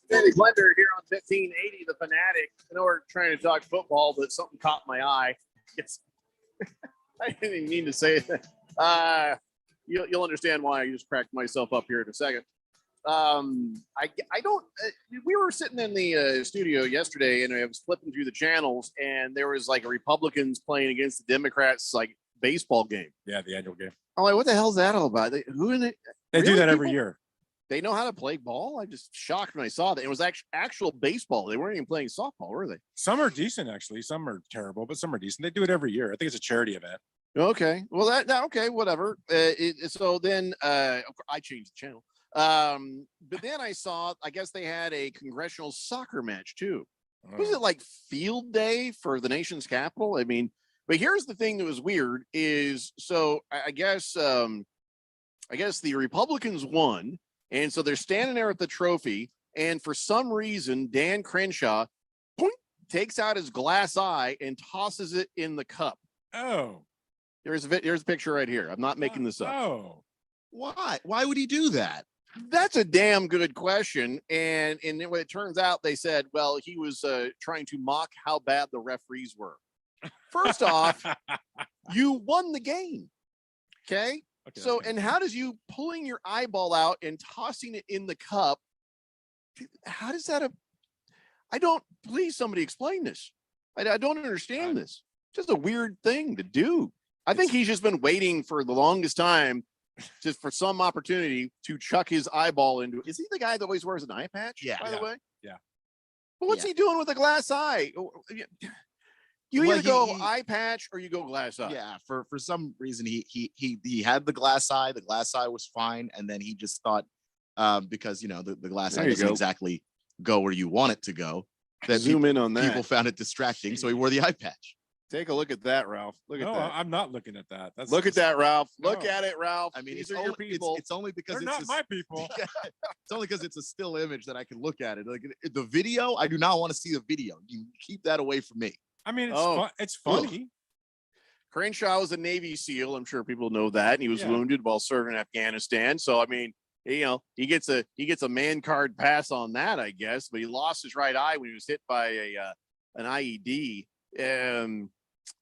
Danny Blender here on 1580 The Fanatic. I know we're trying to talk football, but something caught my eye. It's I didn't even mean to say it. You'll understand why. I just cracked myself up here in a second. I don't. We were sitting in the studio yesterday, and I was flipping through the channels, and there was like a Republicans playing against the Democrats, like baseball game. Yeah, the annual game. I'm like, what the hell is that all about? Who in it? They do that every year. They know how to play ball. I just shocked when I saw that. It was actual baseball. They weren't even playing softball, were they? Some are decent, actually. Some are terrible, but some are decent. They do it every year. I think it's a charity event. Okay. Well, okay, whatever. So then I changed the channel. But then I saw, I guess they had a congressional soccer match too. Was it like field day for the nation's capital? I mean, but here's the thing that was weird is, so I guess the Republicans won. And so they're standing there at the trophy, and for some reason, Dan Crenshaw takes out his glass eye and tosses it in the cup. Oh, here's a picture right here. I'm not making this up. Oh, why? Why would he do that? That's a damn good question. And when it turns out, they said, well, he was trying to mock how bad the referees were. First off, you won the game. Okay. So, and how does you pulling your eyeball out and tossing it in the cup? How does that? Please somebody explain this. I don't understand this. Just a weird thing to do. I think he's just been waiting for the longest time just for some opportunity to chuck his eyeball into. Is he the guy that always wears an eye patch? Yeah. By the way. Yeah. But what's he doing with a glass eye? You Well, either he- go he- eye patch or you go glass eye. Yeah, for some reason he had the glass eye. The glass eye was fine, and then he just thought because the glass There eye you doesn't go. exactly go where you want it to go. That Zoom in on that. People found it distracting, so he wore the eye patch. Take a look at that, Ralph. Look at No, that. I'm not looking at that. That's Look at that, Ralph. Look No. at it, Ralph. I mean, These it's are only, your people. It's only because They're it's not my people. It's only because it's a still image that I can look at it. Like the video, I do not want to see the video. You keep that away from me. I mean, it's Oh. it's funny. Crenshaw was a Navy SEAL. I'm sure people know that, and he was Yeah. wounded while serving in Afghanistan. So I mean, he gets a man card pass on that, I guess. But he lost his right eye when he was hit by an IED.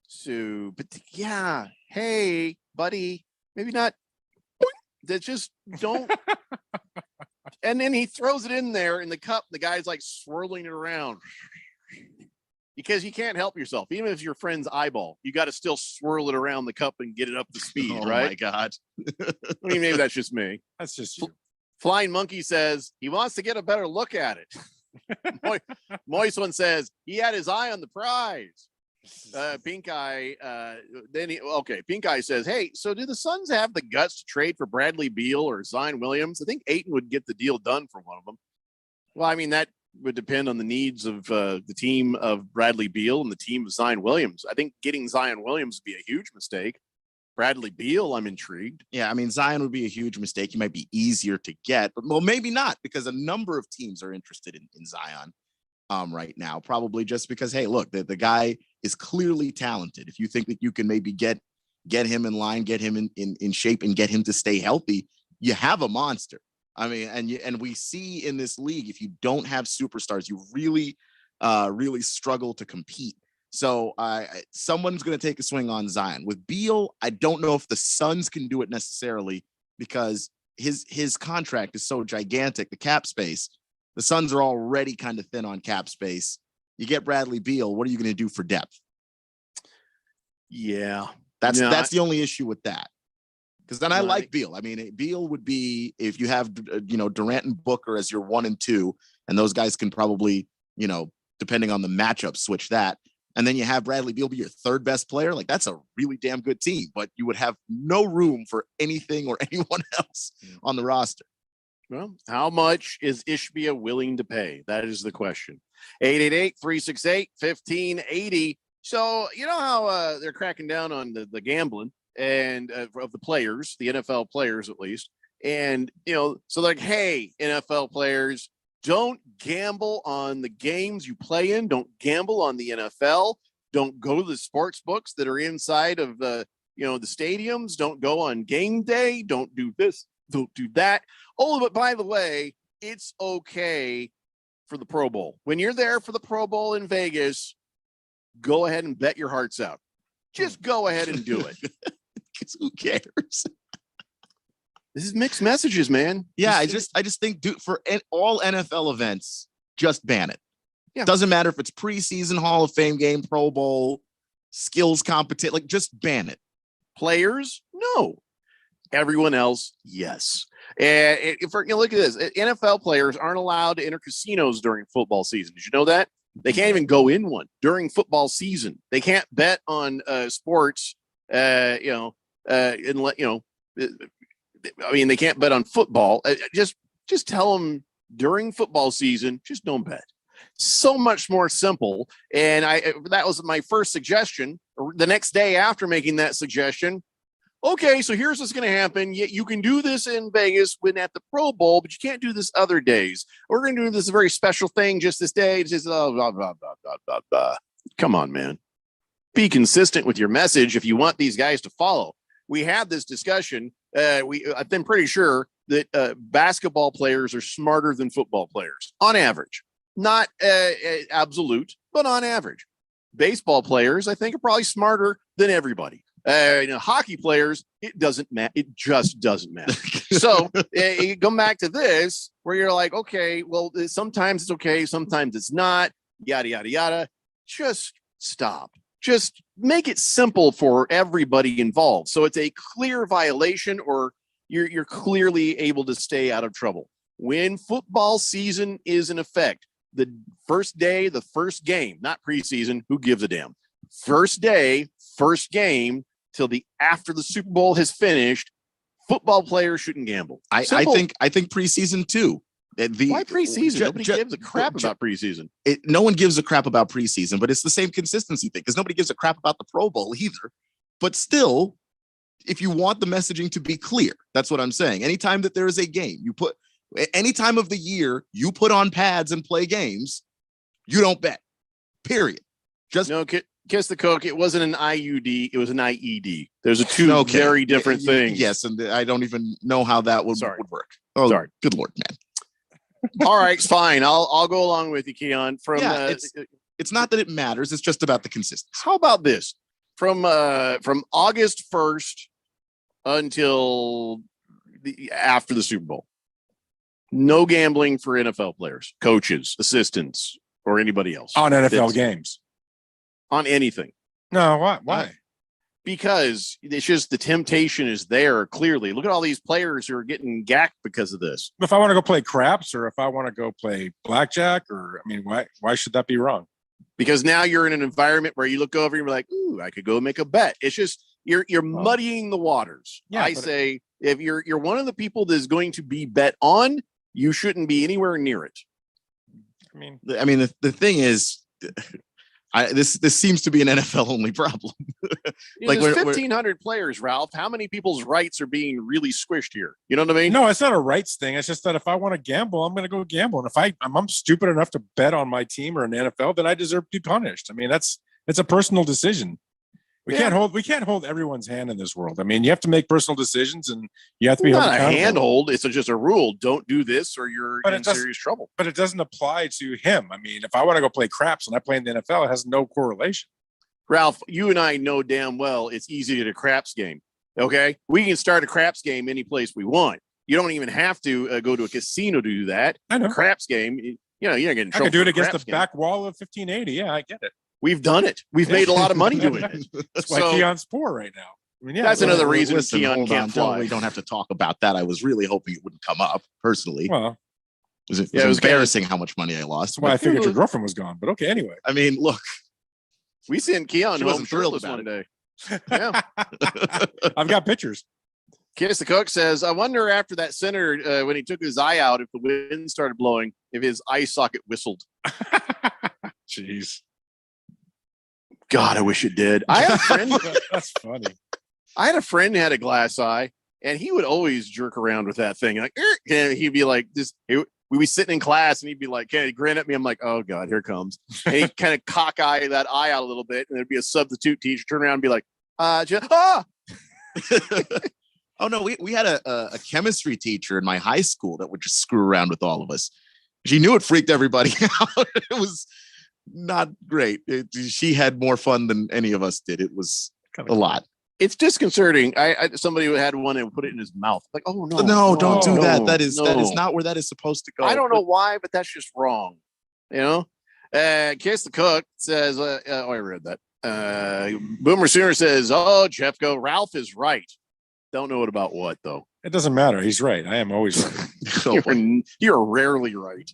So, but yeah, hey, buddy, maybe not. That just don't. And then he throws it in there in the cup. And the guy's like swirling it around. Because you can't help yourself. Even if it's your friend's eyeball, you got to still swirl it around the cup and get it up to speed, Oh right? my God. I mean, maybe that's just me. That's just you. Flying Monkey says he wants to get a better look at it. Moist One says he had his eye on the prize. Pink Eye, Pink Eye says, hey, so do the Suns have the guts to trade for Bradley Beal or Zion Williams? I think Ayton would get the deal done for one of them. Well, I mean, that would depend on the needs of the team of Bradley Beal and the team of Zion Williams. I think getting Zion Williams would be a huge mistake. Bradley Beal, I'm intrigued. Yeah, I mean, Zion would be a huge mistake. He might be easier to get, but well, maybe not, because a number of teams are interested in Zion right now, probably just because, hey, look, the guy is clearly talented. If you think that you can maybe get him in line, get him in shape, and get him to stay healthy, you have a monster. I mean, and we see in this league, if you don't have superstars, you really struggle to compete. So someone's going to take a swing on Zion. With Beal, I don't know if the Suns can do it necessarily because his contract is so gigantic, the cap space. The Suns are already kind of thin on cap space. You get Bradley Beal, what are you going to do for depth? Yeah, that's the only issue with that. Because then I Right. like Beal. I mean, Beal would be if you have Durant and Booker as your 1 and 2, and those guys can probably depending on the matchup switch that, and then you have Bradley Beal be your third best player. Like that's a really damn good team, but you would have no room for anything or anyone else on the roster. Well, how much is Ishbia willing to pay? That is the question. 888-368-1580. So you know how they're cracking down on the gambling and of the players, the NFL players at least. And, so like, hey, NFL players, don't gamble on the games you play in. Don't gamble on the NFL. Don't go to the sports books that are inside of the stadiums. Don't go on game day. Don't do this. Don't do that. Oh, but by the way, it's okay for the Pro Bowl. When you're there for the Pro Bowl in Vegas, go ahead and bet your hearts out. Just go ahead and do it. Who cares? This is mixed messages, man. Yeah, I just think, dude, for all NFL events, just ban it. Yeah. Doesn't matter if it's preseason, Hall of Fame game, Pro Bowl, skills competition, like just ban it. Players, no. Everyone else, yes. And look at this, NFL players aren't allowed to enter casinos during football season. Did you know that? They can't even go in one during football season. They can't bet on sports. I mean, they can't bet on football. Just tell them during football season, just don't bet. So much more simple. And that was my first suggestion. The next day after making that suggestion, okay, so here's what's going to happen. You can do this in Vegas when at the Pro Bowl, but you can't do this other days. We're going to do this very special thing just this day. It's just blah, blah, blah, blah, blah, blah. Come on, man. Be consistent with your message if you want these guys to follow. We had this discussion. I've been pretty sure that basketball players are smarter than football players on average. Not absolute, but on average. Baseball players, I think, are probably smarter than everybody. Hockey players, it doesn't matter. It just doesn't matter. So you come back to this where you're like, okay, well, sometimes it's okay, sometimes it's not. Yada yada yada. Just stop. just make it simple for everybody involved. So it's a clear violation, or you're clearly able to stay out of trouble. When football season is in effect, the first day, the first game, not preseason, who gives a damn? First day, first game till after the Super Bowl has finished, football players shouldn't gamble. I think preseason too. Why preseason? Nobody gives a crap about preseason. No one gives a crap about preseason, but it's the same consistency thing because nobody gives a crap about the Pro Bowl either. But still, if you want the messaging to be clear, that's what I'm saying. Anytime that there is a game, any time of the year you put on pads and play games, you don't bet. Period. Just no. Kiss the cook. It wasn't an IUD. It was an IED. There's two very different things. Yes, and I don't even know how that would work. Oh, sorry. Good Lord, man. All right, fine. I'll go along with you, Keon. It's not that it matters. It's just about the consistency. How about this? From August 1st until after the Super Bowl, no gambling for NFL players, coaches, assistants, or anybody else on NFL games, on anything. No, why? Because it's just the temptation is there clearly. Look at all these players who are getting gacked because of this. If I want to go play craps or if I want to go play blackjack, why should that be wrong? Because now you're in an environment where you look over and you're like, ooh, I could go make a bet. It's just you're muddying the waters. Yeah, I say if you're one of the people that is going to be bet on, you shouldn't be anywhere near it. I mean, the thing is, this seems to be an NFL only problem. Like there's 1,500 players, Ralph. How many people's rights are being really squished here? You know what I mean? No, it's not a rights thing. It's just that if I want to gamble, I'm going to go gamble. And if I'm stupid enough to bet on my team or an NFL, then I deserve to be punished. I mean, it's a personal decision. We can't hold everyone's hand in this world. I mean, you have to make personal decisions, and you have to be not a handhold. It's just a rule. Don't do this, or you're in serious trouble. But it doesn't apply to him. I mean, if I want to go play craps and I play in the NFL, it has no correlation. Ralph, you and I know damn well it's easy to get a craps game. Okay, we can start a craps game any place we want. You don't even have to go to a casino to do that. I know. A craps game. You're not getting in trouble. I can do it against the back wall of 1580. Yeah, I get it. We've done it. We've made a lot of money doing it. That's why Keon's poor right now. I mean, that's another reason Keon can't fly. We don't have to talk about that. I was really hoping it wouldn't come up personally. Well, it was embarrassing how much money I lost. That's why I figured your girlfriend was gone. But okay, anyway. I mean, look, we sent Keon home thrilled one day. Yeah, I've got pictures. Kiss the Cook says, I wonder after that center, when he took his eye out, if the wind started blowing, if his eye socket whistled. Jeez. God, I wish it did. I had a friend. That's funny. I had a friend who had a glass eye, and he would always jerk around with that thing. Like, and he'd be like, we'd be sitting in class, and he'd be like, he'd grin at me. I'm like, oh God, here it comes. And he'd kind of cock eye that eye out a little bit, and there'd be a substitute teacher turn around and be like, Oh no, we had a chemistry teacher in my high school that would just screw around with all of us. She knew it freaked everybody out. It was not great. She had more fun than any of us did. It was a lot. It's disconcerting. Somebody who had one and put it in his mouth. Like, oh no, don't do that. That is not where that is supposed to go. I don't know why, but that's just wrong. You know? Kiss the Cook says, I read that. Boomer Sooner says, oh, Jeffco, Ralph is right. Don't know about what though. It doesn't matter. He's right. I am always right. You're rarely right.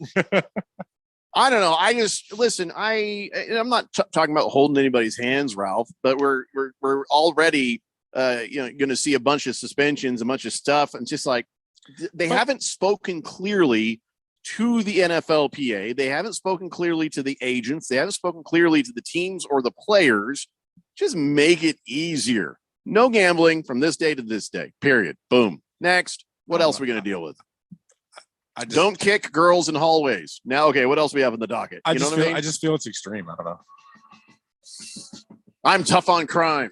I don't know. I just listen. I'm not talking about holding anybody's hands, Ralph, but we're already going to see a bunch of suspensions, a bunch of stuff, and just like they haven't spoken clearly to the NFLPA. They haven't spoken clearly to the agents. They haven't spoken clearly to the teams or the players. Just make it easier. No gambling from this day to this day. Period. Boom. Next. What else are we going to deal with? Don't kick girls in hallways. Now, okay, what else we have in the docket? I just feel it's extreme. I don't know. I'm tough on crime.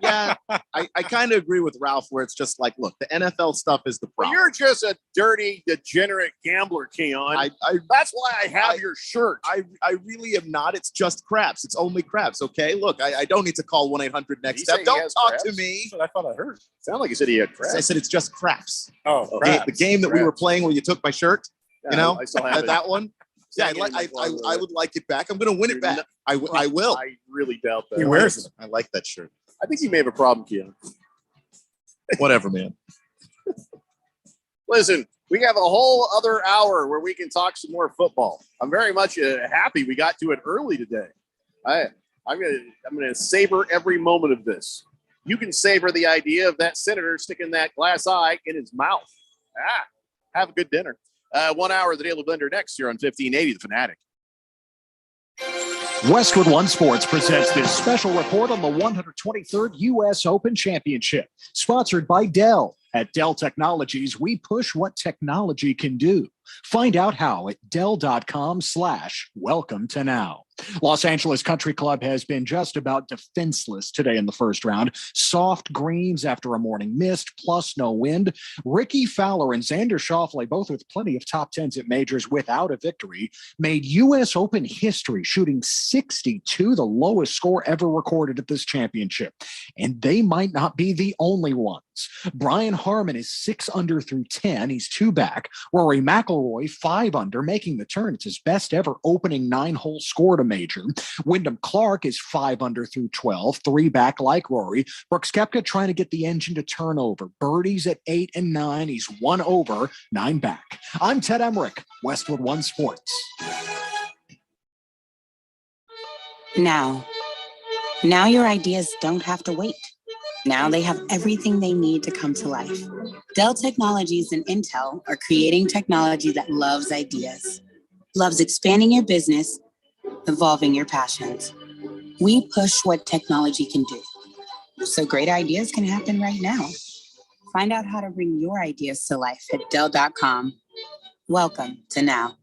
Yeah, I kind of agree with Ralph where it's just like, look, the NFL stuff is the problem. You're just a dirty, degenerate gambler, Keon. That's why I have your shirt. I really am not. It's just craps. It's only craps, okay? Look, I don't need to call 1-800-NEXT-STEP. Don't talk to me. That's what I thought I heard. Sound like you said he had craps. I said it's just craps. Oh, craps. The game that we were playing where you took my shirt, I still have that one. Yeah, I would like it back. I'm going to win it back. I will. I really doubt that. He wears it. I like that shirt. I think you may have a problem, Keon. Whatever, man. Listen, we have a whole other hour where we can talk some more football. I'm very much happy we got to it early today. I'm gonna savor every moment of this. You can savor the idea of that senator sticking that glass eye in his mouth. Have a good dinner. 1 hour of the Daily Blender next year on 1580 The Fanatic. Westwood One Sports presents this special report on the 123rd U.S. Open Championship, sponsored by Dell. At Dell Technologies, we push what technology can do. Find out how at Dell.com/welcome to now. Los Angeles Country Club has been just about defenseless today in the first round. Soft greens after a morning mist, plus no wind. Ricky Fowler and Xander Schauffele, both with plenty of top tens at majors without a victory, made U.S. Open history, shooting 62, the lowest score ever recorded at this championship. And they might not be the only ones. Brian Harman is 6 under through 10. He's 2 back. Rory McIlroy 5 under, making the turn. It's his best ever opening 9-hole score to major. Wyndham Clark is 5 under through 12, 3 back like Rory. Brooks Koepka trying to get the engine to turn over. Birdies at 8 and 9. He's 1 over, 9 back. I'm Ted Emmerich, Westwood One Sports. Now your ideas don't have to wait. Now they have everything they need to come to life. Dell Technologies and Intel are creating technology that loves ideas, loves expanding your business, evolving your passions. We push what technology can do, so great ideas can happen right now. Find out how to bring your ideas to life at Dell.com. Welcome to now.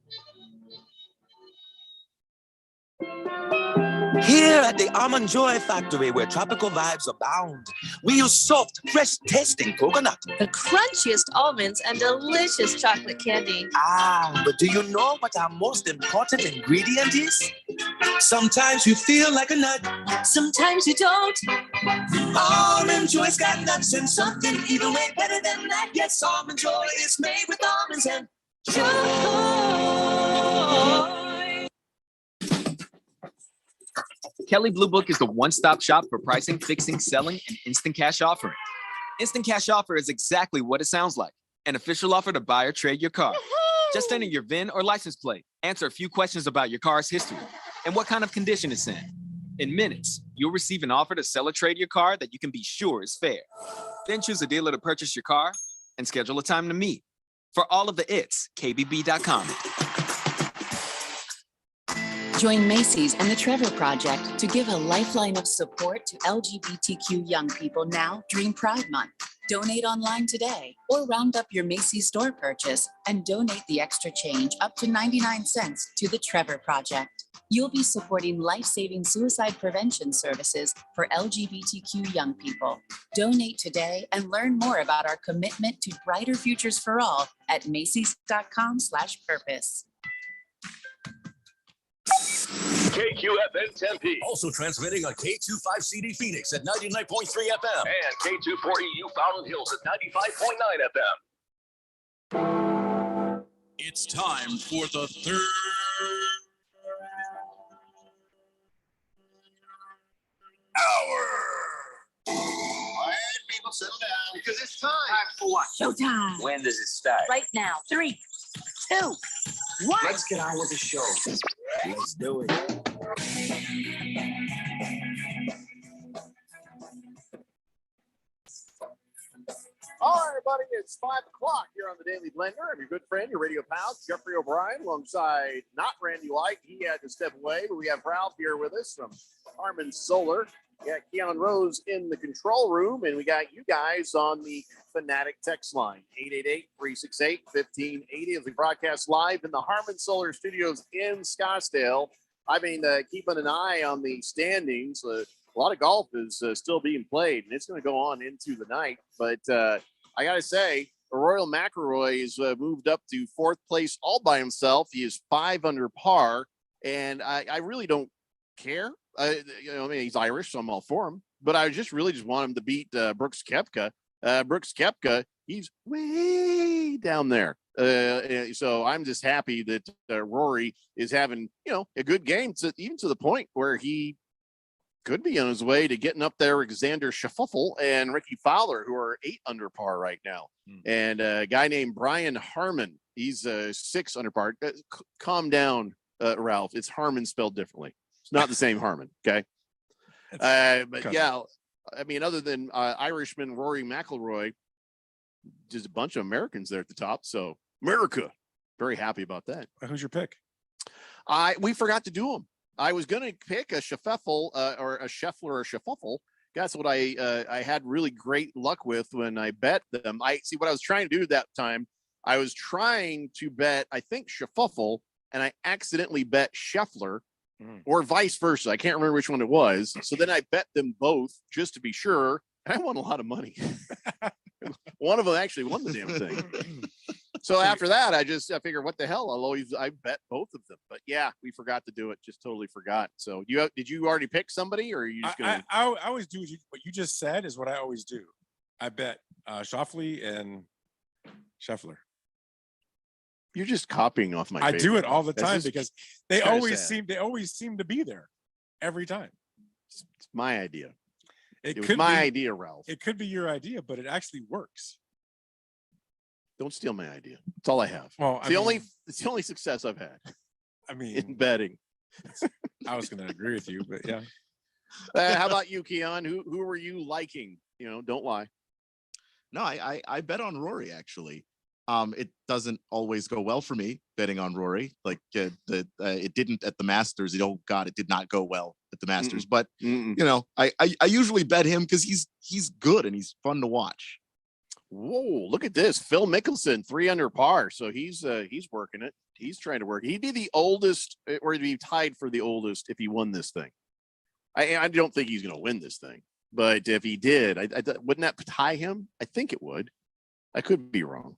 Here at the Almond Joy Factory, where tropical vibes abound, we use soft, fresh-tasting coconut. The crunchiest almonds and delicious chocolate candy. But do you know what our most important ingredient is? Sometimes you feel like a nut. Sometimes you don't. Almond Joy's got nuts and something even way better than that. Yes, Almond Joy is made with almonds and joy. Kelley Blue Book is the one-stop shop for pricing, fixing, selling, and instant cash offering. Instant cash offer is exactly what it sounds like. An official offer to buy or trade your car. Just enter your VIN or license plate, answer a few questions about your car's history, and what kind of condition it's in. In minutes, you'll receive an offer to sell or trade your car that you can be sure is fair. Then choose a dealer to purchase your car and schedule a time to meet. For all of the its, KBB.com. Join Macy's and the Trevor Project to give a lifeline of support to LGBTQ young people now during Pride Month. Donate online today or round up your Macy's store purchase and donate the extra change up to 99 cents to the Trevor Project. You'll be supporting life-saving suicide prevention services for LGBTQ young people. Donate today and learn more about our commitment to brighter futures for all at Macy's.com/purpose. KQFN Tempe. Also transmitting on K25CD Phoenix at 99.3 FM. And K24EU Fountain Hills at 95.9 FM. It's time for the third hour. Quiet, people, settle down. Because it's time. Time for what? Showtime. When does it start? Right now. 3, 2, 1. Let's get on with the show. Let's do it. All right, everybody, it's 5 o'clock here on the Daily Blender. I'm your good friend, your radio pal, Jeffrey O'Brien, alongside not Randy Light. He had to step away, but we have Ralph here with us from Harman Solar. We got Keon Rose in the control room, and we got you guys on the Fanatic text line, 888-368-1580, as we broadcast live in the Harman Solar Studios in Scottsdale. I've been keeping an eye on the standings. A lot of golf is still being played, and it's going to go on into the night. But I got to say, Royal McIlroy is moved up to 4th place all by himself. He is 5 under par, and I really don't care. I mean, he's Irish, so I'm all for him. But I just want him to beat Brooks Koepka. Brooks Koepka He's way down there. So I'm just happy that Rory is having, a good game, even to the point where he could be on his way to getting up there. Xander Schauffele and Ricky Fowler, who are 8 under par right now. And a guy named Brian Harmon, he's 6 under par. Calm down, Ralph. It's Harmon spelled differently. It's not the same Harmon. Okay. But yeah, I mean, other than Irishman Rory McIlroy, just a bunch of Americans there at the top. So America, very happy about that. Who's your pick? We forgot to do them. I was going to pick a Schauffele or a Scheffler or Schauffele. That's what I had really great luck with when I bet them. I see what I was trying to do that time. I was trying to bet, I think, Schauffele, and I accidentally bet Scheffler, or vice versa. I can't remember which one it was. So then I bet them both just to be sure, and I won a lot of money. One of them actually won the damn thing. So after that, I figured, what the hell? I bet both of them. But yeah, we forgot to do it. Just totally forgot. So did you already pick somebody, or are you just gonna? I always do what you just said is what I always do. I bet Schauffele and Scheffler. You're just copying off my. I do it all the time because they always sad. seem to be there every time. It's my idea. It was could my be, idea, Ralph. It could be your idea, but it actually works. Don't steal my idea. That's all I have. Well, it's the only success I've had. I mean, in betting. I was going to agree with you, but yeah. How about you, Keon? Who were you liking? Don't lie. No, I bet on Rory actually. It doesn't always go well for me betting on Rory. Like it didn't at the Masters. Oh God, it did not go well at the Masters. But I usually bet him because he's good and he's fun to watch. Whoa, look at this. Phil Mickelson, 3 under par. So he's working it. He's trying to work. He'd be the oldest, or he'd be tied for the oldest if he won this thing. I don't think he's going to win this thing, but if he did, wouldn't that tie him? I think it would. I could be wrong.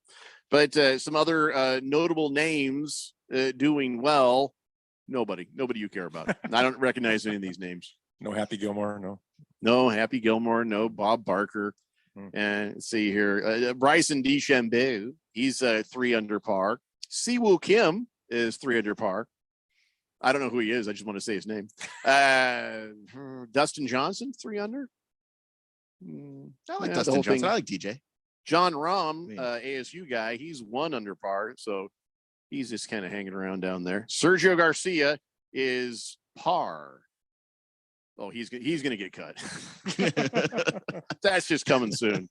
But some other notable names doing well. Nobody you care about. I don't recognize any of these names. No Happy Gilmore. No Happy Gilmore. No Bob Barker. And let's see here. Bryson DeChambeau, he's 3 under par. Siwoo Kim is 3 under par. I don't know who he is. I just want to say his name. Dustin Johnson, 3 under. I like Dustin Johnson. I like DJ. John Rahm, ASU guy, he's 1 under par. So he's just kind of hanging around down there. Sergio Garcia is par. Oh, he's going to get cut. That's just coming soon.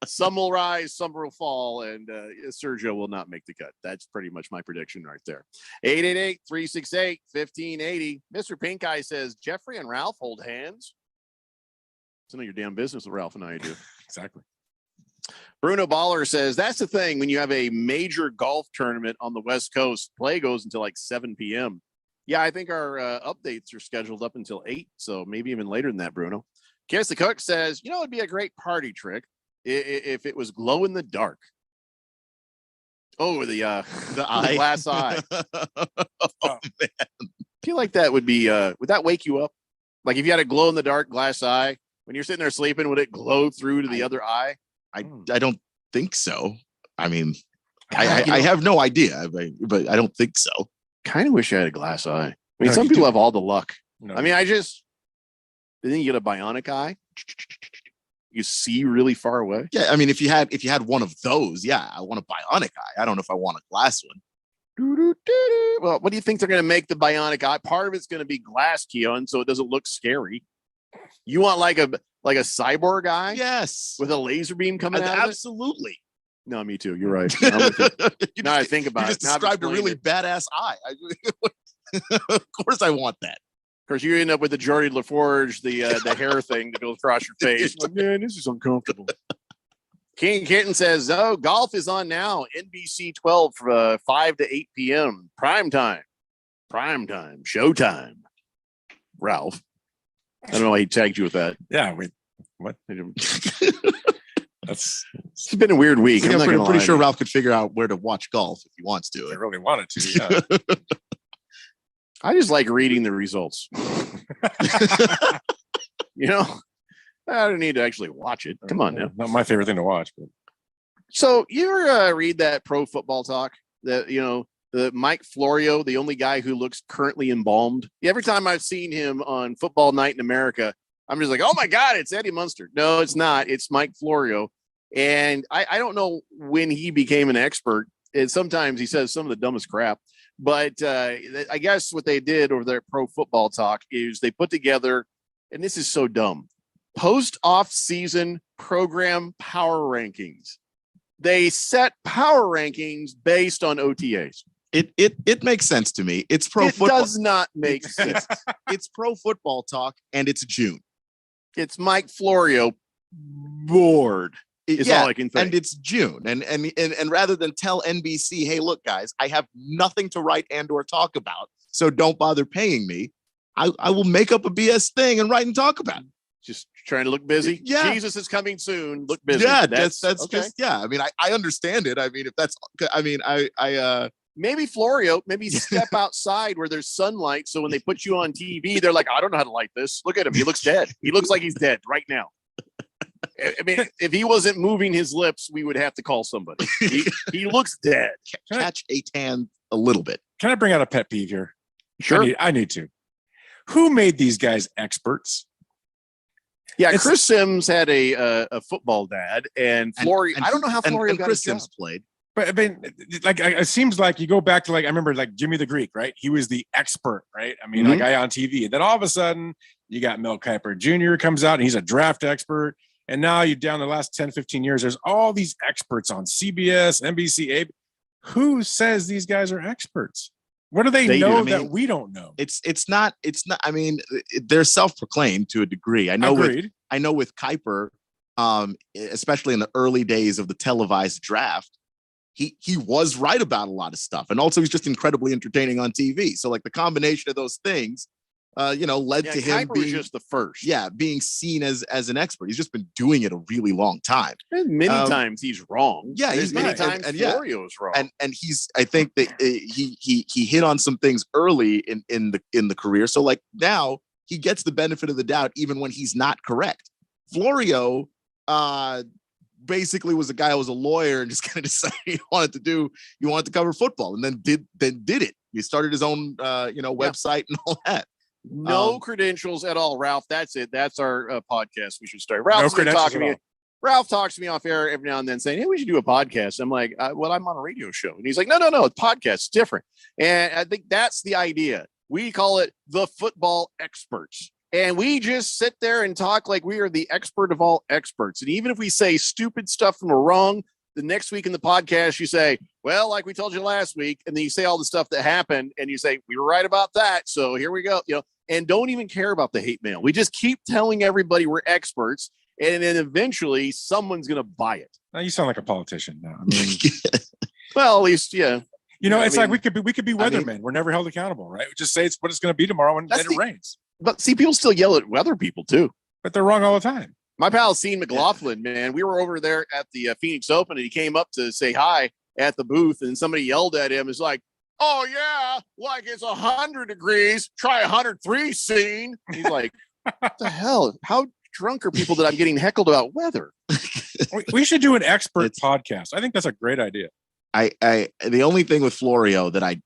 Some will rise, some will fall, and Sergio will not make the cut. That's pretty much my prediction right there. 888-368-1580. Mr. Pink Eye says, Jeffrey and Ralph hold hands. It's none of your damn business what Ralph and I do. Exactly. Bruno Baller says, that's the thing. When you have a major golf tournament on the West Coast, play goes until like 7 p.m. Yeah, I think our updates are scheduled up until 8, so maybe even later than that, Bruno. Kiss the Cook says, it'd be a great party trick if it was glow in the dark. Oh, the glass eye. Oh, man. I feel like that would be, would that wake you up? Like if you had a glow in the dark glass eye, when you're sitting there sleeping, would it glow through to the other eye? I don't think so. I mean, I have no idea, but I don't think so. Kind of wish I had a glass eye. I mean, some people have all the luck. No, I mean, then you get a bionic eye. You see really far away. Yeah, I mean, if you had one of those, yeah, I want a bionic eye. I don't know if I want a glass one. Well, what do you think they're going to make the bionic eye? Part of it's going to be glass, Keon, so it doesn't look scary. You want like a cyborg eye? Yes, with a laser beam coming out. Absolutely. No, me too. You're right. Now I think about it. You just described a really badass eye. Of course I want that. Of course, you end up with the Geordie LaForge, the hair thing that goes across your face. Like, man, this is uncomfortable. King Kitten says, oh, golf is on now. NBC 12 from 5 to 8 p.m. Prime time. Showtime. Ralph. I don't know why he tagged you with that. Yeah, wait. What? It's been a weird week. I'm pretty sure Ralph could figure out where to watch golf if he wants to. I really wanted to. Yeah. I just like reading the results. I don't need to actually watch it. Come on now. Not my favorite thing to watch, but So you ever read that Pro Football Talk that, the Mike Florio, the only guy who looks currently embalmed? Every time I've seen him on Football Night in America, I'm just like, oh my God, it's Eddie Munster. No, it's not. It's Mike Florio. And I don't know when he became an expert. And sometimes he says some of the dumbest crap. But I guess what they did over there at Pro Football Talk is they put together, and this is so dumb, post-off season program power rankings. They set power rankings based on OTAs. It makes sense to me. It's pro It football. does not make sense. It's Pro Football Talk, and it's June. It's Mike Florio bored. Is all I can think. And it's June. And rather than tell NBC, hey, look, guys, I have nothing to write and or talk about, so don't bother paying me. I will make up a BS thing and write and talk about it. Just trying to look busy. Yeah. Jesus is coming soon. Look busy. Yeah, that's okay. just, yeah. I mean, I understand it. I mean, if that's, I mean, maybe Florio, maybe step outside where there's sunlight. So when they put you on TV, they're like, I don't know how to light this. Look at him. He looks dead. He looks like he's dead right now. I mean, if he wasn't moving his lips, we would have to call somebody. He looks dead. Catch a tan a little bit. Can I bring out a pet peeve here? Sure. I need to. Who made these guys experts? Yeah, Chris Sims had a football dad, and Florio. I don't know how Florio got Chris his job. Sims played. But I mean, like, it seems like you go back to, like, I remember, like, Jimmy the Greek, right? He was the expert, right? I mean, like, guy on TV. And then all of a sudden, you got Mel Kiper Jr. comes out, and he's a draft expert. And now you down the last 10, 15 years, there's all these experts on CBS, NBC. Who says these guys are experts? What do they know that we don't know? It's not, I mean, they're self-proclaimed to a degree. I know with Kiper, especially in the early days of the televised draft, he was right about a lot of stuff. And also he's just incredibly entertaining on TV. So like the combination of those things, led to him Kiper being was just the first. Yeah, being seen as an expert. He's just been doing it a really long time. And many times he's wrong. Yeah, he's many right. times Florio is wrong. And he's, I think that he hit on some things early in the career. So like now he gets the benefit of the doubt even when he's not correct. Florio basically was a guy who was a lawyer and just kind of decided he wanted to cover football, and then did it. He started his own website and all that. No credentials at all, Ralph. That's it. That's our podcast. We should start. Ralph talks to me off air every now and then saying, hey, we should do a podcast. I'm like, well, I'm on a radio show. And he's like, no, it's podcast. It's different. And I think that's the idea. We call it the Football Experts. And we just sit there and talk like we are the expert of all experts. And even if we say stupid stuff and we're wrong, the next week in the podcast, you say, well, like we told you last week. And then you say all the stuff that happened and you say, we were right about that. So here we go. And don't even care about the hate mail. We just keep telling everybody we're experts. And then eventually someone's going to buy it. Now you sound like a politician now. I mean, well, at least, yeah. It's like we could be weathermen. We're never held accountable, right? We just say it's what it's going to be tomorrow and then it rains. But see, people still yell at weather people too. But they're wrong all the time. My pal, Sean McLaughlin, man, we were over there at the Phoenix Open and he came up to say hi at the booth and somebody yelled at him. It's like, oh yeah, like it's 100 degrees. Try 103 scene. He's like, what the hell? How drunk are people that I'm getting heckled about weather? We should do an expert podcast. I think that's a great idea. I the only thing with Florio that I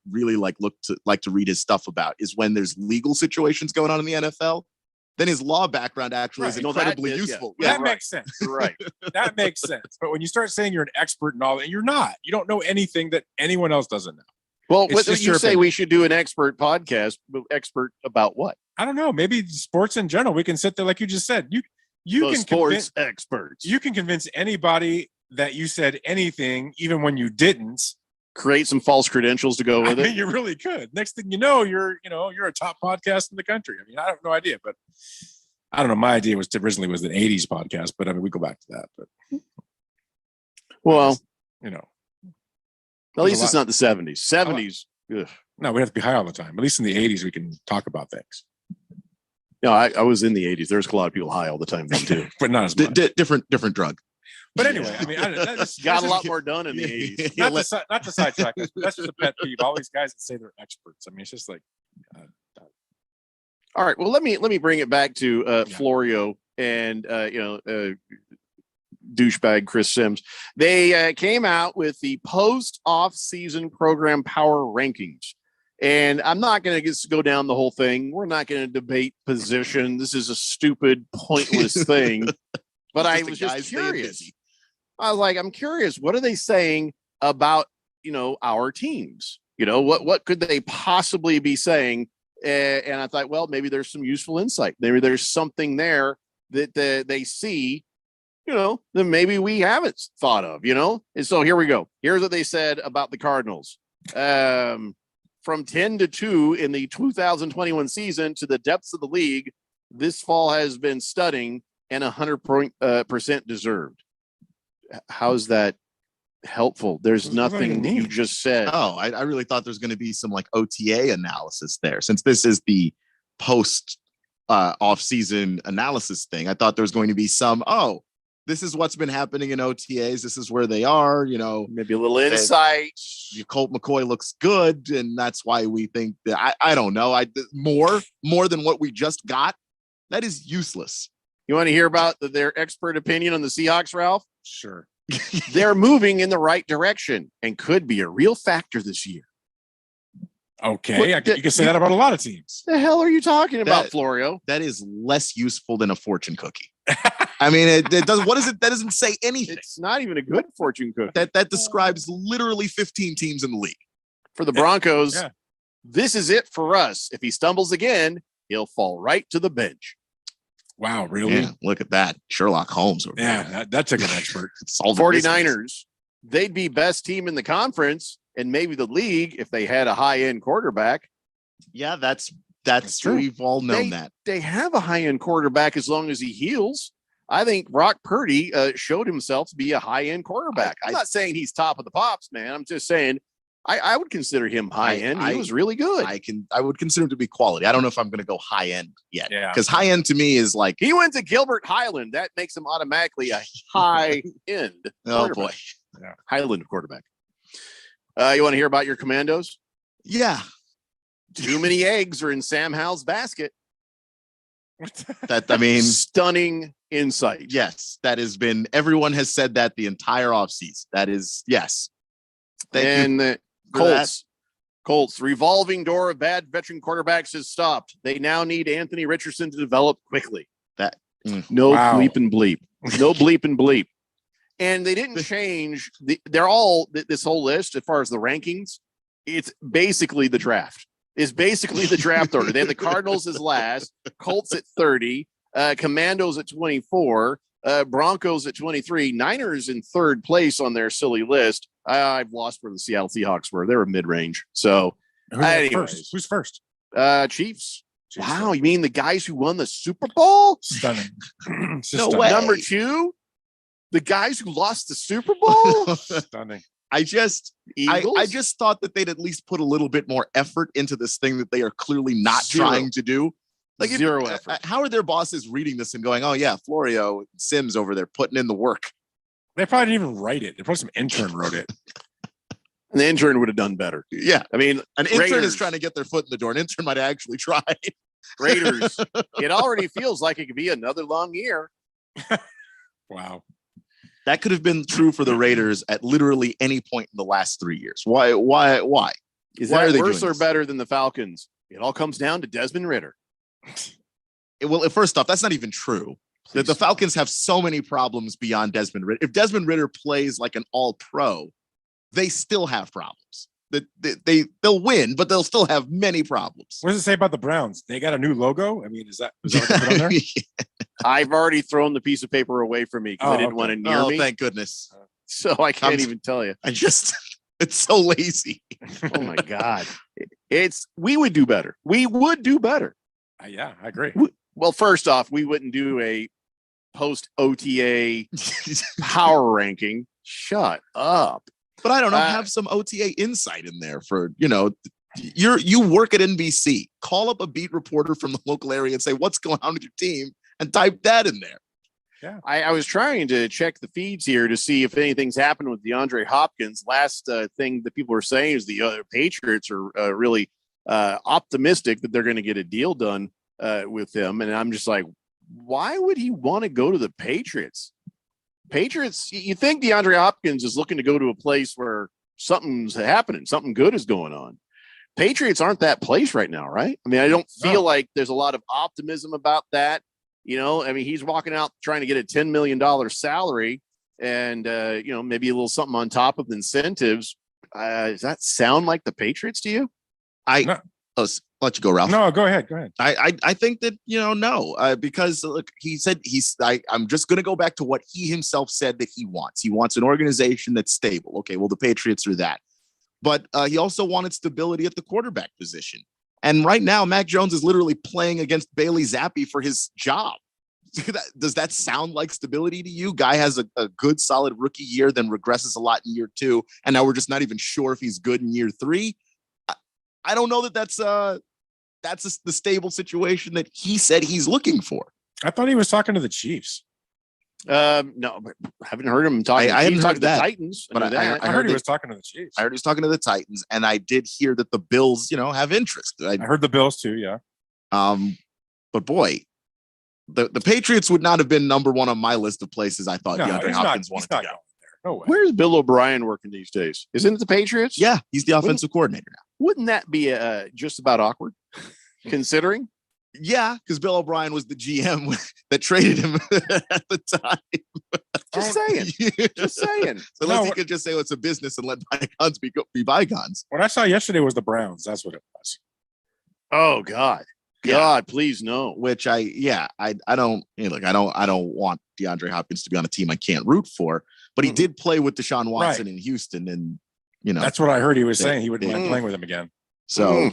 really like to read his stuff about is when there's legal situations going on in the NFL. Then his law background actually is incredibly useful. Yeah, that makes sense. Right. That makes sense. But when you start saying you're an expert in all that, you're not. You don't know anything that anyone else doesn't know. Well, what you say we should do an expert podcast, but expert about what? I don't know. Maybe sports in general. We can sit there like you just said. You can sports experts. You can convince anybody that you said anything, even when you didn't. Create some false credentials to go with it. You really could. Next thing you know, you're a top podcast in the country. I mean, I have no idea, but I don't know. My idea was originally was an 80s podcast, but I mean, we go back to that. But well, at least it's not the 70s. 70s. No, we have to be high all the time. At least in the 80s, we can talk about things. No, I was in the 80s. There's a lot of people high all the time then too, but not as much. Different drug. But anyway, I mean, got a lot more done in the 80s. Not to sidetrack this, but that's just a pet peeve. All these guys that say they're experts. I mean, it's just like. All right. Well, let me bring it back to Florio and douchebag Chris Sims. They came out with the post-off-season program power rankings. And I'm not going to go down the whole thing. We're not going to debate position. This is a stupid, pointless thing. But I was just curious. I was like, I'm curious. What are they saying about, our teams? What could they possibly be saying? And I thought, well, maybe there's some useful insight. Maybe there's something there that they see, that maybe we haven't thought of, And so here we go. Here's what they said about the Cardinals. From 10-2 in the 2021 season to the depths of the league, this fall has been stunning and 100% deserved. How's that helpful? There's nothing that you just said. Oh, I really thought there's going to be some like OTA analysis there, since this is the post off-season analysis thing. I thought there was going to be some, this is what's been happening in OTAs. This is where they are, maybe a little insight. Colt McCoy looks good, and that's why we think that. I don't know. More than what we just got. That is useless. You want to hear about their expert opinion on the Seahawks, Ralph? Sure. They're moving in the right direction and could be a real factor this year. Okay, you can say that about a lot of teams. The hell are you talking about, Florio? That is less useful than a fortune cookie. I mean, it does. What is it? That doesn't say anything. It's not even a good fortune cookie. That describes literally 15 teams in the league. For the Broncos, This is it for us. If he stumbles again, he'll fall right to the bench. Wow, really? Yeah, look at that. Sherlock Holmes. That took an expert. 49ers, they'd be best team in the conference and maybe the league if they had a high-end quarterback. Yeah, that's true. We've all known that. They have a high-end quarterback as long as he heals. I think Brock Purdy showed himself to be a high-end quarterback. I'm not saying he's top of the pops, man. I'm just saying I would consider him high-end. He was really good. I would consider him to be quality. I don't know if I'm going to go high-end yet. Yeah. Because high-end to me is like, he went to Gilbert Highland. That makes him automatically a high-end oh boy. Yeah. Highland quarterback. You want to hear about your Commandos? Yeah. Too many eggs are in Sam Howell's basket. Stunning insight. Yes, that has been. Everyone has said that the entire offseason. That is yes. And the Colts revolving door of bad veteran quarterbacks has stopped. They now need Anthony Richardson to develop quickly. No bleep and bleep. No bleep and bleep. And they didn't change. They're all this whole list as far as the rankings. It's basically the draft. Is basically the draft order. They have the Cardinals as last, Colts at 30, Commandos at 24, Broncos at 23, Niners in third place on their silly list. I've lost where the Seattle Seahawks were. They were mid-range. So, who's first? Chiefs. Wow, you mean the guys who won the Super Bowl? Stunning. No way. Number 2, the guys who lost the Super Bowl? Stunning. I just thought that they'd at least put a little bit more effort into this thing that they are clearly not trying to do. Like zero effort. How are their bosses reading this and going, "Oh yeah, Florio Sims over there putting in the work"? They probably didn't even write it. They probably some intern wrote it. And the intern would have done better. Yeah, I mean, an intern is trying to get their foot in the door. An intern might actually try. Raiders. It already feels like it could be another long year. Wow. That could have been true for the Raiders at literally any point in the last 3 years. Why? Is that worse or better than the Falcons? It all comes down to Desmond Ridder. Well, first off, that's not even true. The Falcons have so many problems beyond Desmond Ridder. If Desmond Ridder plays like an all-pro, they still have problems. They'll win, but they'll still have many problems. What does it say about the Browns? They got a new logo? I mean, is that what they put on there? I've already thrown the piece of paper away from me because I didn't want to near me. Oh, thank goodness. So I can't even tell you. It's so lazy. Oh my God. We would do better. We would do better. Yeah, I agree. Well, first off, we wouldn't do a post OTA power ranking. Shut up. But I don't know, have some OTA insight in there for, you work at NBC. Call up a beat reporter from the local area and say, what's going on with your team? And type that in there. Yeah, I was trying to check the feeds here to see if anything's happened with DeAndre Hopkins. Last thing that people are saying is the other Patriots are really optimistic that they're going to get a deal done with him. And I'm just like, why would he want to go to the Patriots? Patriots, you think DeAndre Hopkins is looking to go to a place where something's happening, something good is going on. Patriots aren't that place right now, right? I mean, I don't feel like there's a lot of optimism about that. I mean, he's walking out trying to get a $10 million salary and, maybe a little something on top of the incentives. Does that sound like the Patriots to you? Let's let you go, Ralph. No, go ahead. I think that, no, because look, he said I'm just going to go back to what he himself said that he wants. He wants an organization that's stable. Okay, well, the Patriots are that. But he also wanted stability at the quarterback position. And right now, Mac Jones is literally playing against Bailey Zappi for his job. Does that sound like stability to you? Guy has a good, solid rookie year, then regresses a lot in year 2. And now we're just not even sure if he's good in year 3. I don't know that that's the stable situation that he said he's looking for. I thought he was talking to the Chiefs. No, but I haven't heard him talking. I haven't heard the that. Titans, but I heard he was talking to the Chiefs. I heard he was talking to the Titans, and I did hear that the Bills, have interest. I heard the Bills too. Yeah. But boy, the Patriots would not have been number 1 on my list of places I thought DeAndre Hopkins wanted to go. No way. Where's Bill O'Brien working these days? Isn't it the Patriots? Yeah, he's the offensive coordinator now. Wouldn't that be just about awkward, considering? Yeah, because Bill O'Brien was the GM that traded him at the time. Just saying. Just saying. So unless he could just say, it's a business and let bygones be bygones. What I saw yesterday was the Browns. That's what it was. Oh, God. God, please no. Which I don't want DeAndre Hopkins to be on a team I can't root for, but he did play with Deshaun Watson in Houston, and that's what I heard he was saying. He wouldn't mind playing with him again. So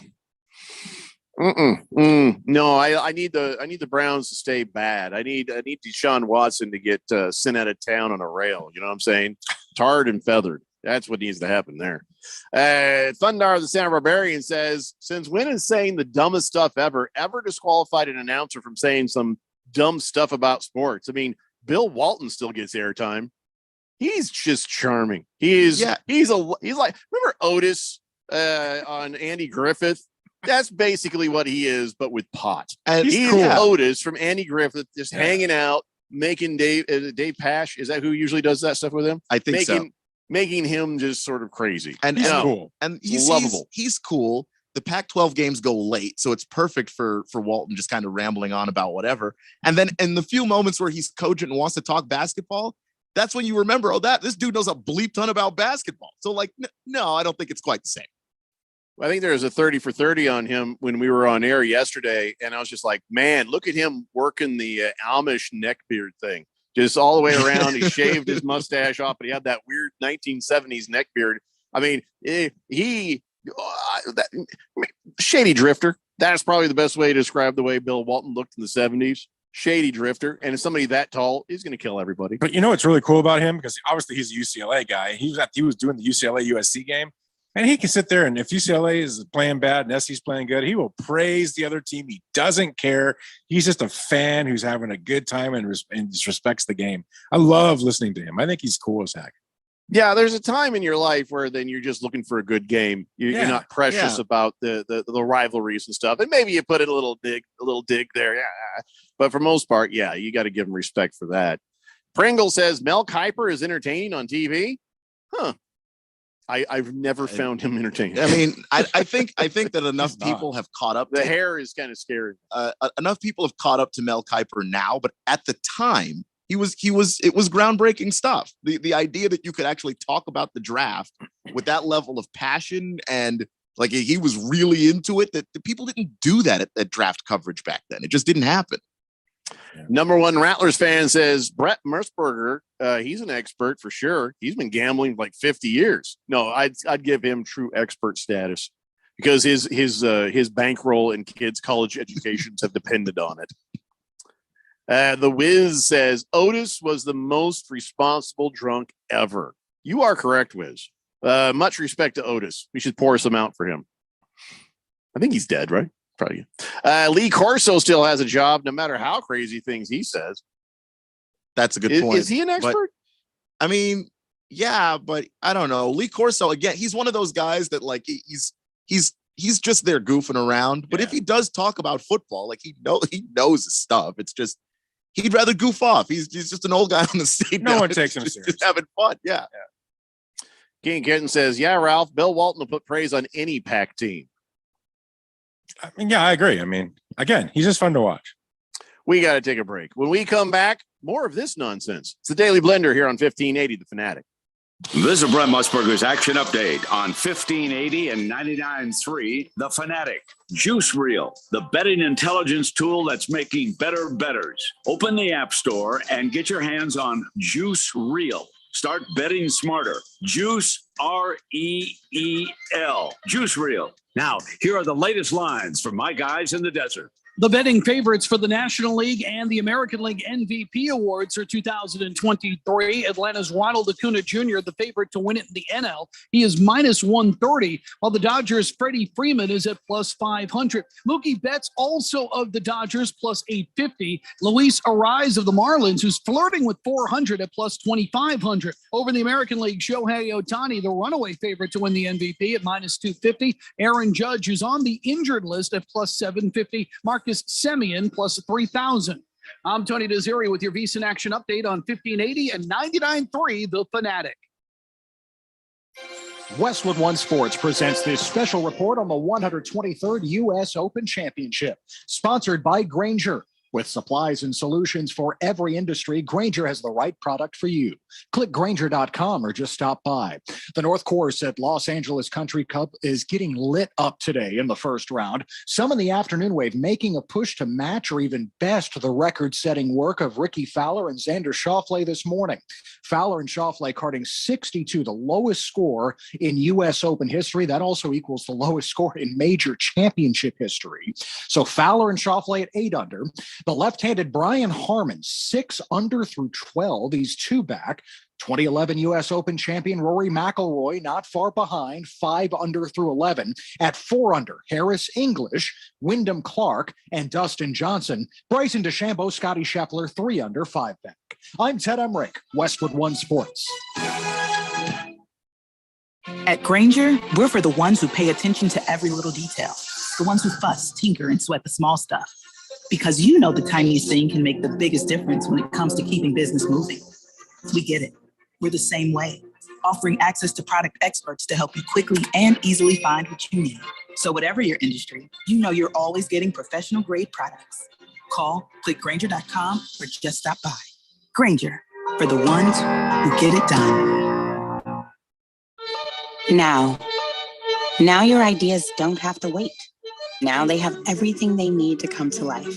no, I need the Browns to stay bad. I need Deshaun Watson to get sent out of town on a rail. You know what I'm saying? Tarred and feathered. That's what needs to happen there. Thundar the Santa Barbarian says, since when is saying the dumbest stuff ever disqualified an announcer from saying some dumb stuff about sports? I mean, Bill Walton still gets airtime. He's just charming. He's like, remember Otis on Andy Griffith? That's basically what he is, but with pot. And he's cool. Otis from Andy Griffith, just hanging out, making Dave Pash. Is that who usually does that stuff with him? I think so. Making him just sort of crazy. And cool. And he's lovable. He's cool. The Pac-12 games go late, so it's perfect for Walton just kind of rambling on about whatever. And then in the few moments where he's cogent and wants to talk basketball, that's when you remember, this dude knows a bleep ton about basketball. So like, no, I don't think it's quite the same. I think there was a 30 for 30 on him when we were on air yesterday. And I was just like, man, look at him working the Amish neckbeard thing. Just all the way around. He shaved his mustache off, but he had that weird 1970s neckbeard. I mean, shady drifter. That's probably the best way to describe the way Bill Walton looked in the 70s. Shady drifter. And if somebody that tall is going to kill everybody. But you know what's really cool about him? Because obviously he's a UCLA guy. He was doing the UCLA USC game. And he can sit there, and if UCLA is playing bad and SC's playing good, he will praise the other team. He doesn't care. He's just a fan who's having a good time and just respects the game. I love listening to him. I think he's cool as heck. Yeah, there's a time in your life where then you're just looking for a good game. You're not precious about the rivalries and stuff. And maybe you put in a little dig there. Yeah. But for most part, you got to give him respect for that. Pringle says Mel Kiper is entertaining on TV. Huh. I've never found him entertaining. I mean, I think that enough people have caught up. The hair is kind of scary. Enough people have caught up to Mel Kiper now, but at the time, it was groundbreaking stuff. The idea that you could actually talk about the draft with that level of passion and like he was really into it. That the people didn't do that at draft coverage back then. It just didn't happen. Number one Rattlers fan says Brett Mertzberger. He's an expert for sure. He's been gambling like 50 years. No, I'd give him true expert status because his bankroll and kids' college educations have depended on it. The Wiz says Otis was the most responsible drunk ever. You are correct, Wiz. Much respect to Otis. We should pour some out for him. I think he's dead, right? Probably. Lee Corso still has a job, no matter how crazy things he says. That's a good point. Is he an expert? But, I mean, yeah, but I don't know. Lee Corso, again, he's one of those guys that like he's just there goofing around. But if he does talk about football, like he knows his stuff. It's just he'd rather goof off. He's just an old guy on the stage. No one takes him just seriously. having fun. Yeah. King Kitten says, yeah, Ralph, Bill Walton will put praise on any Pac team. I mean, yeah, I agree. I mean, again, he's just fun to watch. We got to take a break. When we come back, more of this nonsense. It's the Daily Blender here on 1580 The Fanatic. This is Brent Musburger's action update on 1580 and 99.3 The Fanatic. Juice Reel, the betting intelligence tool that's making better bettors. Open the App Store and get your hands on Juice Reel. Start betting smarter. Juice, R-E-E-L. Juice Reel. Now, here are the latest lines from my guys in the desert. The betting favorites for the National League and the American League MVP awards are 2023. Atlanta's Ronald Acuna Jr., the favorite to win it in the NL. He is minus 130, while the Dodgers' Freddie Freeman is at plus 500. Mookie Betts, also of the Dodgers, plus 850. Luis Ariz of the Marlins, who's flirting with 400 at plus 2,500. Over in the American League, Shohei Ohtani, the runaway favorite to win the MVP at minus 250. Aaron Judge, who's on the injured list at plus 750. Marcus Semien plus 3,000. I'm Tony Desiri with your VSiN Action Update on 1580 and 99.3 The Fanatic. Westwood One Sports presents this special report on the 123rd U.S. Open Championship, sponsored by Grainger. With supplies and solutions for every industry, Grainger has the right product for you. Click Grainger.com or just stop by. The North Course at Los Angeles Country Club is getting lit up today in the first round. Some in the afternoon wave making a push to match or even best the record-setting work of Rickie Fowler and Xander Schauffele this morning. Fowler and Schauffele carding 62, the lowest score in U.S. Open history. That also equals the lowest score in major championship history. So Fowler and Schauffele at 8 under. The left-handed Brian Harman, 6 under through 12. He's 2 back. 2011 U.S. Open champion Rory McIlroy not far behind, 5 under through 11. At 4 under, Harris English, Wyndham Clark, and Dustin Johnson. Bryson DeChambeau, Scotty Scheffler, 3 under, 5 back. I'm Ted Emmerich, Westwood One Sports. At Grainger, we're for the ones who pay attention to every little detail. The ones who fuss, tinker, and sweat the small stuff. Because you know the tiniest thing can make the biggest difference when it comes to keeping business moving. We get it. We're the same way, offering access to product experts to help you quickly and easily find what you need. So whatever your industry, you know you're always getting professional grade products. Call, click Grainger.com, or just stop by. Grainger, for the ones who get it done. Now your ideas don't have to wait. Now they have everything they need to come to life.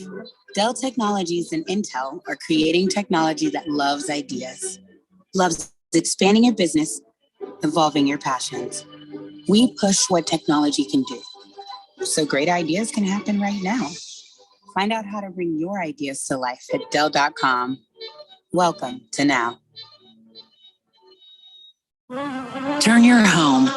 Dell Technologies and Intel are creating technology that loves ideas, loves expanding your business, evolving your passions. We push what technology can do, so great ideas can happen right now. Find out how to bring your ideas to life at Dell.com. Welcome to Now. Turn your home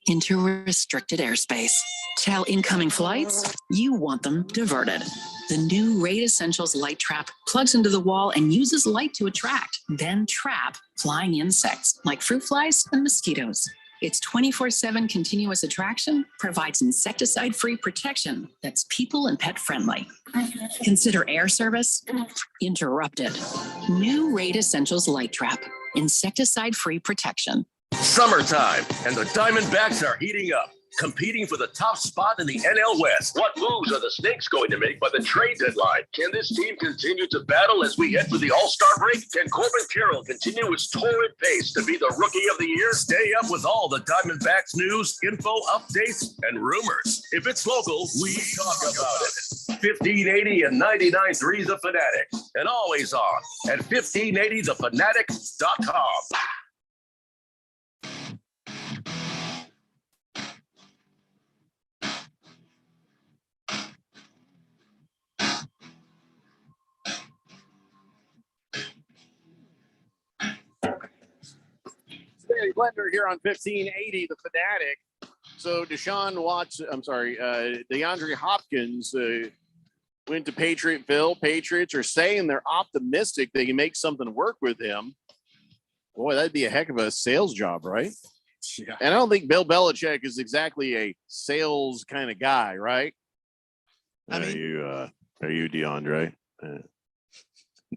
into restricted airspace. Tell incoming flights you want them diverted. The new Raid Essentials light trap plugs into the wall and uses light to attract, then trap flying insects like fruit flies and mosquitoes. Its 24/7 continuous attraction provides insecticide-free protection that's people and pet friendly. Consider air service interrupted. New Raid Essentials light trap, insecticide-free protection. Summertime, and the Diamondbacks are heating up, competing for the top spot in the NL West. What moves are the Snakes going to make by the trade deadline? Can this team continue to battle as we head for the All-Star break? Can Corbin Carroll continue his torrid pace to be the Rookie of the Year? Stay up with all the Diamondbacks news, info, updates, and rumors. If it's local, we talk about it. 1580 and 99.3 The Fanatic, and always on at 1580thefanatic.com. Daily Blender here on 1580 The Fanatic. So DeAndre Hopkins went to Patriotville. Patriots are saying they're optimistic they can make something work with him. Boy, that'd be a heck of a sales job, right? Yeah. And I don't think Bill Belichick is exactly a sales kind of guy, right? Are you DeAndre?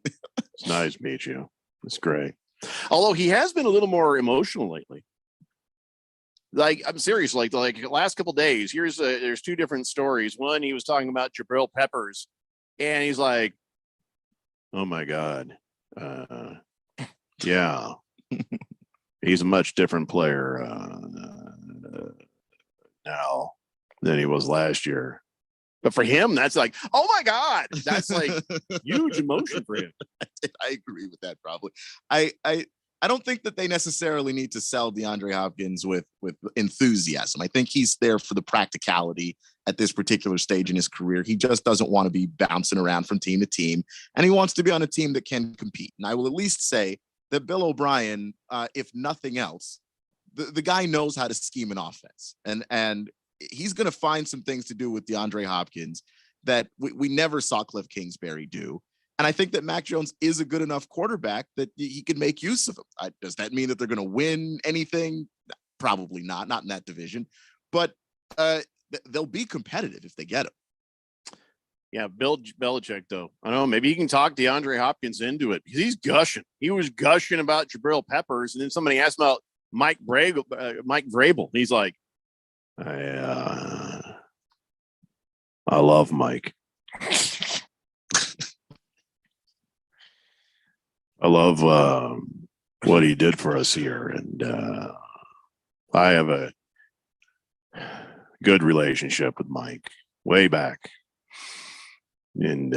It's nice to meet you. It's great. Although he has been a little more emotional lately. Like, I'm serious. Like the last couple of days, there's two different stories. One, he was talking about Jabril Peppers, and he's like, "Oh my God, yeah, he's a much different player now than he was last year." But for him, that's like, oh my God, that's like huge emotion for him. I agree with that. Probably. I don't think that they necessarily need to sell DeAndre Hopkins with enthusiasm. I think he's there for the practicality at this particular stage in his career. He just doesn't want to be bouncing around from team to team, and he wants to be on a team that can compete. And I will at least say that Bill O'Brien, if nothing else, the guy knows how to scheme an offense, and he's going to find some things to do with DeAndre Hopkins that we never saw Cliff Kingsbury do. And I think that Mac Jones is a good enough quarterback that he can make use of him. Does that mean that they're going to win anything? Probably not in that division, but they'll be competitive if they get him. Yeah, Bill Belichick, though. I don't know. Maybe he can talk DeAndre Hopkins into it because he's gushing. He was gushing about Jabril Peppers, and then somebody asked about Mike Vrabel. He's like, I love Mike. I love what he did for us here, and I have a good relationship with Mike way back, and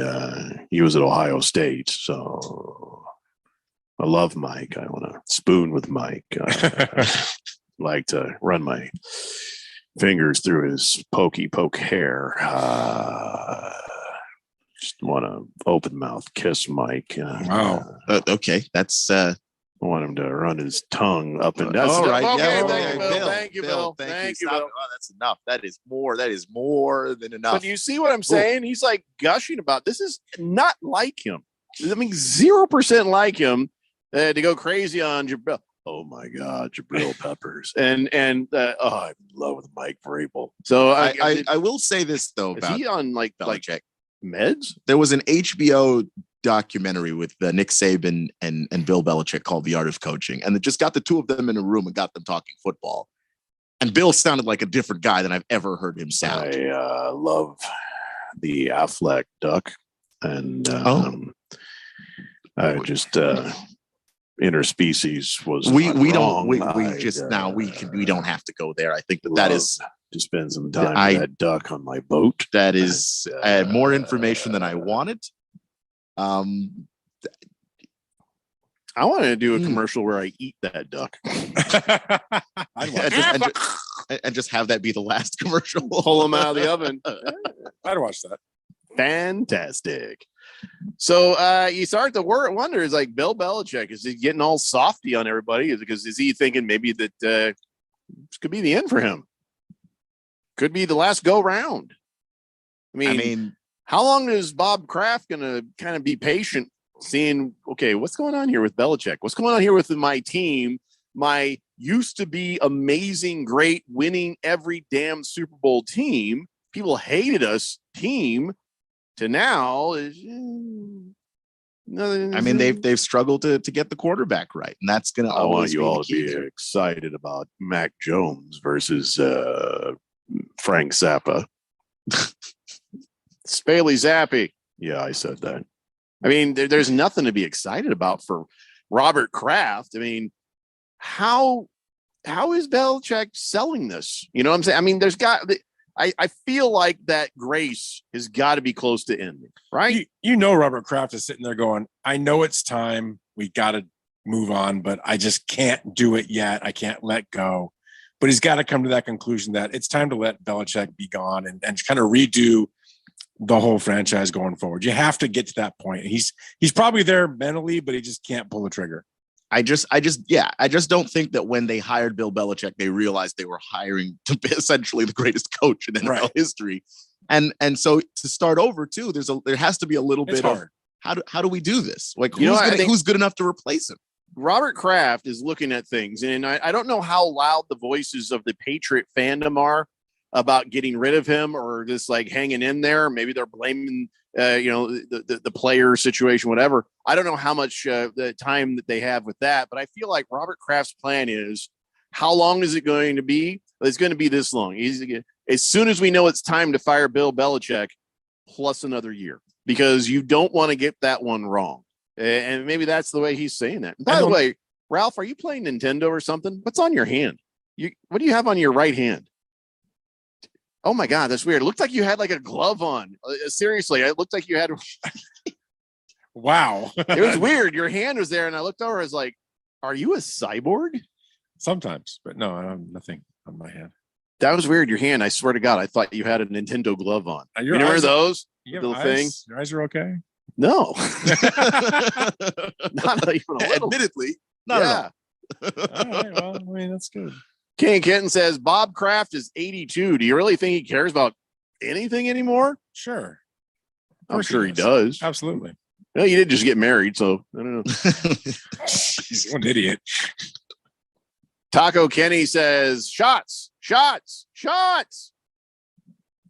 he was at Ohio State, so I love Mike. I want to spoon with Mike. I like to run my fingers through his pokey poke hair. Just want to open mouth kiss Mike. Wow. Okay, that's. I want him to run his tongue up and down. All right. Okay, Yeah, thank you, Bill. Thank you, Bill. Oh, that's enough. That is more than enough. But you see what I'm saying? He's like gushing about this. Is not like him. I mean, 0% like him to go crazy on Jabril. Oh my God, Jabril Peppers, and I'm in love with Mike Vrabel. So I will say this though is about he on like meds? There was an HBO documentary with Nick Saban and Bill Belichick called The Art of Coaching, and it just got the two of them in a room and got them talking football. And Bill sounded like a different guy than I've ever heard him sound. I love the Affleck duck, and I just interspecies was we wrong. We don't have to go there. I think that is to spend some time with that duck on my boat. That is more information than I wanted. I wanted to do a commercial where I eat that duck. and just have that be the last commercial. Pull them out of the oven. I'd watch that. Fantastic. So you start to wonder, is like Bill Belichick, is he getting all softy on everybody? Is he thinking maybe that this could be the end for him? Could be the last go round. I mean, how long is Bob Kraft going to kind of be patient seeing, okay, what's going on here with Belichick? What's going on here with my team? My used to be amazing, great, winning every damn Super Bowl team. People hated us team to now. I mean, they've struggled to get the quarterback right, and that's going to always you all to be excited about Mac Jones versus Frank Zappa. Spaley Zappy. Yeah, I said that. I mean, there's nothing to be excited about for Robert Kraft. I mean, how is Belichick selling this? You know what I'm saying? I mean, I feel like that grace has got to be close to ending, right? You know, Robert Kraft is sitting there going, I know it's time. We got to move on, but I just can't do it yet. I can't let go. But he's got to come to that conclusion that it's time to let Belichick be gone and kind of redo the whole franchise going forward. You have to get to that point. He's probably there mentally, but he just can't pull the trigger. I just don't think that when they hired Bill Belichick, they realized they were hiring to be essentially the greatest coach in NFL history. And so to start over too, there has to be a little bit of how do we do this? Like, who's good enough to replace him? Robert Kraft is looking at things, and I don't know how loud the voices of the Patriot fandom are, about getting rid of him or just like hanging in there. Maybe they're blaming, the player situation, whatever. I don't know how much the time that they have with that, but I feel like Robert Kraft's plan is, how long is it going to be? It's going to be this long. As soon as we know it's time to fire Bill Belichick, plus another year, because you don't want to get that one wrong. And maybe that's the way he's saying that. By the way, Ralph, are you playing Nintendo or something? What's on your hand? What do you have on your right hand? Oh my God, that's weird. It looked like you had like a glove on. Seriously, it looked like you had. Wow. It was weird. Your hand was there, and I looked over. I was like, "Are you a cyborg?" Sometimes, but no, I have nothing on my hand. That was weird. Your hand. I swear to God, I thought you had a Nintendo glove on. You Your remember eyes- those You have little eyes? things? Your eyes are okay. No, not even a little. Admittedly, not at all. All right, well, I mean, that's good. King Kenton says Bob Kraft is 82. Do you really think he cares about anything anymore? Sure. I'm sure he does. Absolutely. No, you did just get married, so I don't know. He's an idiot. Taco Kenny says shots.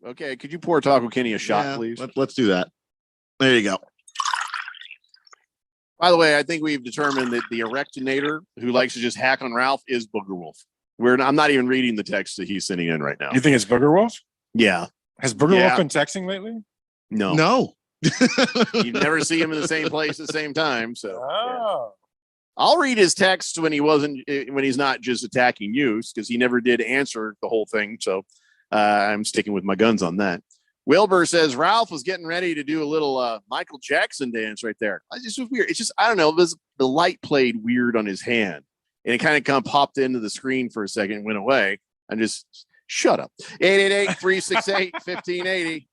Okay, could you pour Taco Kenny a shot, Yeah, please? let's do that. There you go. By the way, I think we've determined that the Erectinator who likes to just hack on Ralph is Booger Wolf. I'm not even reading the text that he's sending in right now. You think it's Booger Wolf? Yeah. Has Booger Yeah. Wolf been texting lately? No. You never see him in the same place at the same time. So Oh. I'll read his text when he's not just attacking you, because he never did answer the whole thing. So I'm sticking with my guns on that. Wilbur says Ralph was getting ready to do a little Michael Jackson dance right there. It just was weird. It's just, I don't know. The light played weird on his hand, and it kind of popped into the screen for a second and went away. And just shut up. 888-368-1580.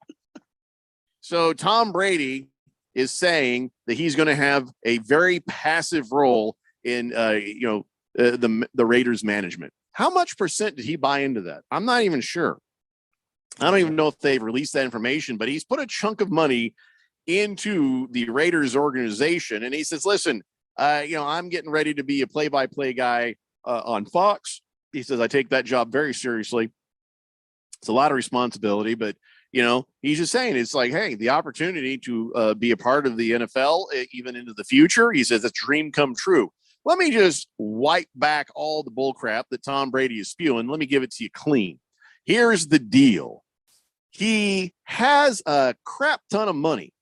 So Tom Brady is saying that he's going to have a very passive role in, the Raiders management. How much percent did he buy into that? I'm not even sure. I don't even know if they've released that information, but he's put a chunk of money into the Raiders organization. And he says, listen, I'm getting ready to be a play-by-play guy on Fox. He says, I take that job very seriously. It's a lot of responsibility, but he's just saying, it's like, hey, the opportunity to be a part of the NFL, even into the future. He says, it's a dream come true. Let me just wipe back all the bull crap that Tom Brady is spewing. Let me give it to you clean. Here's the deal. He has a crap ton of money.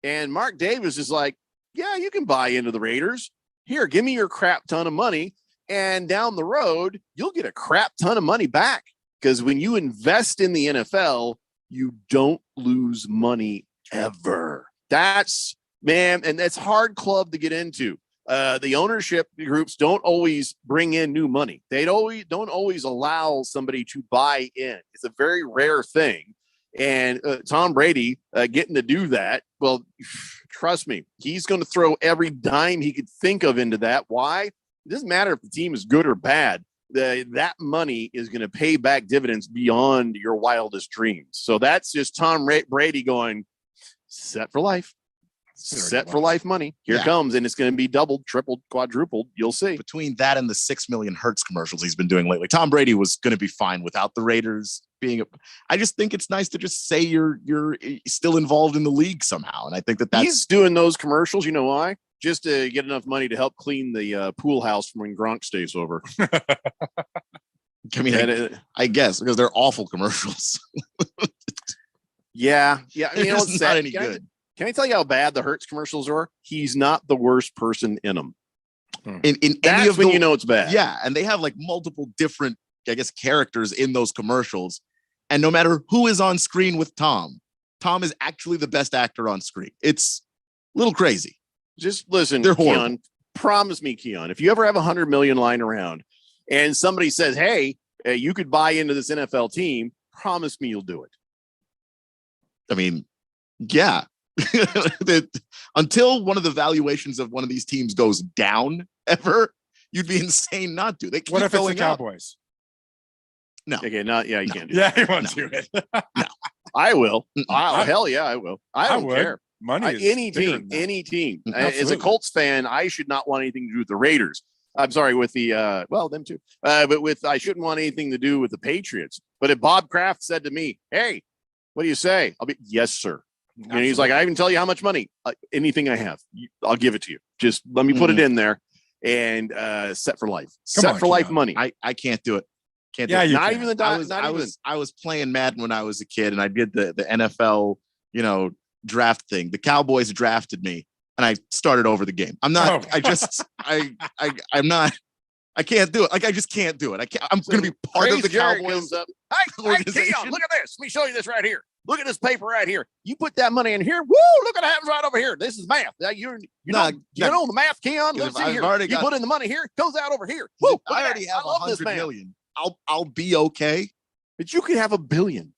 And Mark Davis is like, yeah, you can buy into the Raiders. Here, give me your crap ton of money. And down the road, you'll get a crap ton of money back. Because when you invest in the NFL, you don't lose money ever. That's hard club to get into. The ownership groups don't always bring in new money. They don't always allow somebody to buy in. It's a very rare thing. And Tom Brady getting to do that, well, trust me, he's going to throw every dime he could think of into that. Why? It doesn't matter if the team is good or bad. That money is going to pay back dividends beyond your wildest dreams. So that's just Tom Brady going set for life. Set for life money. Here it comes, and it's going to be doubled, tripled, quadrupled. You'll see. Between that and the 6 million Hertz commercials he's been doing lately, Tom Brady was going to be fine without the Raiders being. I just think it's nice to just say you're still involved in the league somehow, and I think that's he's doing those commercials. You know why? Just to get enough money to help clean the pool house from when Gronk stays over. I mean, I guess because they're awful commercials. Yeah. I mean, it's not any good. Can I tell you how bad the Hertz commercials are? He's not the worst person in them. In That's any of when the, you know it's bad. Yeah, and they have like multiple different, I guess, characters in those commercials. And no matter who is on screen with Tom is actually the best actor on screen. It's a little crazy. Just listen, They're Keon, horrible. promise me, Keon, if you ever have 100 million lying around and somebody says, hey, you could buy into this NFL team, promise me you'll do it. I mean, yeah. Until one of the valuations of one of these teams goes down ever, you'd be insane not to. They keep What if it's the going up. Cowboys? No. Okay, you can't do Yeah, that. he won't do it. I will. Hell yeah, I will. I don't would. care. Money is Any bigger team, than that. any team. As a Absolutely. Colts fan, I should not want anything to do with the Raiders. I'm sorry, with the them too. But with I shouldn't want anything to do with the Patriots. But if Bob Kraft said to me, "Hey, what do you say?" I'll be, "Yes, sir." And he's like, "I even tell you how much money, anything I have, I'll give it to you. Just let me put it in there and set for life. Set for life money." I can't do it. Can't Yeah, do it. you Not can. even the I was playing Madden when I was a kid, and I did the NFL, draft thing. The Cowboys drafted me, and I started over the game. I'm not. Oh. I just. I'm not. I can't do it. Like I just can't do it. I can't. I'm going to be part of the Jerry Cowboys comes up. Hey, Keon, look at this. Let me show you this right here. Look at this paper right here. You put that money in here. Woo! Look what happens right over here. This is math. You know the math, Keon. Let's see here. You put in the money here. It goes out over here. Woo! I already have 100 million. I'll be okay. But you could have $1 billion.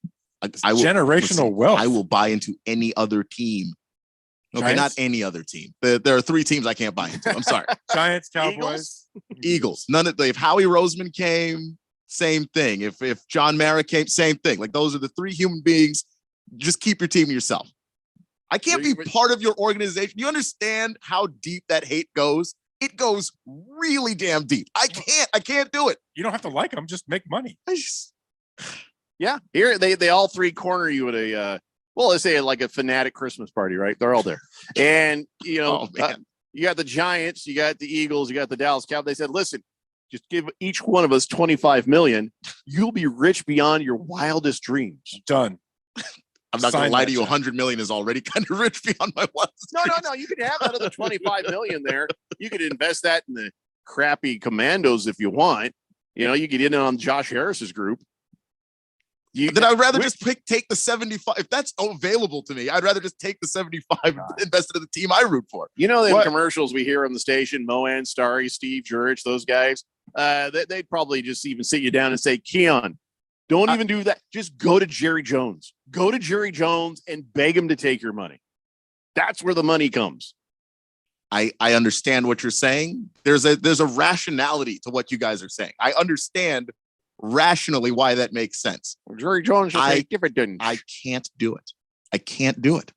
I will, Generational wealth. I will buy into any other team. Okay, Giants? not any other team. There are 3 teams I can't buy into. I'm sorry. Giants, Cowboys, Eagles. None of if Howie Roseman came, same thing. If John Mara came, same thing. Like those are the 3 human beings. Just keep your team to yourself. I can't be part of your organization. You understand how deep that hate goes? It goes really damn deep. I can't do it. You don't have to like them. Just make money. Yeah. Here they all 3 corner you at a let's say like a fanatic Christmas party, right? They're all there. And you got the Giants, you got the Eagles, you got the Dallas Cowboys. They said, listen, just give each one of us 25 million. You'll be rich beyond your wildest dreams. Done. I'm not going to lie to you. 100 million is already kind of rich beyond my wildest dreams. No. You could have that other 25 million there. You could invest that in the crappy Commandos if you want. You get in on Josh Harris's group. Then I'd rather just take the 75. If that's available to me, I'd rather just take the 75 and invest it in the team I root for. The commercials we hear on the station, Moan, Starry, Steve Jurich, those guys, they'd probably just even sit you down and say, Keon, don't even do that. Just go to Jerry Jones. Go to Jerry Jones and beg him to take your money. That's where the money comes. I understand what you're saying. There's a rationality to what you guys are saying. I understand rationally why that makes sense. Jerry Jones just say different. I can't do it. I can't do it.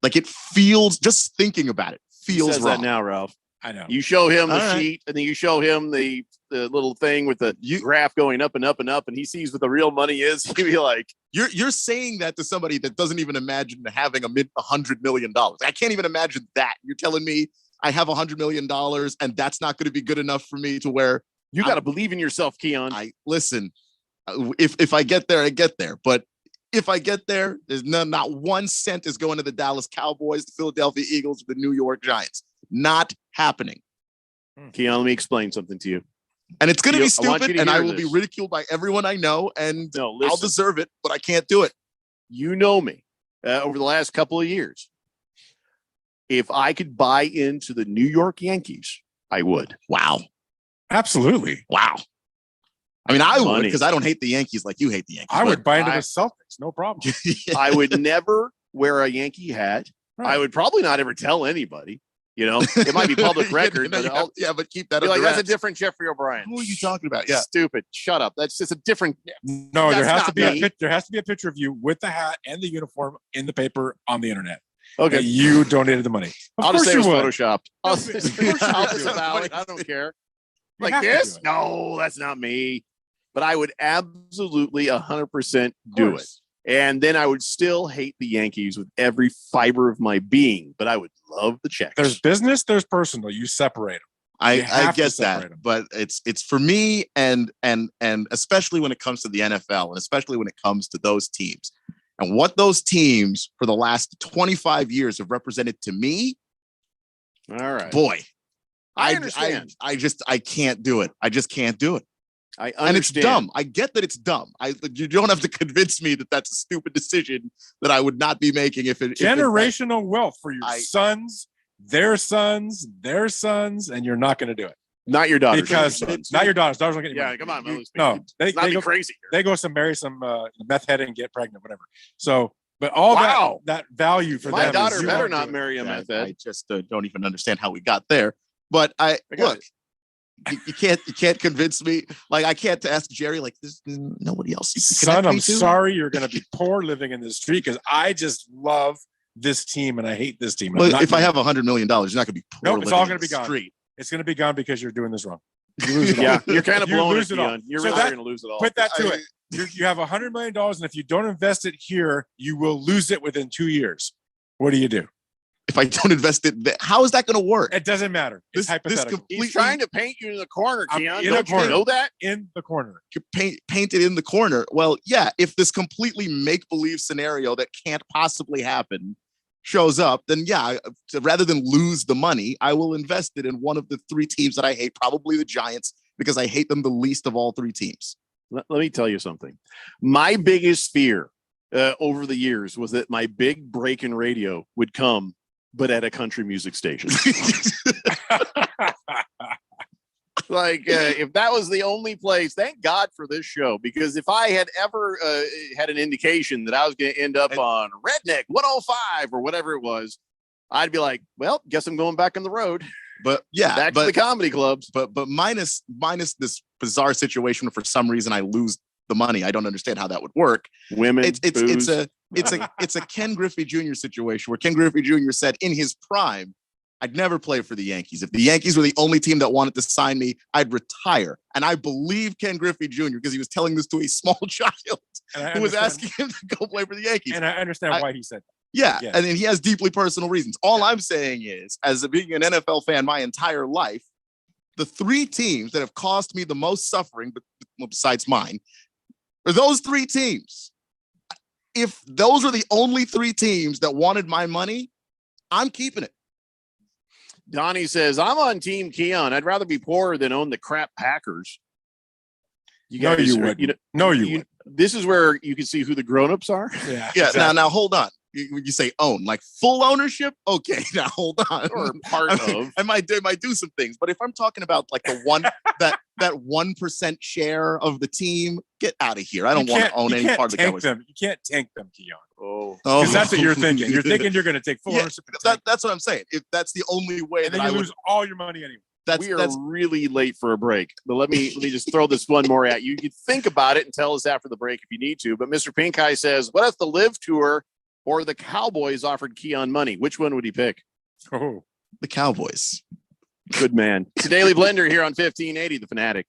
Like it feels, just thinking about it feels says wrong. That now, Ralph. I know. You show him the All right. sheet, and then you show him the little thing with the graph going up and up and up, and he sees what the real money is. He'd be like, You're saying that to somebody that doesn't even imagine having $100 million. I can't even imagine that. You're telling me I have $100 million and that's not going to be good enough for me to where you got to believe in yourself, Keon. Listen, if I get there, I get there. But if I get there, there's not 1 cent is going to the Dallas Cowboys, the Philadelphia Eagles, the New York Giants. Not happening. Keon, let me explain something to you. And it's going to be I want you stupid, to and I hear will be this. ridiculed by everyone I know, and No, I'll listen. deserve it, but I can't do it. You know me over the last couple of years. If I could buy into the New York Yankees, I would. Wow. Absolutely. Wow. I mean, I would, Money. because I don't hate the Yankees like you hate the Yankees. I would but buy into the Celtics. No problem. I would never wear a Yankee hat. Right. I would probably not ever tell anybody. It might be public record, but I'll but keep that be like, under that's a wraps. different Jeffrey O'Brien. Who are you talking about? Yeah. Stupid. Shut up. That's just a different. No, there That's has to not be me. there has to be a picture of you with the hat and the uniform in the paper on the internet. Okay. That you donated the money. Of I'll just course say it was you would. photoshopped. I'll Of course you I'll would. disavow it. I don't care. You Like have to this? do it. No, that's not me. But I would absolutely 100% do it. course. And then I would still hate the Yankees with every fiber of my being, but I would love the checks. There's business, there's personal. You separate them. I have to get separate that, 'em. but it's for me, and especially when it comes to the NFL, and especially when it comes to those teams, and what those teams for the last 25 years have represented to me. All right. Boy, I understand. I can't do it. I just can't do it. I And it's understand. dumb. I get that it's dumb. You don't have to convince me that that's a stupid decision that I would not be making if it Generational wealth for your sons, their sons, their sons, and you're not going to do it. Not your daughters. Because not your daughters. Daughters don't get any Yeah, money. come on, You- Melly, No, Let's not be go crazy here. They go marry some meth head and get pregnant, whatever. So, but all Wow. that value for My them. daughter is you better won't not do it. marry a meth head. I just don't even understand how we got there. But got look. You can't convince me. Like I can't ask Jerry. Like there's nobody else. You can Son, connect me I'm to? sorry you're going to be poor living in the street because I just love this team and I hate this team. And I'm Well, not if I gonna- have $100 million, you're not going to be poor. Nope, it's all living going in to be the gone. street. It's going to be gone because you're doing this wrong. You lose it all. Yeah, you're kind of You blowing lose it, all. Dion. You're So really that- going to lose it all. Put that to it. You have $100 million, and if you don't invest it here, you will lose it within 2 years. What do you do? If I don't invest it, how is that going to work? It doesn't matter. It's hypothetical. He's trying to paint you in the corner, Keon. in Don't the corner. you know that? In the corner. Paint it in the corner. Well, yeah, if this completely make-believe scenario that can't possibly happen shows up, then yeah, rather than lose the money, I will invest it in one of the 3 teams that I hate, probably the Giants, because I hate them the least of all 3 teams. Let me tell you something. My biggest fear over the years was that my big break in radio would come, but at a country music station. Like, if that was the only place, thank God for this show, because if I had ever had an indication that I was going to end up on Redneck 105 or whatever it was, I'd be like, well, guess I'm going back on the road. But yeah, back to the comedy clubs. But minus this bizarre situation where for some reason I lose the money. I don't understand how that would work. Women, it's a Ken Griffey Jr. situation where Ken Griffey Jr. said in his prime, I'd never play for the Yankees. If the Yankees were the only team that wanted to sign me, I'd retire. And I believe Ken Griffey Jr. because he was telling this to a small child who was asking him to go play for the Yankees. And I understand why he said that. Yeah, and then he has deeply personal reasons. All I'm saying is, as being an NFL fan my entire life, the 3 teams that have caused me the most suffering, but besides mine, are those 3 teams. If those are the only 3 teams that wanted my money, I'm keeping it. Donnie says, I'm on Team Keon. I'd rather be poorer than own the crap Packers. You No, guys, you wouldn't. No, you wouldn't. This is where you can see who the grown-ups are. Yeah. Yeah. Now hold on. You say own, like full ownership? Okay, now hold on. Or part of. I might do some things, but if I'm talking about like the one that 1% share of the team, get out of here. I don't want to own any part of the Cowboys. You can't tank them, Keon. Oh, because that's what you're thinking. You're thinking you're going to take full ownership. That's what I'm saying. If that's the only way, And then you lose all your money anyway. We are really late for a break, but let me just throw this one more at you. You can think about it and tell us after the break if you need to. But Mr. Pink Eye says, what if the Live Tour or the Cowboys offered Keon money? Which one would he pick? Oh, the Cowboys. Good man. It's a Daily Blender here on 1580, The Fanatic.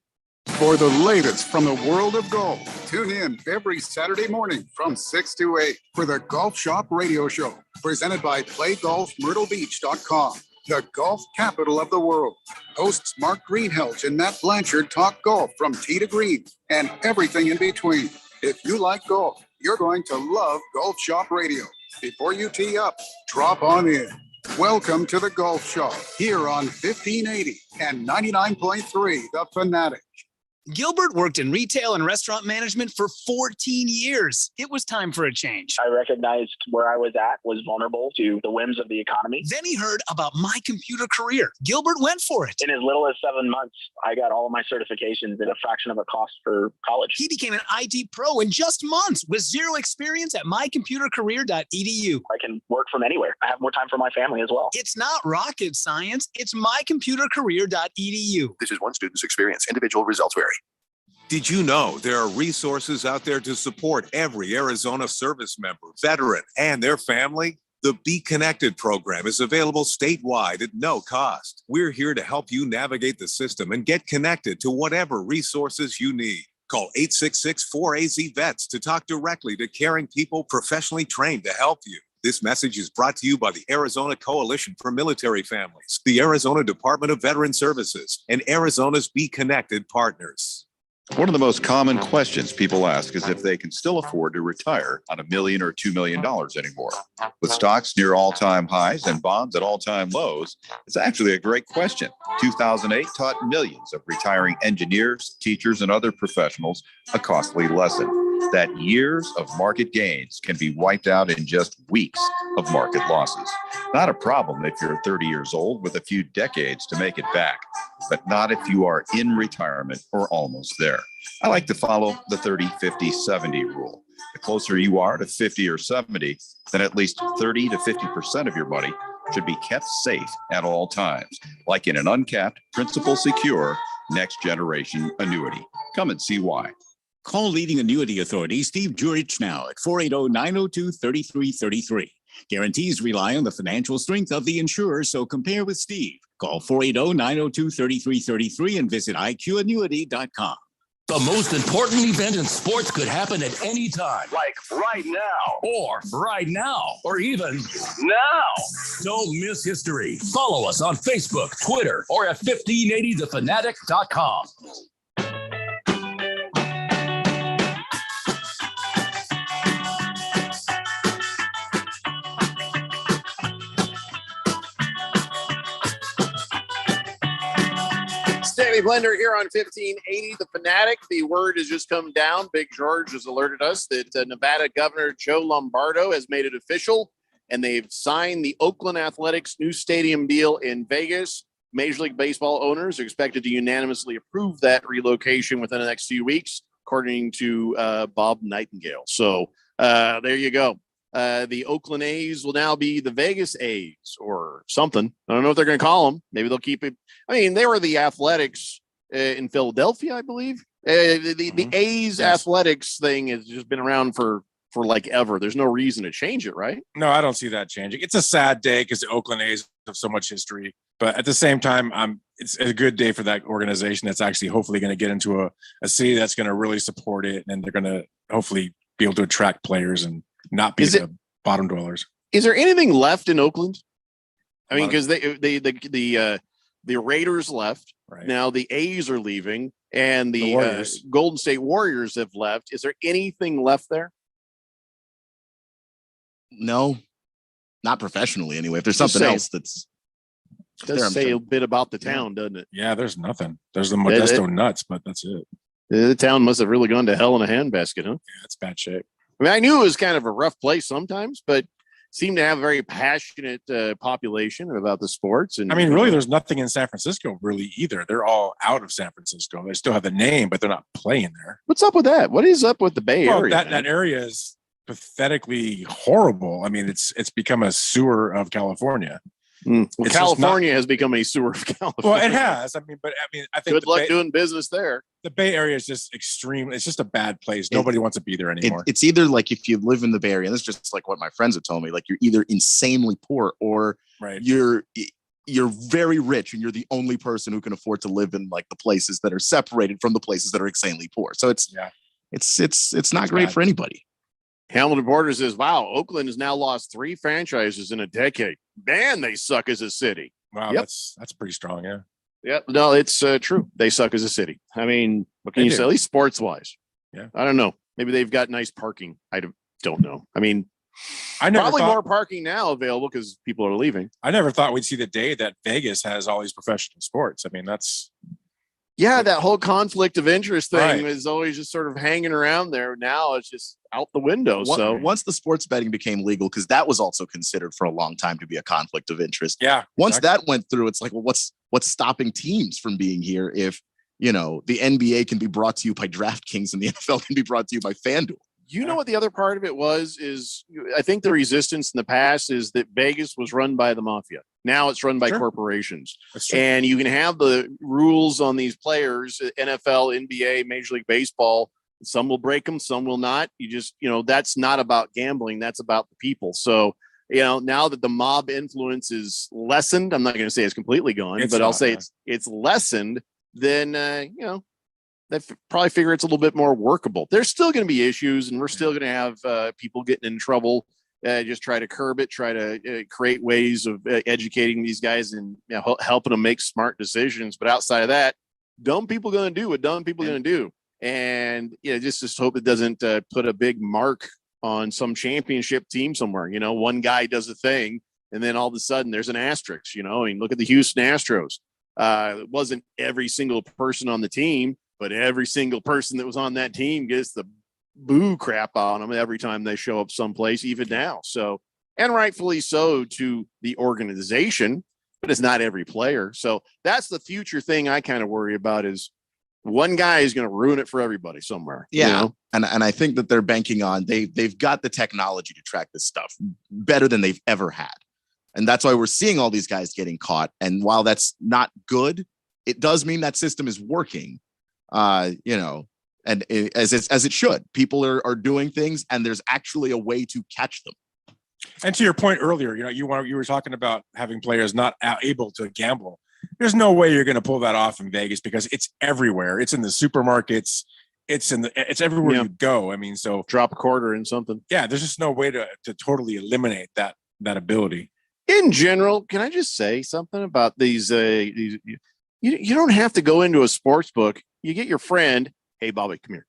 For the latest from the world of golf, tune in every Saturday morning from 6 to 8 for the Golf Shop Radio Show, presented by PlayGolfMyrtleBeach.com, the golf capital of the world. Hosts Mark Greenhelch and Matt Blanchard talk golf from tee to green and everything in between. If you like golf, you're going to love Golf Shop Radio. Before you tee up, drop on in. Welcome to the Golf Shop here on 1580 and 99.3 The Fanatic. Gilbert worked in retail and restaurant management for 14 years. It was time for a change. I recognized where I was at was vulnerable to the whims of the economy. Then he heard about My Computer Career. Gilbert went for it. In as little as 7 months, I got all of my certifications at a fraction of a cost for college. He became an IT pro in just months with zero experience at mycomputercareer.edu. I can work from anywhere. I have more time for my family as well. It's not rocket science. It's mycomputercareer.edu. This is one student's experience. Individual results vary. Did you know there are resources out there to support every Arizona service member, veteran, and their family? The Be Connected program is available statewide at no cost. We're here to help you navigate the system and get connected to whatever resources you need. Call 866-4AZ-VETS to talk directly to caring people professionally trained to help you. This message is brought to you by the Arizona Coalition for Military Families, the Arizona Department of Veteran Services, and Arizona's Be Connected partners. One of the most common questions people ask is if they can still afford to retire on $1 million or $2 million anymore. With stocks near all-time highs and bonds at all-time lows, it's actually a great question. 2008 taught millions of retiring engineers, teachers, and other professionals a costly lesson that years of market gains can be wiped out in just weeks of market losses. Not a problem if you're 30 years old with a few decades to make it back, but not if you are in retirement or almost there. I like to follow the 30-50-70 rule. The closer you are to 50 or 70, then at least 30 to 50% of your money should be kept safe at all times, like in an uncapped, principal secure, next generation annuity. Come and see why. Call leading annuity authority Steve Jurich now at 480-902-3333. Guarantees rely on the financial strength of the insurer, so compare with Steve. Call 480-902-3333 and visit iqannuity.com. The most important event in sports could happen at any time. Like right now. Or right now. Or even now. Don't miss history. Follow us on Facebook, Twitter, or at 1580thefanatic.com. Stanley Blender here on 1580 The Fanatic. The word has just come down. Big George has alerted us that Nevada Governor Joe Lombardo has made it official, and they've signed the Oakland Athletics new stadium deal in Vegas. Major League Baseball owners are expected to unanimously approve that relocation within the next few weeks, according to Bob Nightingale. So there you go. The Oakland A's will now be the Vegas A's or something. I don't know what they're going to call them. Maybe they'll keep it. I mean, they were the Athletics in Philadelphia, I believe. The A's Athletics thing has just been around for like ever. There's no reason to change it, right? No, I don't see that changing. It's a sad day because the Oakland A's have so much history. But at the same time, it's a good day for that organization that's actually hopefully going to get into a city that's going to really support it. And they're going to hopefully be able to attract players and not be the bottom dwellers. Is there anything left in Oakland? I mean, because the Raiders left. Right. Now the A's are leaving, and the Golden State Warriors have left. Is there anything left there? No, not professionally anyway. If there's something else that's does say a bit about the town, doesn't it? Yeah, there's nothing. There's the Modesto Nuts, but that's it. The town must have really gone to hell in a handbasket, huh? Yeah, it's bad shape. I mean, I knew it was kind of a rough place sometimes, but seemed to have a very passionate population about the sports. And I mean, really, there's nothing in San Francisco really either. They're all out of San Francisco. They still have the name, but they're not playing there. What's up with that? What is up with the Bay Area? That area is pathetically horrible. I mean, it's become a sewer of California. Well, California has become a sewer of California. Well, it has. I think good luck doing business there. The Bay Area is just extreme. It's just a bad place. Nobody wants to be there anymore. It's either like if you live in the Bay Area, and this is just like what my friends have told me, like you're either insanely poor or you're very rich and you're the only person who can afford to live in like the places that are separated from the places that are insanely poor. So it's not great for anybody. Hamilton Porter says, wow, Oakland has now lost 3 franchises in a decade. Man, they suck as a city. Wow, that's pretty strong, yeah. Yep. No, it's true. They suck as a city. I mean, what can you say? At least sports wise. Yeah. I don't know. Maybe they've got nice parking. I don't know. I mean, probably more parking now available because people are leaving. I never thought we'd see the day that Vegas has all these professional sports. I mean, that's. Yeah, that whole conflict of interest thing is always just sort of hanging around there. Now it's just out the window. So once the sports betting became legal, because that was also considered for a long time to be a conflict of interest. Yeah. Once that went through, it's like, well, what's stopping teams from being here if, the NBA can be brought to you by DraftKings and the NFL can be brought to you by FanDuel? You know what the other part of it is I think the resistance in the past is that Vegas was run by the mafia. Now it's run by corporations. And you can have the rules on these players, NFL, NBA, Major League Baseball. Some will break them, some will not. You just, that's not about gambling. That's about the people. So, now that the mob influence is lessened, I'm not going to say it's completely gone, I'll say it's lessened, then, they probably figure it's a little bit more workable. There's still going to be issues, and we're still going to have people getting in trouble. Just try to curb it, try to create ways of educating these guys and helping them make smart decisions. But outside of that, dumb people going to do what dumb people are going to do. And just hope it doesn't put a big mark on some championship team somewhere. One guy does a thing, and then all of a sudden there's an asterisk. I mean, look at the Houston Astros. It wasn't every single person on the team, but every single person that was on that team gets the boo crap on them every time they show up someplace, even now. So, and rightfully so to the organization, but it's not every player. So that's the future thing I kind of worry about is one guy is going to ruin it for everybody somewhere. Yeah. And I think that they're banking on, they've got the technology to track this stuff better than they've ever had. And that's why we're seeing all these guys getting caught. And while that's not good, it does mean that system is working. And as it should. People are doing things, and there's actually a way to catch them. And to your point earlier, you were talking about having players not able to gamble. There's no way you're going to pull that off in Vegas because it's everywhere. It's in the supermarkets. It's everywhere you go. I mean, so drop a quarter in something. Yeah, there's just no way to totally eliminate that ability. In general, can I just say something about these? You don't have to go into a sports book. You get your friend. Hey, Bobby, come here.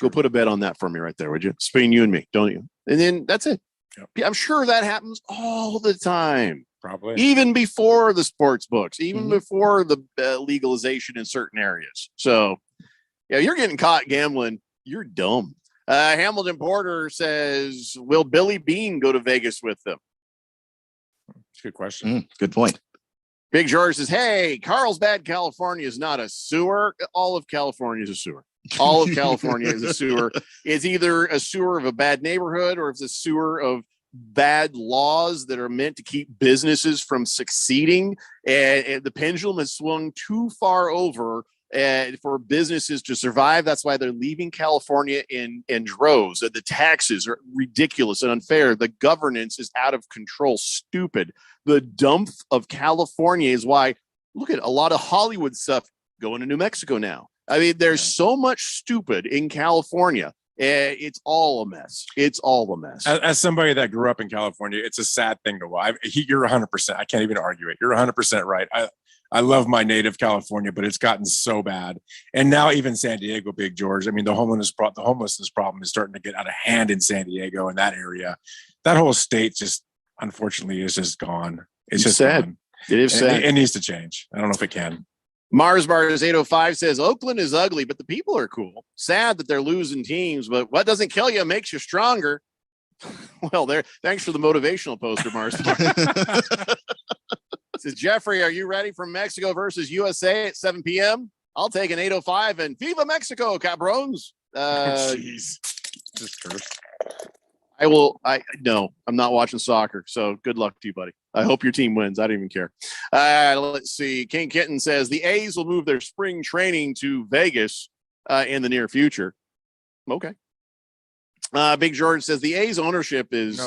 Go put a bet on that for me right there, would you? It's between you and me, don't you? And then that's it. Yep. I'm sure that happens all the time. Probably. Even before the sports books, even before the legalization in certain areas. So, yeah, you're getting caught gambling. You're dumb. Hamilton Porter says, will Billy Bean go to Vegas with them? That's a good question. Good point. Big George says, hey, Carlsbad, California is not a sewer. All of California is a sewer. All of California is a sewer. It's either a sewer of a bad neighborhood or it's a sewer of bad laws that are meant to keep businesses from succeeding. And the pendulum has swung too far over for businesses to survive. That's why they're leaving California in droves. The taxes are ridiculous and unfair. The governance is out of control, stupid. The dump of California is why, look at a lot of Hollywood stuff going to New Mexico now. I mean, there's so much stupid in California. It's all a mess. It's all a mess. As somebody that grew up in California, it's a sad thing to watch. You're 100%. I can't even argue it. You're 100% right. I love my native California, but it's gotten so bad. And now even San Diego, Big George. I mean, the homelessness problem is starting to get out of hand in San Diego, in that area. That whole state just, unfortunately, is just gone. It's just sad. Gone. It is sad. It needs to change. I don't know if it can. Mars Bars 805 says Oakland is ugly, but the people are cool. Sad that they're losing teams, but what doesn't kill you makes you stronger. Well, thanks for the motivational poster, Mars. Says Jeffrey, are you ready for Mexico versus USA at 7 p.m.? I'll take an 805 and Viva Mexico, cabrones. Jeez. Just curse. No, I'm not watching soccer. So good luck to you, buddy. I hope your team wins. I don't even care. Let's see. King Kitten says the A's will move their spring training to Vegas in the near future. Okay. Big George says the A's ownership is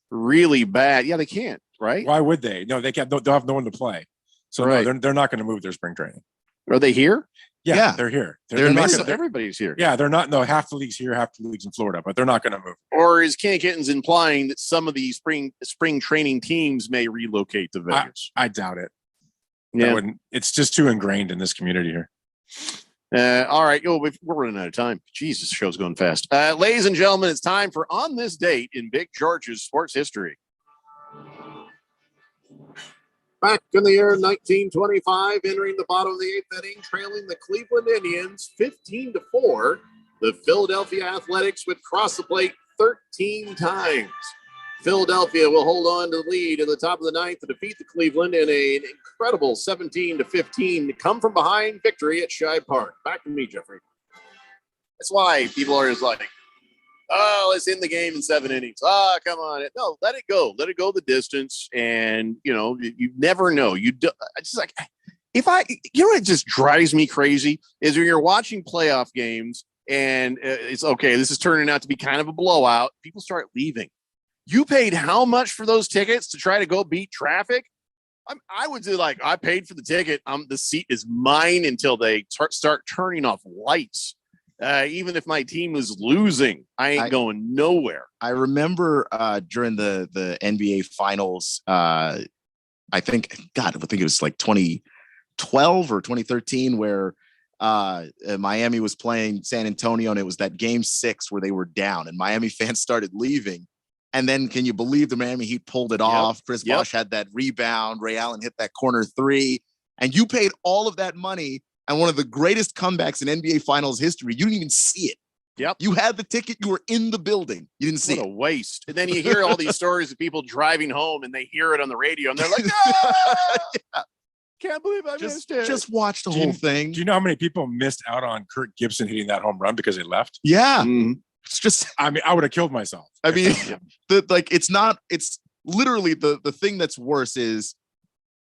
really bad. Yeah, they can't, right? Why would they? No, they can't. They'll have no one to play. So right. No, they're not going to move their spring training. Are they here? Yeah, they're here. They're not everybody's here. Yeah, they're not. No, half the league's here, half the league's in Florida, but they're not going to move. Or is King Kittens implying that some of the spring training teams may relocate to Vegas? I doubt it. Yeah, it's just too ingrained in this community here. All right. We're running out of time. Jesus, the show's going fast. Ladies and gentlemen, it's time for On This Date in Big George's sports history. Back in the year 1925, entering the bottom of the eighth inning, trailing the Cleveland Indians 15-4, the Philadelphia Athletics would cross the plate 13 times. Philadelphia will hold on to the lead in the top of the ninth to defeat the Cleveland in an incredible 17-15 come from behind victory at Shibe Park. Back to me, Jeffrey. That's why people are just like, oh, let's end the game in 7 innings. Oh, come on. No, let it go. Let it go the distance. And, you never know. It's just like, what just drives me crazy is when you're watching playoff games and it's okay, this is turning out to be kind of a blowout. People start leaving. You paid how much for those tickets to try to go beat traffic? I would do I paid for the ticket. The seat is mine until they start turning off lights. Even if my team was losing, I ain't going nowhere. I remember during the NBA Finals, I think it was like 2012 or 2013, where Miami was playing San Antonio, and it was that game 6 where they were down, and Miami fans started leaving. And then, can you believe the Miami Heat pulled it off? Chris Bosh had that rebound. Ray Allen hit that corner 3, and you paid all of that money. And one of the greatest comebacks in NBA Finals history, you didn't even see it. Yep. You had the ticket. You were in the building. You didn't see it. What a waste. And then you hear all these stories of people driving home and they hear it on the radio and they're like, yeah. Can't believe I missed it. Just watch the whole thing. Do you know how many people missed out on Kirk Gibson hitting that home run because they left? Yeah. Mm-hmm. It's just, I would have killed myself. I mean, it's literally the thing that's worse is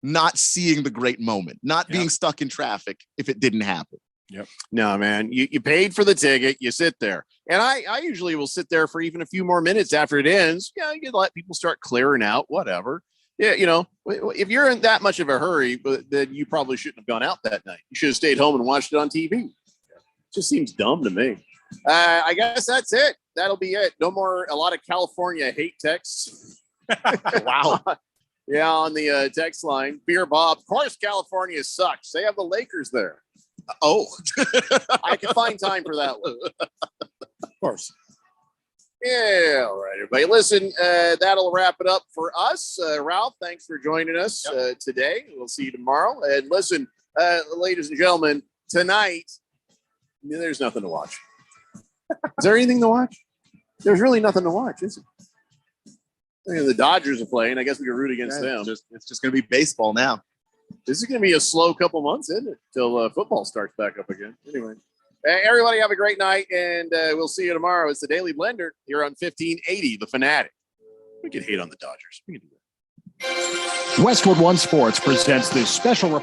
not seeing the great moment, not being stuck in traffic if it didn't happen. Yep. No, man, you paid for the ticket. You sit there. And I usually will sit there for even a few more minutes after it ends. Yeah, you let people start clearing out, whatever. Yeah, if you're in that much of a hurry, then you probably shouldn't have gone out that night. You should have stayed home and watched it on TV. It just seems dumb to me. I guess that's it. That'll be it. No more, a lot of California hate texts. Wow. Yeah, on the text line. Beer Bob, of course, California sucks. They have the Lakers there. Oh, I can find time for that one. Of course. Yeah, all right, everybody. Listen, that'll wrap it up for us. Ralph, thanks for joining us today. We'll see you tomorrow. And listen, ladies and gentlemen, tonight, there's nothing to watch. Is there anything to watch? There's really nothing to watch, is it? I mean, the Dodgers are playing. I guess we can root against them. It's just going to be baseball now. This is going to be a slow couple months, isn't it? Till football starts back up again. Anyway, everybody have a great night, and we'll see you tomorrow. It's the Daily Blender here on 1580, The Fanatic. We can hate on the Dodgers. We can do that. Westwood One Sports presents this special report.